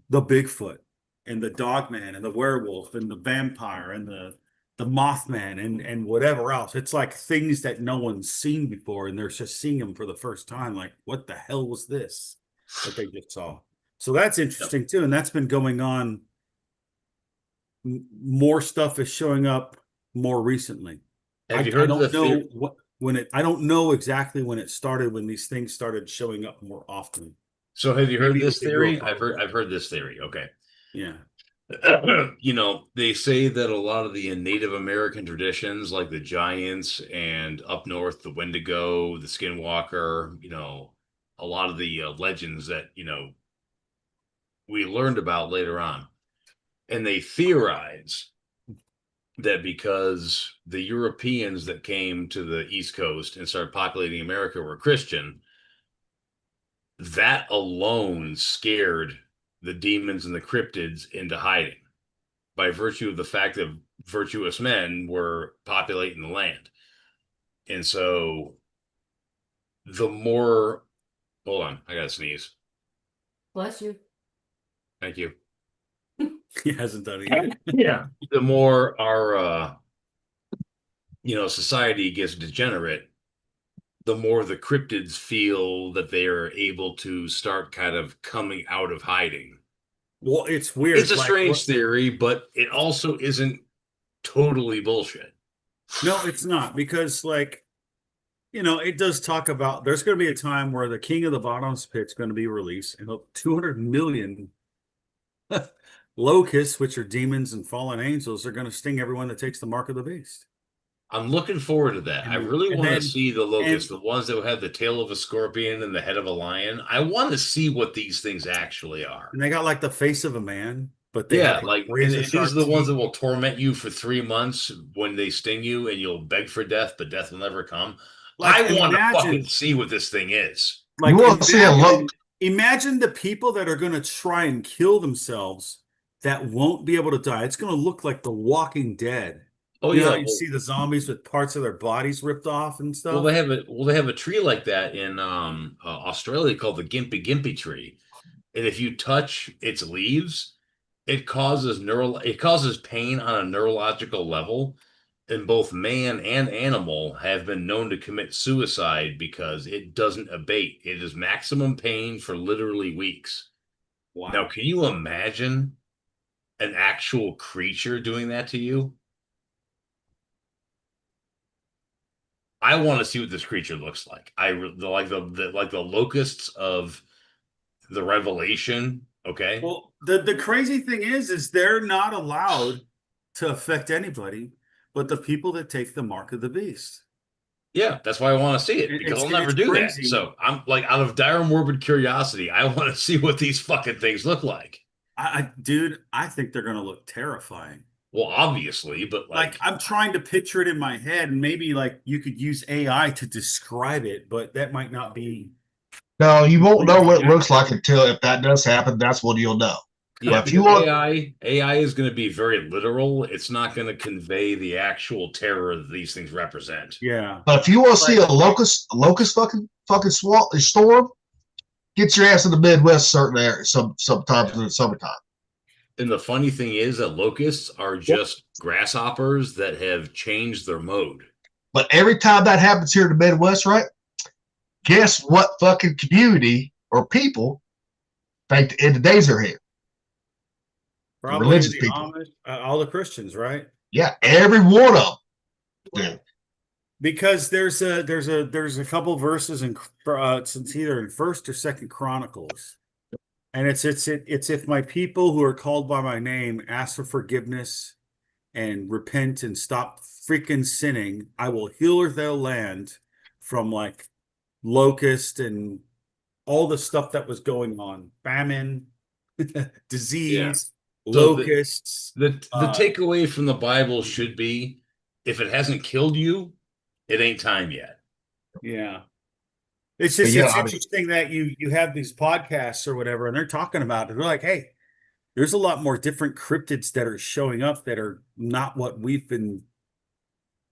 the Bigfoot and the Dogman and the werewolf and the vampire and the Mothman and whatever else. It's like things that no one's seen before, and they're just seeing them for the first time. Like, what the hell was this that they just saw? So that's interesting too, and that's been going on. More stuff is showing up more recently. Have you heard of the I don't know exactly when it started, when these things started showing up more often. So have you heard this theory? I've heard this theory. Okay. Yeah. They say that a lot of the Native American traditions, like the Giants and up north, the Wendigo, the Skinwalker, a lot of the legends that, we learned about later on. And they theorize that because the Europeans that came to the East Coast and started populating America were Christian, that alone scared the demons and the cryptids into hiding by virtue of the fact that virtuous men were populating the land. And so hold on, I gotta sneeze. Bless you. Thank you. He hasn't done it yet. Yeah. The more our society gets degenerate, the more the cryptids feel that they are able to start kind of coming out of hiding. Well, it's weird. It's a strange theory, but it also isn't totally bullshit. No, it's not, because it does talk about there's going to be a time where the king of the bottomless pit is going to be released, and 200 million locusts, which are demons and fallen angels, are going to sting everyone that takes the mark of the beast. I'm looking forward to that. I really want to see the locusts, and- the ones that have the tail of a scorpion and the head of a lion. I want to see what these things actually are. And they got like the face of a man, but they Yeah, have like razor these are sharp the ones teeth. that will torment you for 3 months when they sting you, and you'll beg for death, but death will never come. I want to fucking see what this thing is. Like, You want to see a look? imagine the people that are going to try and kill themselves that won't be able to die. It's going to look like The Walking Dead. Oh You know yeah, how you see the zombies with parts of their bodies ripped off and stuff. well they have a tree like that in Australia called the Gimpy Gimpy tree, and if you touch its leaves, it causes pain on a neurological level, and both man and animal have been known to commit suicide because it doesn't abate. It is maximum pain for literally weeks. Wow. Now, can you imagine an actual creature doing that to you? I want to see what this creature looks like. Like the locusts of the Revelation. Okay. Well, the crazy thing is they're not allowed to affect anybody but the people that take the mark of the beast. Yeah, that's why I want to see it, because I'll never do that. So I'm like, out of dire morbid curiosity, I want to see what these fucking things look like. Dude, I think they're going to look terrifying. Well, obviously, but like I'm trying to picture it in my head, and maybe like you could use AI to describe it, but that might not be. No, you won't know what it looks like until, if that does happen, that's when you'll know. yeah, if you because want, AI is going to be very literal. It's not going to convey the actual terror that these things represent. Yeah. but if you want to see a locust fucking storm, get your ass in the Midwest, certain areas, sometimes in the summertime. And the funny thing is that locusts are just grasshoppers that have changed their mode. But every time that happens here in the Midwest, right? Guess what fucking community or people think the end of days are here? Probably religious the people. Amish, all the Christians, right? Yeah, every one of them. Because there's a couple verses in it's either in First or Second Chronicles, and it's if my people who are called by my name ask for forgiveness and repent and stop freaking sinning, I will heal their land from like locust and all the stuff that was going on, famine, disease, locusts. The takeaway from the Bible should be, if it hasn't killed you, it ain't time yet. Yeah. It's just it's interesting that you have these podcasts or whatever, and they're talking about it. They're like, hey, there's a lot more different cryptids that are showing up that are not what we've been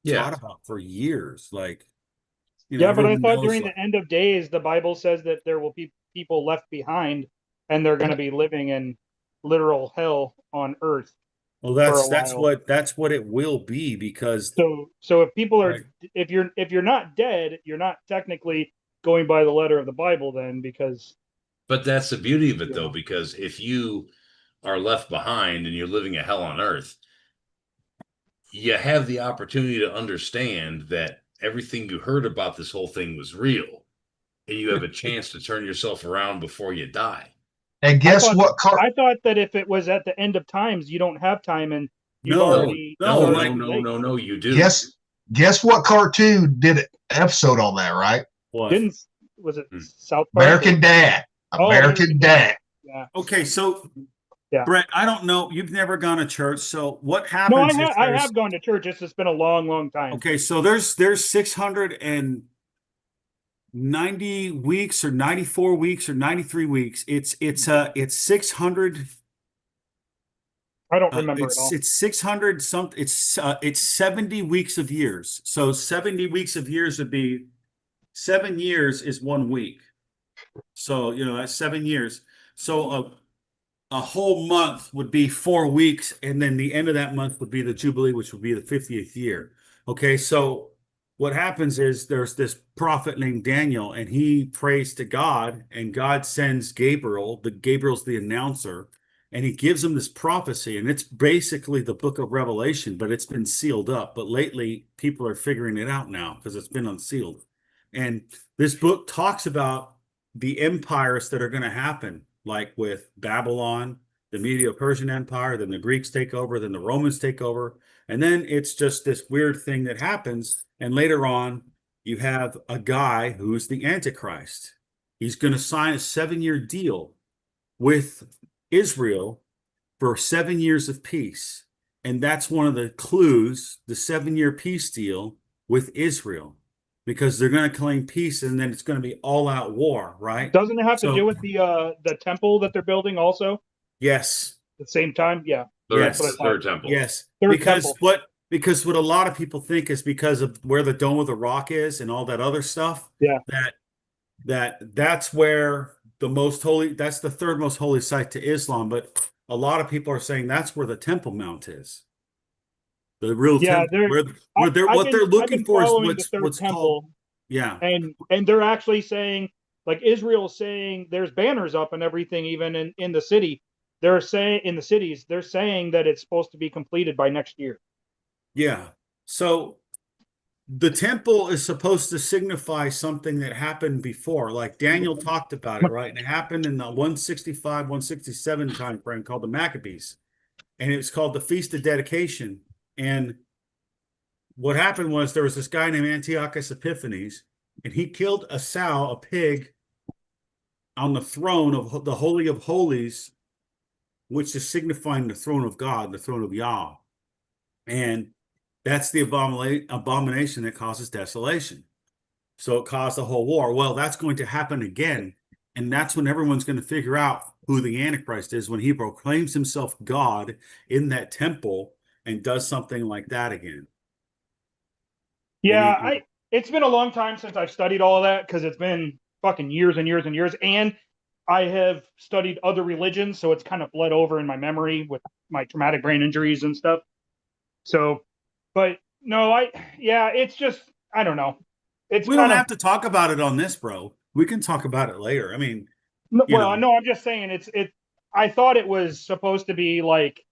taught about for years. Like, but I thought during the end of days, the Bible says that there will be people left behind, and they're going to be living in literal hell on earth. Well, that's what it will be, because so if people are if you're not dead, you're not technically going by the letter of the Bible then, because. But that's the beauty of it though, because if you are left behind and you're living a hell on earth, you have the opportunity to understand that everything you heard about this whole thing was real, and you have a chance to turn yourself around before you die. And guess what? I thought that if it was at the end of times, you don't have time, and you've no, you do. Guess what cartoon did an episode on that, right? What? Was it South Park? American Dad. American Dad. Yeah. Okay, so Brett, I don't know. You've never gone to church, so what happens? No, I have gone to church. It's just been a long, long time. Okay, so there's 690 weeks or 94 weeks or 93 weeks. It's 600. I don't remember it all. It's 600 something. It's 70 weeks of years. So 70 weeks of years would be 7 years is 1 week. So that's 7 years. So a whole month would be 4 weeks, and then the end of that month would be the Jubilee, which would be the 50th year. Okay, so what happens is there's this prophet named Daniel, and he prays to God, and God sends Gabriel. Gabriel's the announcer, and he gives him this prophecy, and it's basically the book of Revelation, but it's been sealed up. But lately, people are figuring it out now because it's been unsealed. And this book talks about the empires that are going to happen, like with Babylon, the Medo-Persian Empire, then the Greeks take over, then the Romans take over. And then it's just this weird thing that happens. And later on, you have a guy who's the Antichrist. He's going to sign a 7-year deal with Israel for 7 years of peace. And that's one of the clues, the 7-year peace deal with Israel, because they're going to claim peace, and then it's going to be all-out war, right? Doesn't it have to do with the temple that they're building also Yes. at the same time? Yeah. Yes. That's what I thought. Third temple. Yes. Third because temple. what a lot of people think is because of where the Dome of the Rock is and all that other stuff. Yeah. That's where that's the third most holy site to Islam, but a lot of people are saying that's where the Temple Mount is. The real temple. What they're looking for is what's called. Yeah. And they're actually saying, like, Israel's saying there's banners up and everything, even in the city. They're saying in the cities, they're saying that it's supposed to be completed by next year. Yeah. So the temple is supposed to signify something that happened before, like Daniel talked about it, right? And it happened in the 165, 167 time frame called the Maccabees. And it was called the Feast of Dedication. And what happened was there was this guy named Antiochus Epiphanes, and he killed a sow, a pig, on the throne of the Holy of Holies, which is signifying the throne of God, the throne of Yah. And that's the abomination that causes desolation. So it caused a whole war. Well, that's going to happen again. And that's when everyone's going to figure out who the Antichrist is, when he proclaims himself God in that temple and does something like that again. Yeah, it's been a long time since I've studied all of that, because it's been fucking years and years and years. And I have studied other religions, so it's kind of bled over in my memory with my traumatic brain injuries and stuff. So, but no, it's just, I don't know. We don't have to talk about it on this, bro. We can talk about it later. I mean, I'm just saying I thought it was supposed to be like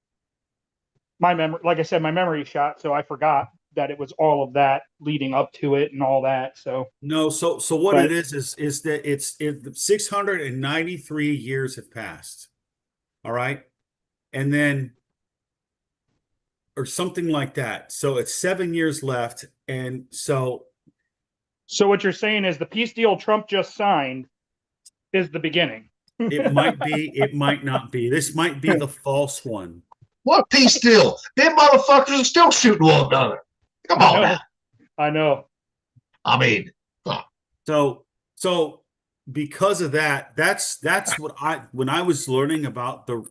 my memory, like I said, my memory shot, so I forgot that it was all of that leading up to it and all that. So no, so what it is that it's 693 years have passed. All right. And then, or something like that. So it's 7 years left. And so what you're saying is the peace deal Trump just signed is the beginning. It might be, it might not be. This might be the false one. What peace deal? Them motherfuckers are still shooting one another. Come on now. I know. I mean, so because of that, that's what when I was learning about the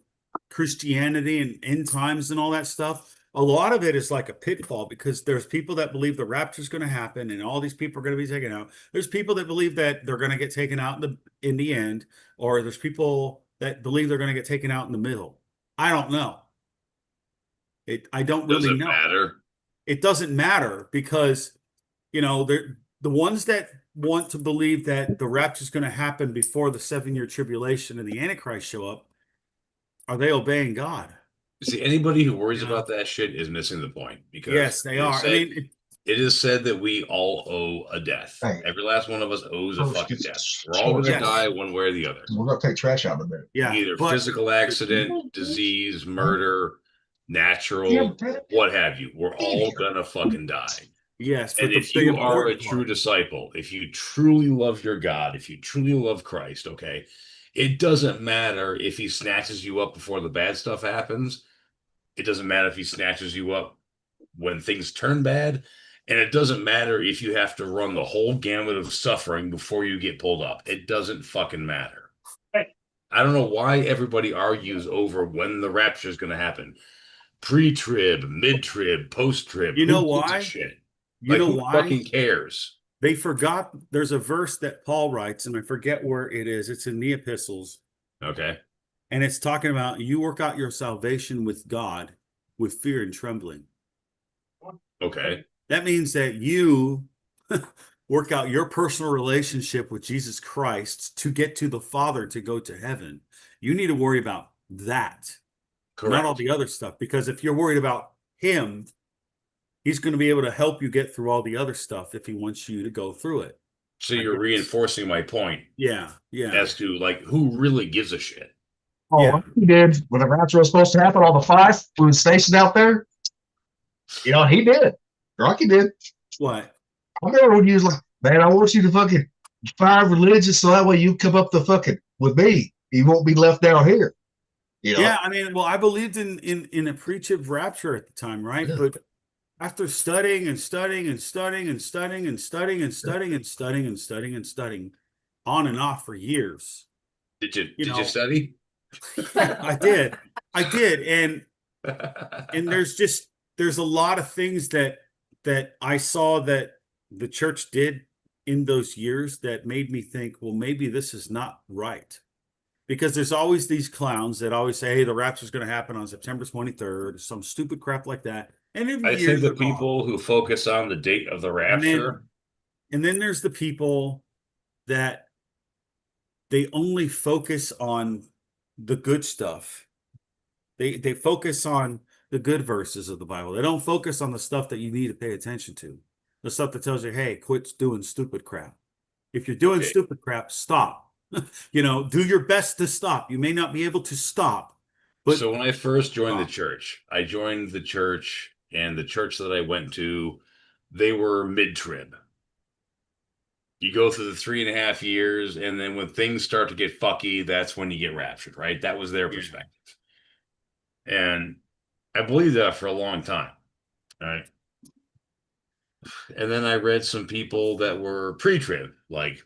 Christianity and end times and all that stuff, a lot of it is like a pitfall, because there's people that believe the rapture is going to happen and all these people are going to be taken out. There's people that believe that they're going to get taken out in the end, or there's people that believe they're going to get taken out in the middle. I don't know. I don't really know. Matter. It doesn't matter, because, the ones that want to believe that the rapture is going to happen before the 7-year tribulation and the Antichrist show up, are they obeying God? See, anybody who worries about that shit is missing the point. Because yes, they are. It is said that we all owe a death. Right. Every last one of us owes a fucking death. We're all going to die one way or the other. We're going to take trash out of it. Yeah, either physical accident, disease, murder, natural, what have you. We're all gonna fucking die. Yes. And if you are a true disciple, if you truly love your God, if you truly love Christ, okay, it doesn't matter if he snatches you up before the bad stuff happens. It doesn't matter if he snatches you up when things turn bad. And it doesn't matter if you have to run the whole gamut of suffering before you get pulled up. It doesn't fucking matter. I don't know why everybody argues over when the rapture is going to happen. Pre-trib, mid-trib, post-trib. You know why? Shit? Who why? Fucking cares? They forgot. There's a verse that Paul writes, and I forget where it is. It's in the epistles. Okay. And it's talking about you work out your salvation with God with fear and trembling. Okay. That means that you work out your personal relationship with Jesus Christ to get to the Father to go to heaven. You need to worry about that, not all the other stuff. Because if you're worried about him, he's going to be able to help you get through all the other stuff if he wants you to go through it. So you're reinforcing my point. Yeah. As to like who really gives a shit. Oh, Yeah. he did when the rapture was supposed to happen. All the 5 who was stationed out there. You know, he did. Rocky did. What? I remember when he was like, "Man, I want you to fucking find religion so that way you come up the fucking with me. You won't be left down here." You know? Yeah, I mean, well, I believed in a preachive rapture at the time, right? But after studying and studying and studying and studying and studying and studying and studying and studying and studying on and off for years. Did you You did know, you study? I did. And there's a lot of things that I saw that the church did in those years that made me think, well, maybe this is not right. Because there's always these clowns that always say, hey, the rapture is going to happen on September 23rd, some stupid crap like that. And I think the people who focus on the date of the rapture. And then there's the people that they only focus on the good stuff. They focus on the good verses of the Bible. They don't focus on the stuff that you need to pay attention to. The stuff that tells you, hey, quit doing stupid crap. If you're doing stupid crap, stop. You know, do your best to stop. You may not be able to stop. But so when I first joined the church, and the church that I went to, they were mid-trib. You go through the 3.5 years, and then when things start to get fucky, that's when you get raptured, right? That was their perspective. And I believed that for a long time, right? And then I read some people that were pre-trib, like,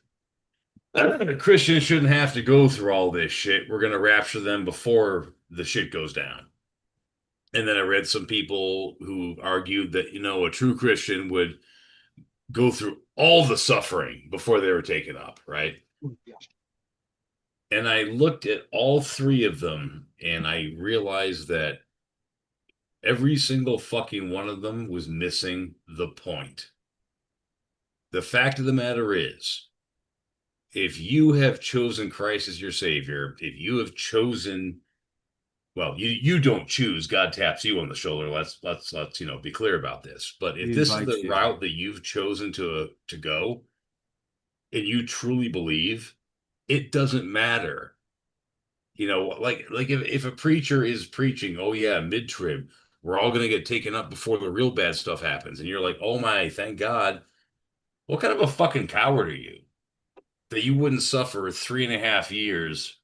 Christians shouldn't have to go through all this shit. We're going to rapture them before the shit goes down. And then I read some people who argued that, you know, a true Christian would go through all the suffering before they were taken up, right? And I looked at all 3 of them and I realized that every single fucking one of them was missing the point. The fact of the matter is, if you have chosen Christ as your savior, if you have chosen, well, you don't choose, God taps you on the shoulder. Let's be clear about this. But if this is the route that you've chosen to go, and you truly believe, it doesn't matter. You know, like if a preacher is preaching, oh yeah, mid-trib, we're all gonna get taken up before the real bad stuff happens, and you're like, oh my, thank God. What kind of a fucking coward are you? That you wouldn't suffer 3.5 years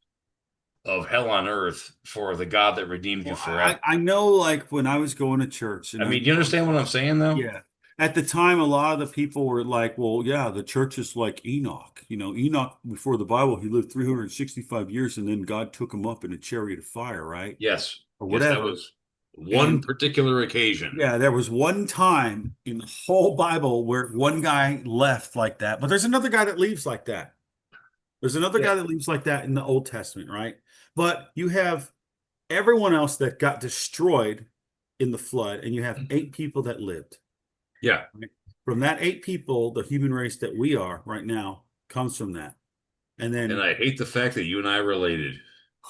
of hell on earth for the God that redeemed you forever. I know, like when I was going to church. And I mean, do you understand what I'm saying, though? Yeah. At the time, a lot of the people were like, well, yeah, the church is like Enoch. You know, Enoch, before the Bible, he lived 365 years and then God took him up in a chariot of fire, right? Yes. Or whatever. Yes, that was one particular occasion. Yeah, there was one time in the whole Bible where one guy left like that. But there's another guy that leaves like that. There's another guy that leaves like that in the Old Testament, right? But you have everyone else that got destroyed in the flood, and you have 8 people that lived. Yeah. From that 8 people, the human race that we are right now comes from that. And I hate the fact that you and I are related.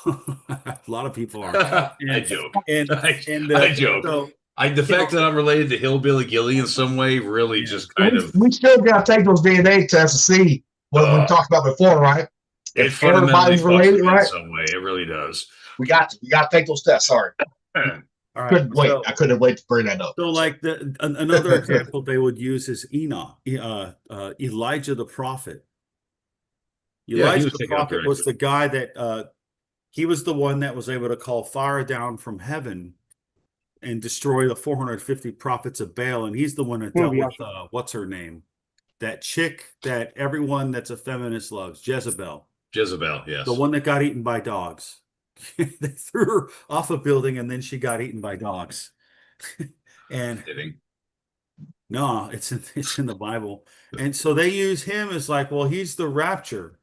A lot of people are. I joke. I joke. So, the fact that I'm related to Hillbilly Gilly in some way really just kind of. We still got to take those DNA tests to see what we talked about before, right? If everybody's related, right? In some way, it really does. We got to take those tests. Sorry. all right. Couldn't wait. I couldn't wait to bring that up. So, like another example they would use is Enoch, Elijah the prophet. Elijah the prophet was the guy that he was the one that was able to call fire down from heaven and destroy the 450 prophets of Baal, and he's the one that dealt with what's her name, that chick that everyone that's a feminist loves, Jezebel. Jezebel, yes, the one that got eaten by dogs. They threw her off a building, and then she got eaten by dogs. And no, it's in the Bible, and so they use him as like, well, he's the rapture,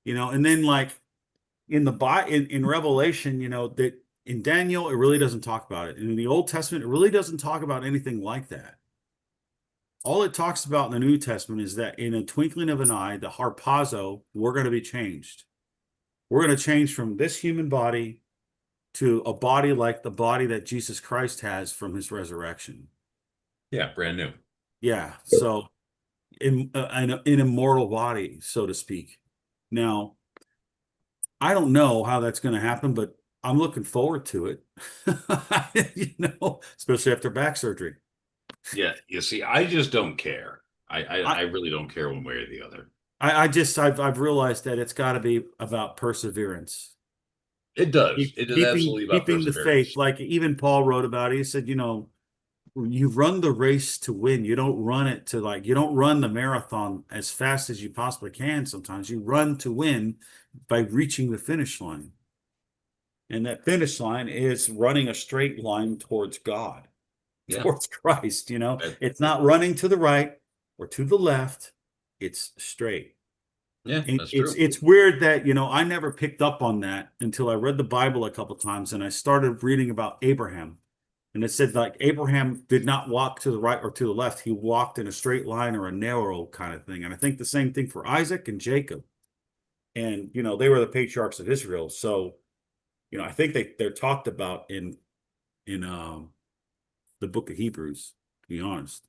you know, and then like in in Revelation, you know, that in Daniel, it really doesn't talk about it. In the Old Testament, it really doesn't talk about anything like that. All it talks about in the New Testament is that in a twinkling of an eye, the harpazo, we're going to be changed. We're going to change from this human body to a body like the body that Jesus Christ has from his resurrection. Yeah, brand new. Yeah. So an immortal body, so to speak. Now, I don't know how that's going to happen, but I'm looking forward to it. You know, especially after back surgery. Yeah, you see, I just don't care. I really don't care one way or the other. I've realized that it's got to be about perseverance. It does. It is absolutely about keeping the perseverance. faith. Like even Paul wrote about it. He said, you know, you run the race to win. You don't run it to like, you don't run the marathon as fast as you possibly can. Sometimes you run to win by reaching the finish line. And that finish line is running a straight line towards God, towards Christ. You know, it's not running to the right or to the left. It's straight. Yeah, that's true. It's weird that, you know, I never picked up on that until I read the Bible a couple times and I started reading about Abraham. And it said like Abraham did not walk to the right or to the left. He walked in a straight line or a narrow kind of thing. And I think the same thing for Isaac and Jacob. And, you know, they were the patriarchs of Israel. So, you know, I think they're talked about in the book of Hebrews, to be honest.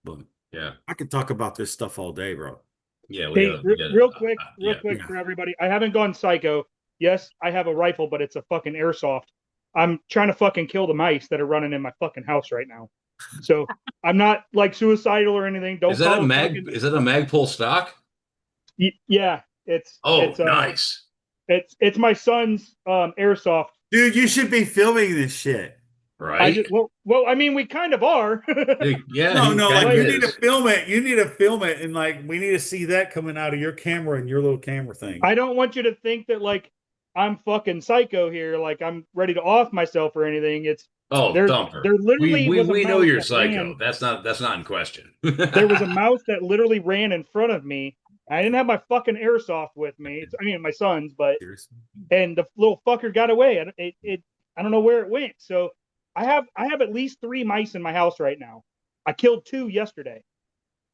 But yeah, I could talk about this stuff all day, bro. Yeah. Real quick for everybody. I haven't gone psycho. Yes, I have a rifle, but it's a fucking airsoft. I'm trying to fucking kill the mice that are running in my fucking house right now. So I'm not like suicidal or anything. Don't. Is that a Magpul stock? Yeah, it's. Nice. It's my son's airsoft. Dude, you should be filming this shit. Right. Well, I mean, we kind of are. Yeah. No, like you need to film it. You need to film it, and like we need to see that coming out of your camera and your little camera thing. I don't want you to think that like I'm fucking psycho here, like I'm ready to off myself or anything. It's Thumper. There literally we know you're psycho. That's not in question. There was a mouse that literally ran in front of me. I didn't have my fucking airsoft with me. I mean, my son's, but and the little fucker got away. I don't know where it went. So I have at least 3 mice in my house right now. I killed 2 yesterday,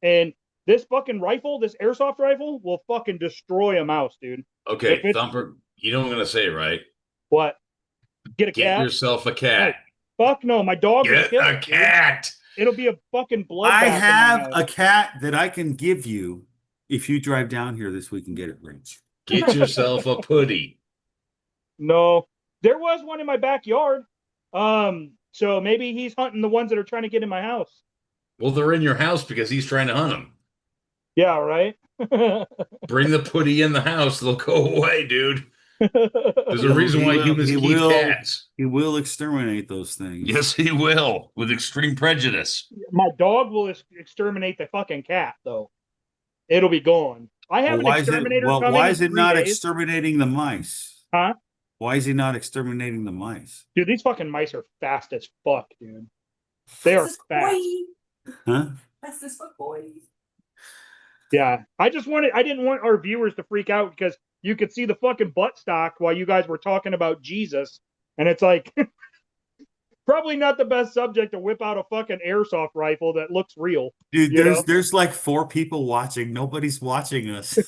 and this fucking rifle, this airsoft rifle, will fucking destroy a mouse, dude. Okay, Thumper, you know what I'm gonna say, right? What? Get yourself a cat. Hey, fuck no, my dog. Get a cat. Dude. It'll be a fucking bloodbath. I have a cat that I can give you if you drive down here this week and get it rinsed. Get yourself a putty. No, there was one in my backyard. So maybe he's hunting the ones that are trying to get in my house. Well, they're in your house because he's trying to hunt them. Yeah, right. Bring the putty in the house; they'll go away, dude. There's a reason why humans keep cats. He will exterminate those things. Yes, he will, with extreme prejudice. My dog will exterminate the fucking cat, though. It'll be gone. I have an exterminator coming. Why is it not days. Exterminating the mice? Huh? Why is he not exterminating the mice? Dude, these fucking mice are fast as fuck, dude. They are fast. Huh? Fast as fuck, boy. Yeah, I didn't want our viewers to freak out because you could see the fucking butt stock while you guys were talking about Jesus, and it's like probably not the best subject to whip out a fucking airsoft rifle that looks real. Dude, there's like 4 people watching. Nobody's watching us.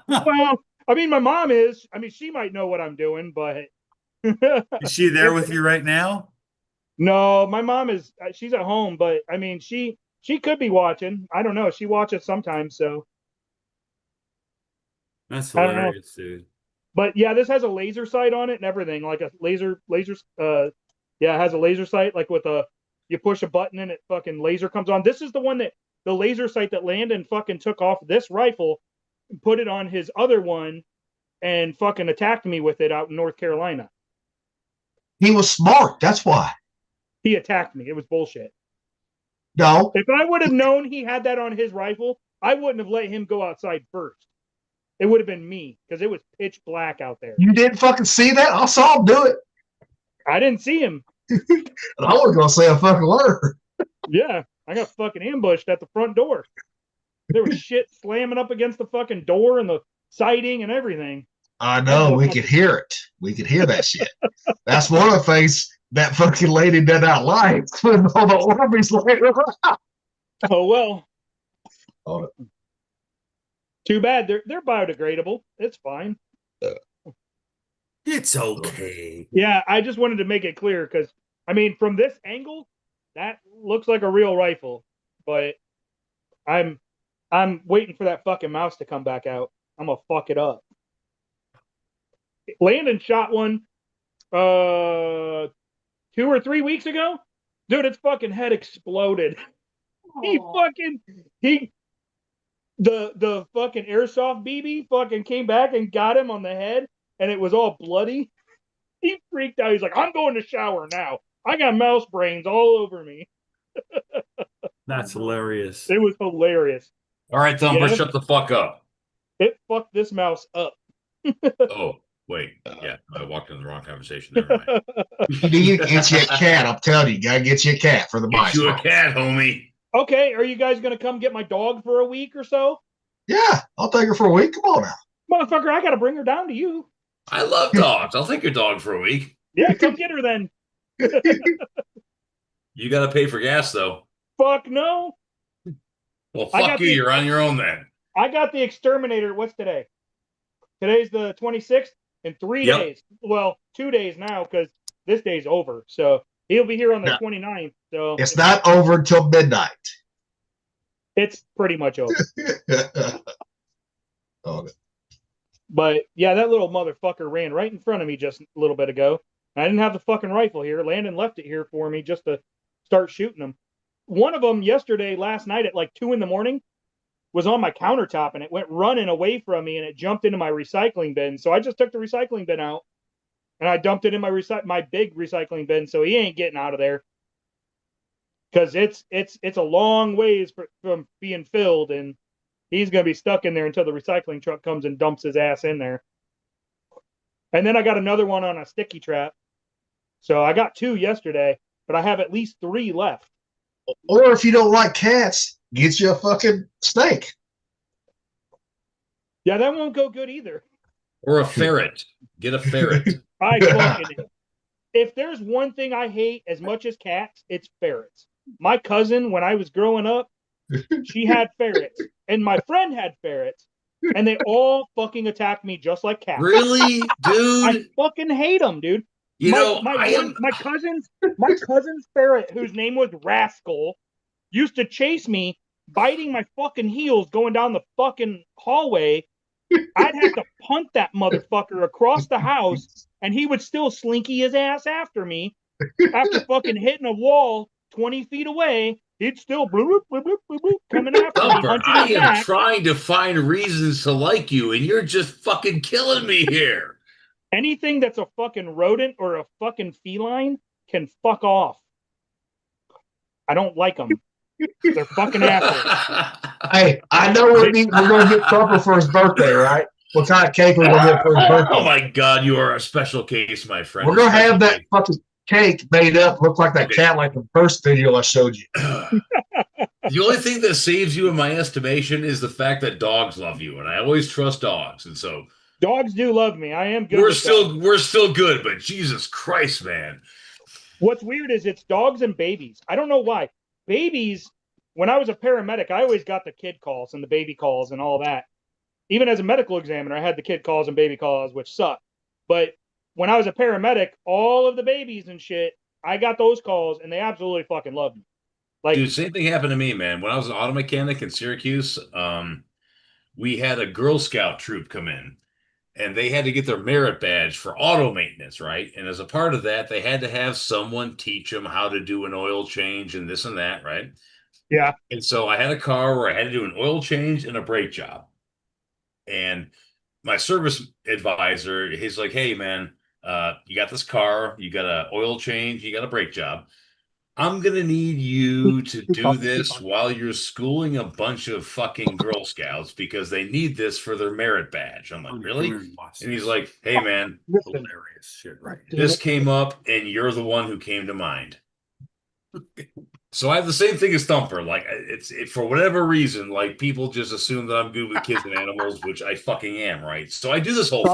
Well, I mean, my mom is. I mean, she might know what I'm doing, but is she there with you right now? No, my mom is. She's at home, but I mean, she could be watching. I don't know. She watches sometimes, so that's hilarious, dude. But yeah, this has a laser sight on it and everything, like a laser. Yeah, it has a laser sight, like with you push a button and it fucking laser comes on. This is the one the laser sight that Landon fucking took off this rifle and put it on his other one and fucking attacked me with it out in North Carolina. He was smart. That's why. He attacked me. It was bullshit. No. If I would have known he had that on his rifle, I wouldn't have let him go outside first. It would have been me because it was pitch black out there. You didn't fucking see that? I saw him do it. I didn't see him. And I wasn't going to say a fucking word. Yeah, I got fucking ambushed at the front door. There was shit slamming up against the fucking door and the siding and everything. I know, we could hear it. We could hear that shit. That's one of the things that fucking lady did not like when all the Orbeez later around. Oh well. Oh. Too bad. They're biodegradable. It's fine. It's okay. Yeah, I just wanted to make it clear because I mean, from this angle, that looks like a real rifle, but I'm waiting for that fucking mouse to come back out. I'm gonna fuck it up. Landon shot one 2 or 3 weeks ago. Dude, its fucking head exploded. The fucking airsoft BB fucking came back and got him on the head, and it was all bloody. He freaked out. He's like, I'm going to shower now. I got mouse brains all over me. That's hilarious. It was hilarious. All right, Thumper, Yeah. shut the fuck up. It fucked this mouse up. Oh, wait. Yeah, I walked in the wrong conversation. Never mind. You need to get you a cat. I'm telling you, gotta get you a cat for the Get mice. you a bro. cat, homie. Okay, are you guys going to come get my dog for a week or so? Yeah, I'll take her for a week. Come on now. Motherfucker, I got to bring her down to you. I love dogs. I'll take your dog for a week. Yeah, come get her then. You got to pay for gas, though. Fuck no. Well, I fuck got you. the- You're on your own then. I got the exterminator. What's today? Today's the 26th. In 3 Yep. days. Well, 2 days now because this day's over. So he'll be here on the No. 29th. So It's not over until midnight. it's pretty much over. Oh, But yeah, that little motherfucker ran right in front of me just a little bit ago. I didn't have the fucking rifle here. Landon left it here for me just to start shooting them. One of them last night at like 2 a.m, was on my countertop and it went running away from me and it jumped into my recycling bin. So I just took the recycling bin out and I dumped it in my big recycling bin. So he ain't getting out of there because it's a long ways from being filled, and he's going to be stuck in there until the recycling truck comes and dumps his ass in there. And then I got another one on a sticky trap. So I got 2 yesterday, but I have at least 3 left. or if you don't like cats, get you a fucking snake. Yeah, that won't go good either. Or a ferret. Get a ferret. I fucking if there's one thing I hate as much as cats, it's ferrets. My cousin, when I was growing up, she had ferrets, and my friend had ferrets, and they all fucking attacked me just like cats. Really, dude? I fucking hate them, dude. You know, my cousin's ferret, whose name was Rascal, used to chase me, biting my fucking heels going down the fucking hallway. I'd have to punt that motherfucker across the house, and he would still slinky his ass after me. After fucking hitting a wall 20 feet away, he'd still bloop, bloop, bloop, bloop, bloop, coming after me, Thumper, punching I me am back. trying to find reasons to like you, and you're just fucking killing me here. Anything that's a fucking rodent or a fucking feline can fuck off. I don't like them. They're fucking assholes. Hey, I know we're going to get Thumper for his birthday, right? What kind of cake we're going to get for his birthday? Oh my God, you are a special case, my friend. We're going to Special have that case. fucking cake made up, look like that Okay. cat like the first video I showed you. The only thing that saves you in my estimation is the fact that dogs love you, and I always trust dogs, and so Dogs do love me. I am good. we're with dogs. still good. But Jesus Christ, man, What's weird is it's dogs and babies. I don't know why. Babies, when I was a paramedic, I always got the kid calls and the baby calls and all that. Even as a medical examiner, I had the kid calls and baby calls, which sucked. But when I was a paramedic, all of the babies and shit, I got those calls and they absolutely fucking loved me. Like, dude, same thing happened to me, man. When I was an auto mechanic in Syracuse, we had a Girl Scout troop come in. And they had to get their merit badge for auto maintenance, right? And as a part of that, they had to have someone teach them how to do an oil change and this and that, right? yeah. And so I had a car where I had to do an oil change and a brake job. And my service advisor, he's like, hey, man, you got this car, you got an oil change, you got a brake job. I'm going to need you to do this while you're schooling a bunch of fucking Girl Scouts because they need this for their merit badge. I'm like, really? And he's like, hey, man, Hilarious shit, right? this came up and you're the one who came to mind. So I have the same thing as Thumper. Like for whatever reason, like people just assume that I'm good with kids and animals, which I fucking am, right? So I do this whole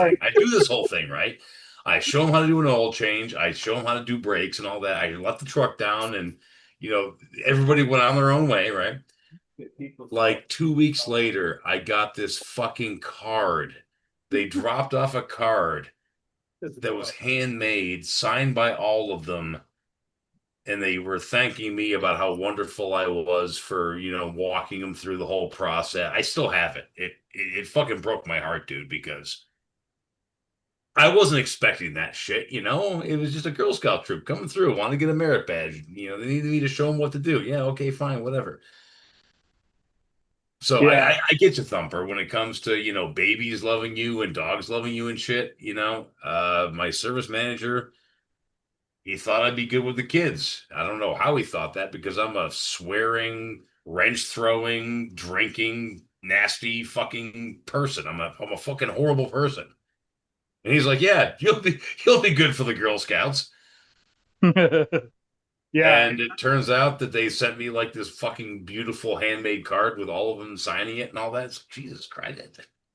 thing. Right? I show them how to do an oil change. I show them how to do brakes and all that. I let the truck down, and everybody went on their own way, right? Like 2 weeks later, I got this fucking card. They dropped off a card that was handmade, signed by all of them. And they were thanking me about how wonderful I was for, walking them through the whole process. I still have it. It fucking broke my heart, dude, because I wasn't expecting that shit, It was just a Girl Scout troop coming through, want to get a merit badge. They needed me to show them what to do. Yeah, okay, fine, whatever. So Yeah. I get you, Thumper, when it comes to, babies loving you and dogs loving you and shit, my service manager, he thought I'd be good with the kids. I don't know how he thought that, because I'm a swearing, wrench throwing, drinking, nasty fucking person. I'm a fucking horrible person. And he's like, yeah, you'll be good for the Girl Scouts. Yeah. And it turns out that they sent me like this fucking beautiful handmade card with all of them signing it and all that. So, Jesus Christ.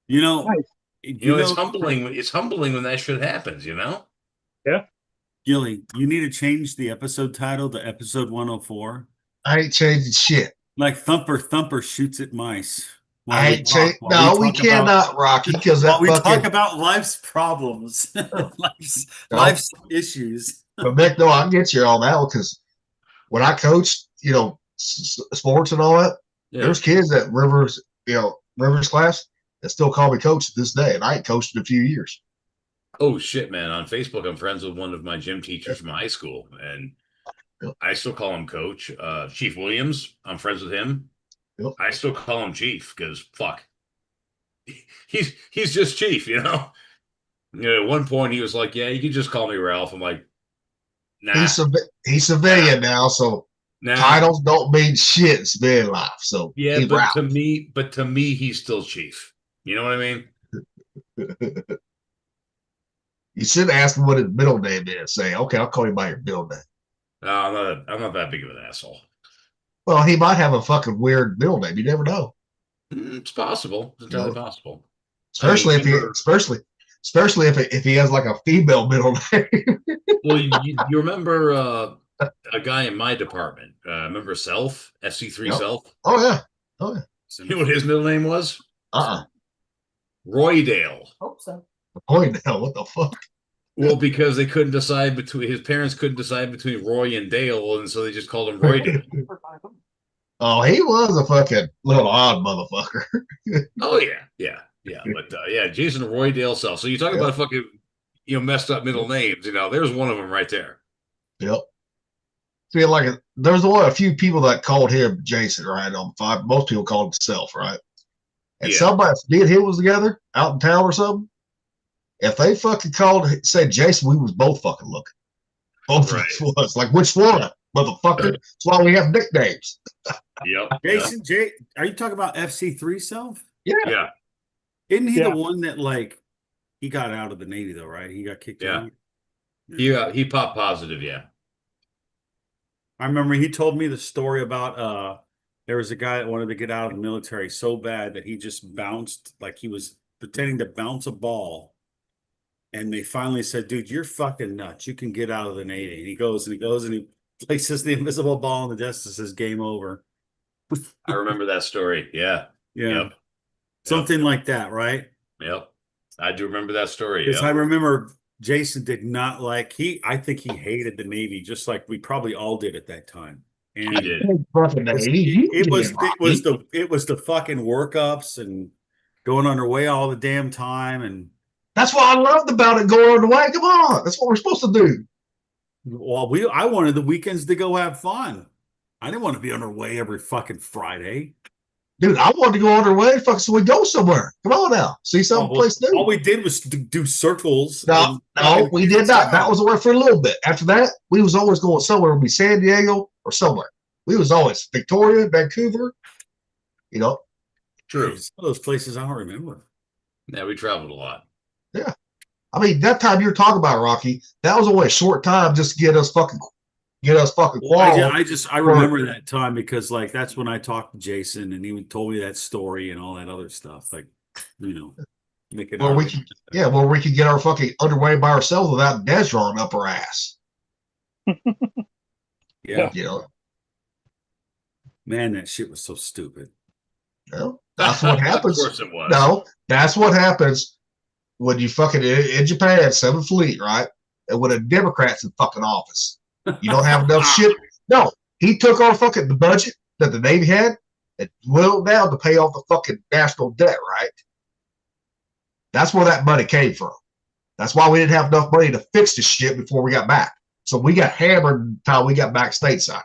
It's humbling. It's humbling when that shit happens, Yeah. Gilly, you need to change the episode title to episode 104. I ain't changing shit. Like Thumper shoots at mice. I ain't changing. No, we cannot, Rocky, because that we fucking. talk about life's problems, life's issues. But Mick, no, I can get you on that one, because when I coached, sports and all that, there's kids at Rivers class that still call me coach to this day, and I ain't coached in a few years. Oh shit, man! On Facebook, I'm friends with one of my gym teachers from high school, and I still call him Coach. Chief Williams, I'm friends with him. Yep. I still call him Chief because fuck, he's just Chief, At one point, he was like, "Yeah, you can just call me Ralph." I'm like, "Nah." He's civilian now, so titles don't mean shit in civilian life. So yeah, but to me, he's still Chief. You know what I mean? You should ask him what his middle name is. Say, okay, I'll call you by your middle name. No, I'm not that big of an asshole. Well, he might have a fucking weird middle name. You never know. It's possible. It's entirely possible. Especially if he has like a female middle name. Well, you remember a guy in my department? Remember Self? FC3 Self? Oh yeah. You know what his middle name was? Roy Dale. Hope so. Roy Dale, what the fuck? Well, because they couldn't decide his parents couldn't decide between Roy and Dale, and so they just called him Roy Dale. Oh, he was a fucking little odd motherfucker. Oh yeah. But Jason Roy Dale Self. So you talk about fucking messed up middle names. There's one of them right there. Yep. See, there's only a few people that called him Jason, right? On 5, most people called him Self, right? And somebody, me and him was together out in town or something. If they fucking said Jason, we was both fucking looking. Both of us was like, which one, motherfucker? That's why we have nicknames. Yep. Jason, are you talking about FC3 Self? Yeah. Isn't he the one that he got out of the Navy though, right? He got kicked out. He popped positive. Yeah. I remember he told me the story about there was a guy that wanted to get out of the military so bad that he just bounced, like he was pretending to bounce a ball. And they finally said, dude, you're fucking nuts. You can get out of the Navy. And he goes and he places the invisible ball on the desk and says, game over. I remember that story. Yeah. Yep. Something like that, right? Yep. I do remember that story. Because I remember Jason did not I think he hated the Navy, just like we probably all did at that time. And he did. It was the fucking workups and going underway all the damn time. And that's what I loved about it, going underway. Come on. That's what we're supposed to do. Well, I wanted the weekends to go have fun. I didn't want to be underway every fucking Friday. Dude, I wanted to go underway, so we go somewhere. Come on now. See someplace new. All we did was do circles. No, we did not. That was for a little bit. After that, we was always going somewhere. It would be San Diego or somewhere. We was always Victoria, Vancouver. True. Some of those places I don't remember. Yeah, we traveled a lot. Yeah. I mean, that time you're talking about, Rocky, that was only a short time just to get us fucking get us fucking Well, quarrel. I remember that time because like that's when I talked to Jason and he told me that story and all that other stuff. Like, make it Where we could, where we could get our fucking underway by ourselves without Des rolling up our ass. Yeah. You know, Man, that shit was so stupid. well, that's what happens. Of course it was. No, that's what happens when you fucking in Japan, 7th Fleet, right? And when a Democrat's in fucking office, you don't have enough shit. No, he took our fucking the budget that the Navy had and whittled down to pay off the fucking national debt, right? That's where that money came from. That's why we didn't have enough money to fix the shit before we got back. So we got hammered until we got back stateside.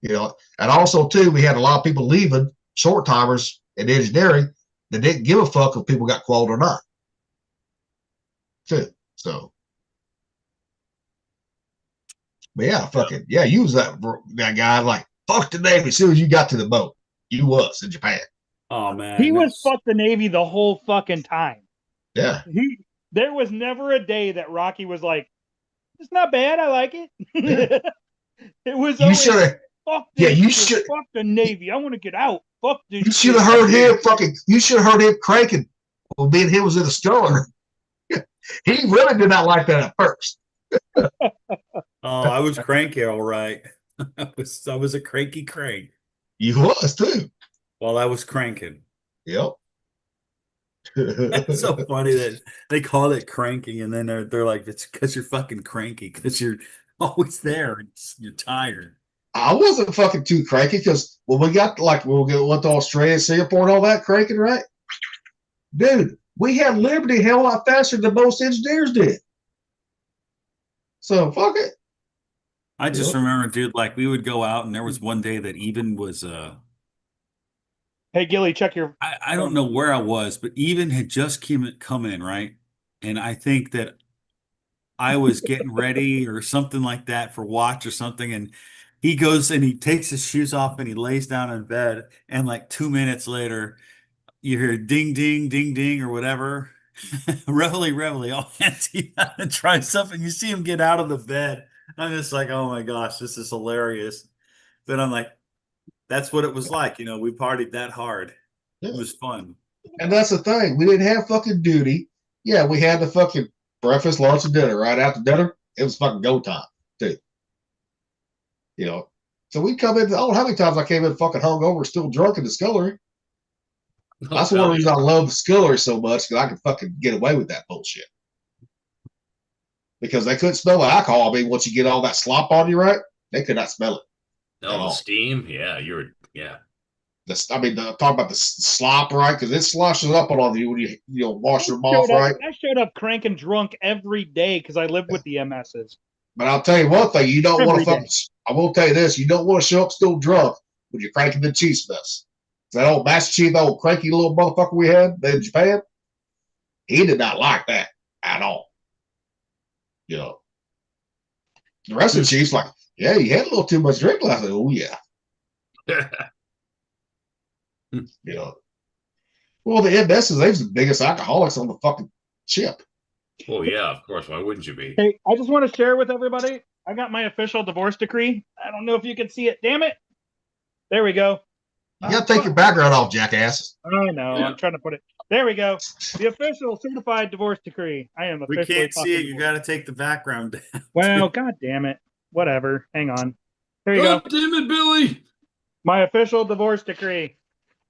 You know, and also too, we had a lot of people leaving, short timers in engineering that didn't give a fuck if people got qualified or not. Too. So, but yeah, fucking yeah, you was that guy like fuck the Navy as soon as you got to the boat. You was in Japan. Oh man, He was fuck the Navy the whole fucking time. Yeah. There was never a day that Rocky was like, it's not bad, I like it. It was You always, should have. fuck Yeah, this you shit, should. fuck the Navy. I want to get out. Fuck this You shit. should have heard him fucking. You should have heard him cranking. Well, me and him was in the sculler. He really did not like that at first. Oh, I was cranky, all right. I was a cranky crank You was too. while I was cranking. Yep. It's so funny that they call it cranking, and then they're like, it's because you're fucking cranky because you're always there. You're tired. I wasn't fucking too cranky because when we got like when we went to Australia, Singapore, and all that cranking, right? Dude, we had Liberty a hell of a lot faster than most engineers did. So fuck it. I just Yep. remember, dude, like we would go out, and there was one day that even was Hey, Gilly, check your. I don't know where I was, but even had just come in, right? And I think that I was getting ready or something like that for watch or something. And he goes and he takes his shoes off and he lays down in bed. And like 2 minutes later, you hear ding, ding, ding, ding, or whatever. Reveille, all hands and try something. You see him get out of the bed. I'm just like, oh my gosh, this is hilarious. But I'm like, that's what it was like. You know, we partied that hard. It was fun. And that's the thing. We didn't have fucking duty. Yeah, we had the fucking breakfast, lunch, and dinner. Right after dinner, it was fucking go time, too. You know, so we come in. I don't know how many times I came in fucking hungover, still drunk in the scullery. That's one reason I love the scullery so much because I could fucking get away with that bullshit. Because they couldn't smell the alcohol. I mean, once you get all that slop on you, right? They could not smell it. No, the steam. Yeah, yeah. Talk about the slop, right? Because it sloshes up on all you when you wash them off, right? I showed up cranking drunk every day because I lived with the MSs. But I'll tell you one thing: you don't want to Every fucking. I will tell you this: you don't want to show up still drunk when you're cranking the cheese mess. That old Master Chief, that old cranky little motherfucker we had in Japan, he did not like that at all. You know, the rest of the chiefs like, yeah, you had a little too much drink last night. Oh yeah. You know, well, the MSs, they was the biggest alcoholics on the fucking ship. Well, yeah, of course. Why wouldn't you be? Hey, I just want to share with everybody. I got my official divorce decree. I don't know if you can see it. Damn it. There we go. You gotta take your background off, jackass. I know. I'm trying to put it. There we go. The official certified divorce decree. I am We officially. can't see it. You got to take the background down. Well, god damn it. Whatever. Hang on. There you go. God damn it, Billy. My official divorce decree.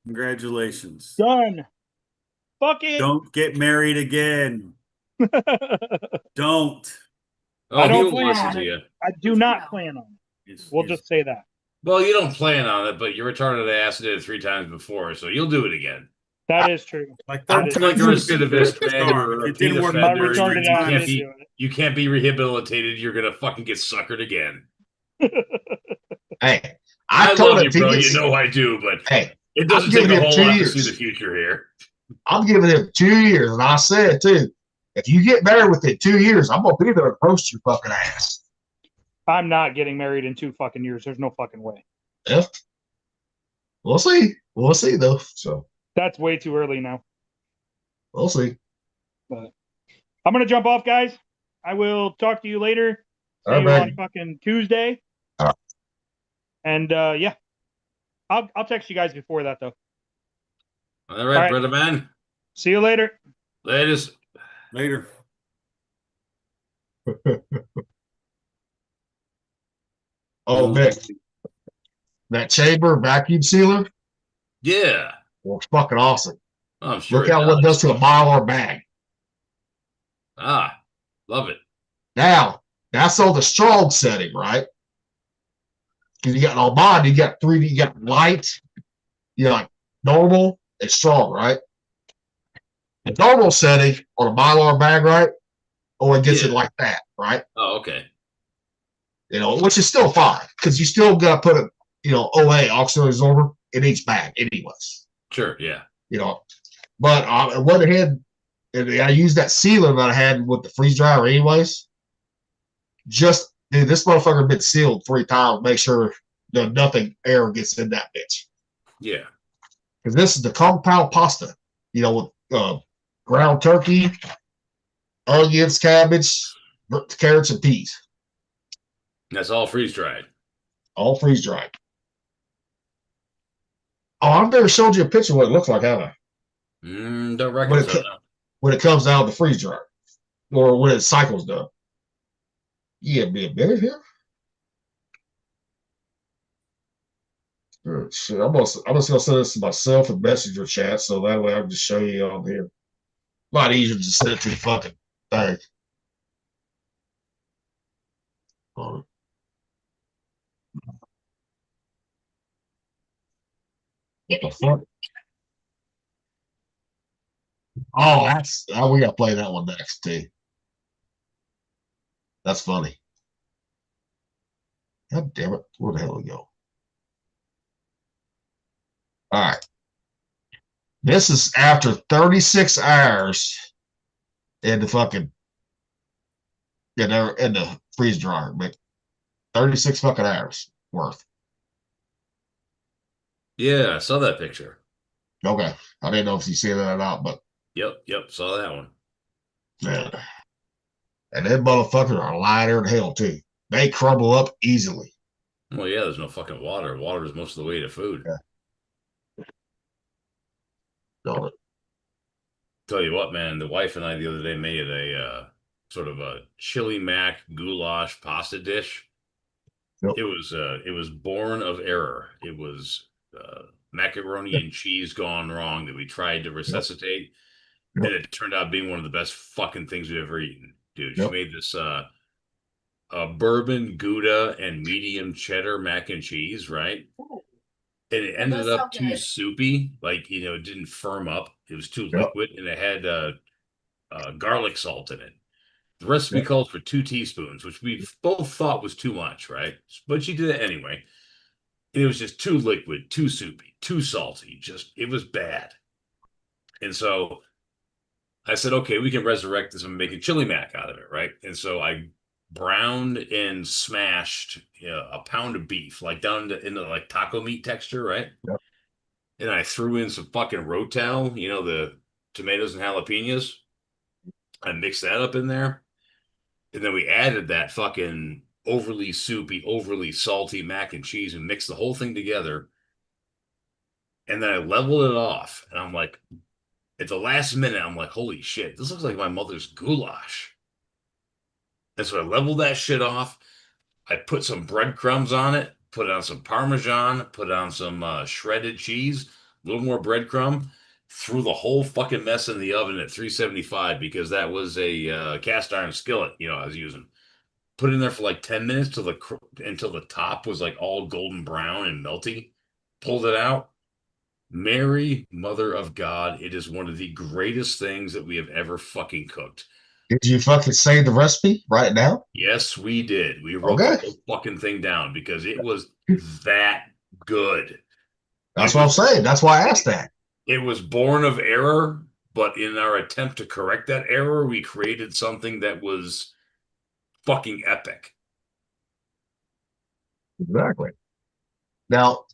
Congratulations. Done. Fuck it. Don't get married again. Don't. Oh, I don't he won't plan listen on to it. you. I do not plan on it. We'll just say that. Well, you don't plan on it, but your retarded ass did it 3 times before, so you'll do it again. That is true. Like That I'm is like a true. recidivist or a It didn't repeat work. My offender. retarded ass can't is be, doing it. you can't be rehabilitated. You're gonna fucking get suckered again. Hey, I told love him you, if he bro. gets- You know I do, but Hey, it doesn't I'm take giving a him whole 2 lot to years. see the future here. I'm giving him 2 years, and I said too, if you get married within 2 years, I'm gonna be there to roast your fucking ass. I'm not getting married in 2 fucking years. There's no fucking way. Yeah. We'll see. We'll see though. So That's way too early now. we'll see. But I'm gonna jump off, guys. I will talk to you later. See All you right, on man. fucking Tuesday. All right. And yeah, I'll text you guys before that though. All right, All right. brother man. See you later. Latest. Later. Oh, Nick, that chamber vacuum sealer Yeah. was fucking awesome. Oh, I'm sure Look how what it does to a Mylar bag. Ah, love it. Now, that's on the strong setting, right? Because you got on mine, you got 3D, you got light, you know, like normal and strong, right? The normal setting on a Mylar bag, right? Or it gets it Yeah. like that, right? Oh, okay. You know, which is still fine because you still got to put a, you know, OA, auxiliary absorber, in each bag, anyways. Sure, yeah. You know, but I went ahead and I used that sealer that I had with the freeze dryer, anyways. Just dude, this motherfucker been sealed 3 times. Make sure that nothing air gets in that bitch. Yeah. Because this is the compound pasta, you know, with ground turkey, onions, cabbage, carrots, and peas. That's all freeze dried. All freeze dried. Oh, I've never showed you a picture of what it looks like, have I? Don't reckon When so. it, when it comes out of the freeze dryer, or when it cycles done. Yeah, be a minute here. Shit, I'm just gonna send this to myself in Messenger chat, so that way I can just show you on here. A lot easier to send it to the fucking thing. What the fuck? Oh, that's we gotta play that one next too. That's funny. God damn it! Where the hell we go? All right. This is after 36 hours in the fucking in the freeze dryer, but 36 fucking hours worth. Yeah, I saw that picture. Okay. I didn't know if you see that or not, but Yep, saw that one. man. And them motherfuckers are lighter than hell too. They crumble up easily. Well, yeah, there's no fucking water. Water is most of the way to food. Yeah. Got it. Tell you what, man, the wife and I the other day made a sort of a chili mac goulash pasta dish. Yep. It was born of error. It was macaroni and cheese gone wrong that we tried to resuscitate, Yep. and it turned out being one of the best fucking things we've ever eaten, dude. Yep. She made this bourbon Gouda and medium cheddar mac and cheese, right? And it ended does up sound too good. soupy, like it didn't firm up. It was too Yep. liquid, and it had garlic salt in it. The recipe Yep. calls for 2 teaspoons, which we both thought was too much, right? But she did it anyway. And it was just too liquid, too soupy, too salty. It was bad. And so I said, okay, we can resurrect this and make a chili mac out of it, right? And so I browned and smashed a pound of beef, like down into like taco meat texture, right? Yep. And I threw in some fucking Rotel, the tomatoes and jalapenos. I mixed that up in there. And then we added that fucking overly soupy, overly salty mac and cheese and mixed the whole thing together. And then I leveled it off. And I'm like, at the last minute, I'm like, holy shit, this looks like my mother's goulash. And so I leveled that shit off. I put some breadcrumbs on it, put on some Parmesan, put on some shredded cheese, a little more breadcrumb, threw the whole fucking mess in the oven at 375 because that was a cast iron skillet, I was using. Put it in there for like 10 minutes until the top was like all golden brown and melty. Pulled it out. Mary, Mother of God, it is one of the greatest things that we have ever fucking cooked. Did you fucking save the recipe right now? Yes, we did. We wrote Okay. the whole fucking thing down because it was that good. That's what I'm saying. That's why I asked that. It was born of error, but in our attempt to correct that error, we created something that was fucking epic. Exactly. Now,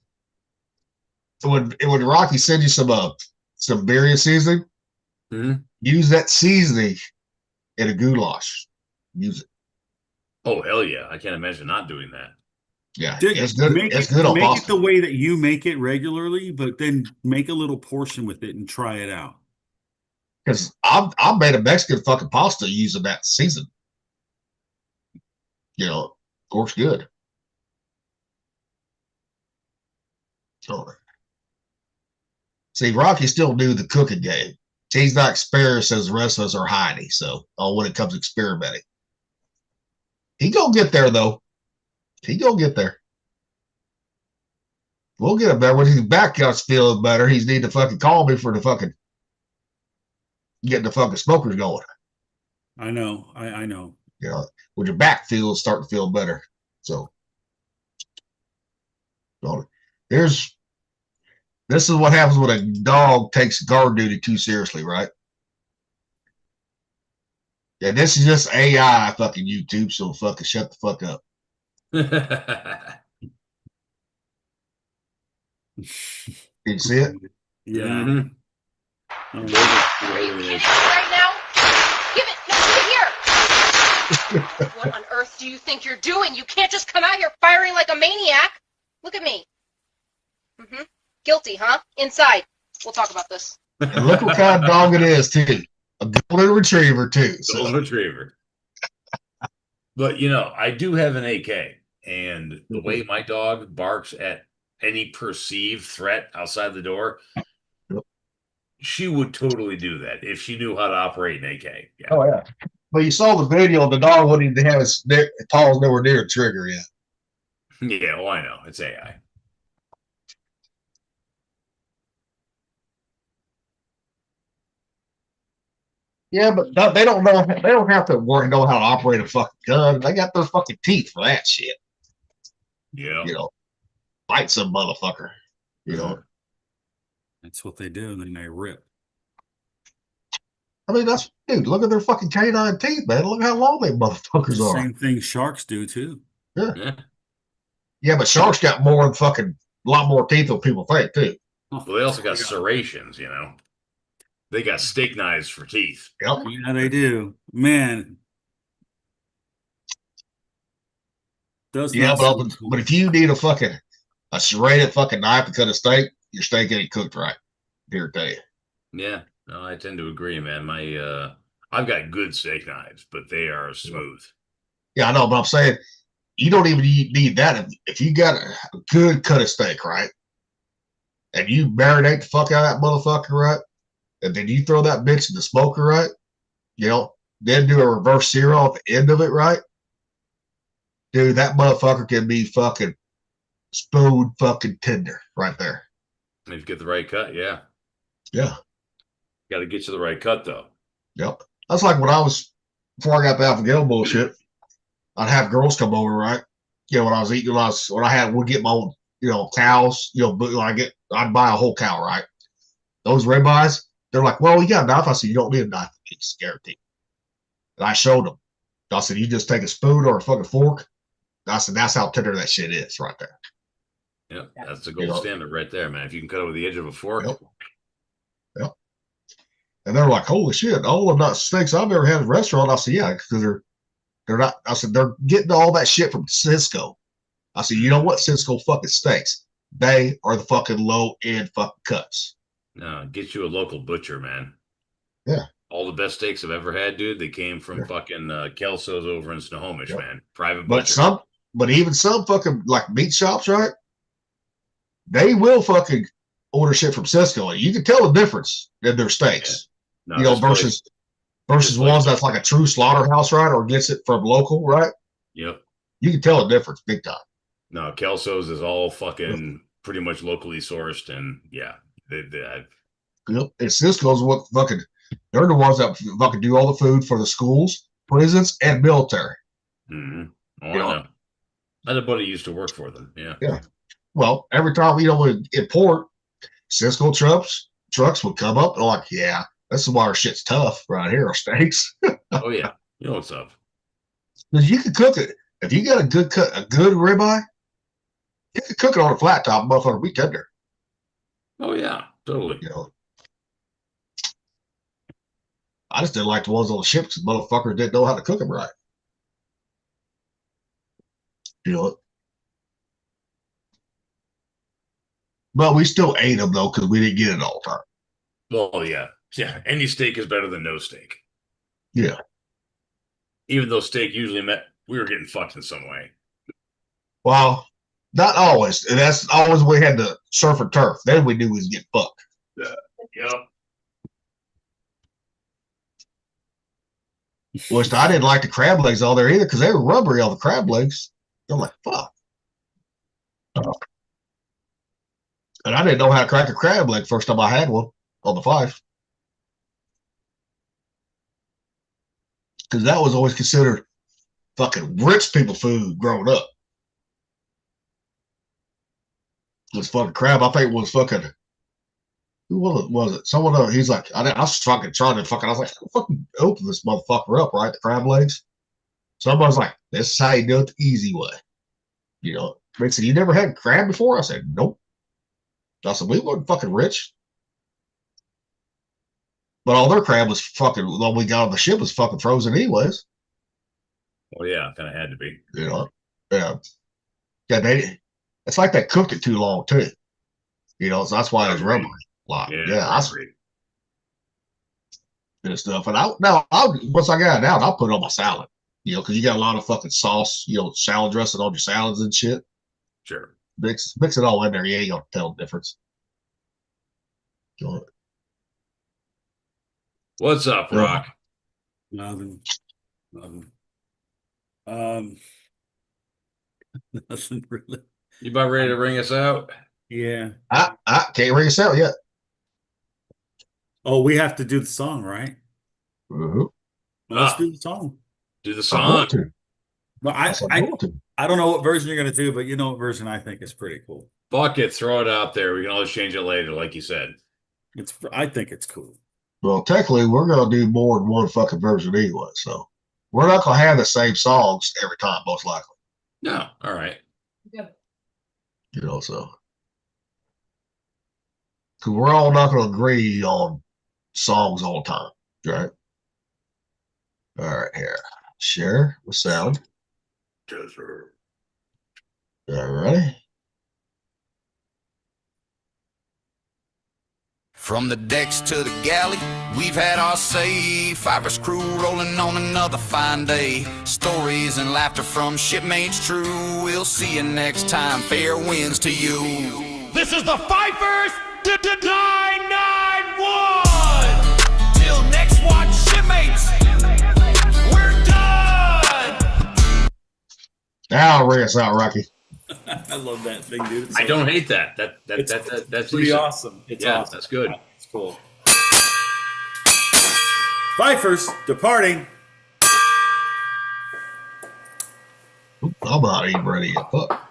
when Rocky send you some birria seasoning, Mhm. use that seasoning in a goulash. Use it. Oh hell yeah! I can't imagine not doing that. Yeah, Dude, it's good. Make It's it, good on make it pasta. the way that you make it regularly, but then make a little portion with it and try it out. Because I've made a Mexican fucking pasta using that season. Works good. So, see, Rocky still knew the cooking game. He's not experienced as the rest of us are Heidi. So, when it comes to experimenting, he gonna get there though. He gonna get there. We'll get him there when his back gets feeling better. He's need to fucking call me for the fucking getting the fucking smokers going. I know. I know. When your back feels starting to feel better. So this is what happens when a dog takes guard duty too seriously, right? Yeah, this is just AI fucking YouTube, so fucking shut the fuck up. Can you see it? Yeah. Mhm. Oh, Are you kidding me right now? Give it! No, give it here! What on earth do you think you're doing? You can't just come out here firing like a maniac! Look at me. Mm-hmm. Guilty, huh? Inside. We'll talk about this. And look what kind of dog it is, too. A golden retriever, too. So. Golden retriever. But I do have an AK, and the way my dog barks at any perceived threat outside the door, she would totally do that if she knew how to operate an AK. Yeah. Oh, yeah. But you saw the video, the dog wouldn't even have his paws nowhere near the trigger yet. Yeah, well, I know. It's AI. Yeah, but they don't know. They don't have to know how to operate a fucking gun. They got their fucking teeth for that shit. Yeah. Fight some motherfucker. That's what they do, and then they rip. I mean, dude, look at their fucking canine teeth, man. Look how long they motherfuckers The are. same thing sharks do too. Yeah, but sharks got more than fucking a lot more teeth than people think, too. Well, they also got serrations, They got steak knives for teeth. Yep. Yeah, they do. Man. Yeah, but if you need a serrated fucking knife to cut a steak, your steak ain't cooked right. Here, tell you. Yeah, no, I tend to agree, man. I've got good steak knives, but they are smooth. Yeah, I know, but I'm saying you don't even need that if you got a good cut of steak, right? And you marinate the fuck out of that motherfucker, right? And then you throw that bitch in the smoker, right? Then do a reverse sear off the end of it, right? Dude, that motherfucker can be fucking spoon fucking tender right there. If you get the right cut, yeah. Yeah. Got to get you the right cut, though. Yep. That's like before I got the Alpha Gale bullshit, I'd have girls come over, right? When I was eating, would get my own, cows, I'd buy a whole cow, right? Those ribeyes, they're like, well, you got a knife. I said, you don't need a knife. It's guaranteed. And I showed them. I said, you just take a spoon or a fucking fork. I said, that's how tender that shit is right there. Yeah, that's the gold standard right there, man. If you can cut it with the edge of a fork. Yep. And they're like, holy shit, all of the steaks I've ever had in a restaurant. I said, yeah, because they're not. I said, they're getting all that shit from Cisco. I said, you know what? Cisco fucking steaks. They are the fucking low end fucking cuts. No, get you a local butcher, man. Yeah. All the best steaks I've ever had, dude, they came from fucking Kelso's over in Snohomish, man. Private butcher. But even some fucking like meat shops, right? They will fucking order shit from Cisco. And you can tell the difference in their steaks. Yeah. No, versus ones that's like a true slaughterhouse, right? Or gets it from local, right? Yep. You can tell the difference big time. No, Kelso's is all fucking pretty much locally sourced, and yeah, Yep. And Cisco's what fucking they're the ones that fucking do all the food for the schools, prisons, and military. Mm-hmm. Oh, I know. I had a buddy used to work for them. Yeah. Yeah. Well, every time we import, Cisco trucks would come up and like, yeah, this is why our shit's tough right here, our steaks. Oh yeah, you know what's up. Because you can cook it if you got a good ribeye. You can cook it on a flat top, motherfucker, be tender. Oh yeah, totally. I just didn't like the ones on the ship because motherfuckers didn't know how to cook them right. You know. But we still ate them though because we didn't get it all the time. Well, yeah. Any steak is better than no steak. Yeah. Even though steak usually meant we were getting fucked in some way. Well, not always. And that's always we had to surf and turf. Then we knew we was getting fucked. Yep. Which I didn't like the crab legs all there either because they were rubbery, all the crab legs. I'm like, fuck. And I didn't know how to crack a crab leg first time I had one on the 5. Because that was always considered fucking rich people food growing up. This fucking crab, I think was fucking. Who was it? Someone else. He's like, I was fucking trying to fucking. I was like, fucking open this motherfucker up, right? The crab legs. Somebody's like, this is how you do it the easy way. You know, they said, you never had crab before? I said, nope. I said, we weren't fucking rich. But all their crab was fucking, all we got on the ship was fucking frozen anyways. Well, yeah, kind of had to be. You know, yeah. It's like they cooked it too long too. You know, so that's why it was rubbery a lot. Yeah, and stuff. And once I got it out, I'll put it on my salad. You know, because you got a lot of fucking sauce, you know, salad dressing on your salads and shit. Sure. Mix it all in there. You ain't gonna tell the difference. What's up, Rock? Nothing. Nothing really. You about ready to ring us out? Yeah. I can't ring us out yet. Oh, we have to do the song, right? Mm-hmm. Well, let's do the song. Do the song. Well, I don't know what version you're gonna do, but you know what version I think is pretty cool. Fuck it, throw it out there. We can always change it later, like you said. I think it's cool. Well, technically, we're gonna do more than one fucking version anyway, so we're not gonna have the same songs every time, most likely. No, all right. Yep. You know, so because we're all not gonna agree on songs all the time, right? All right, here, share with sound. Yes, sir. All right. From the decks to the galley, we've had our say. Fiverr's crew rolling on another fine day. Stories and laughter from shipmates true. We'll see you next time. Fair winds to you. This is the Fifers 991. Till next watch, shipmates. We're done. Now ring us out, Rocky. I love that thing, dude. I don't hate that. That's pretty decent. awesome. It's yeah, awesome. That's good. It's cool. Fifers departing. I'm not even ready yet. Fuck.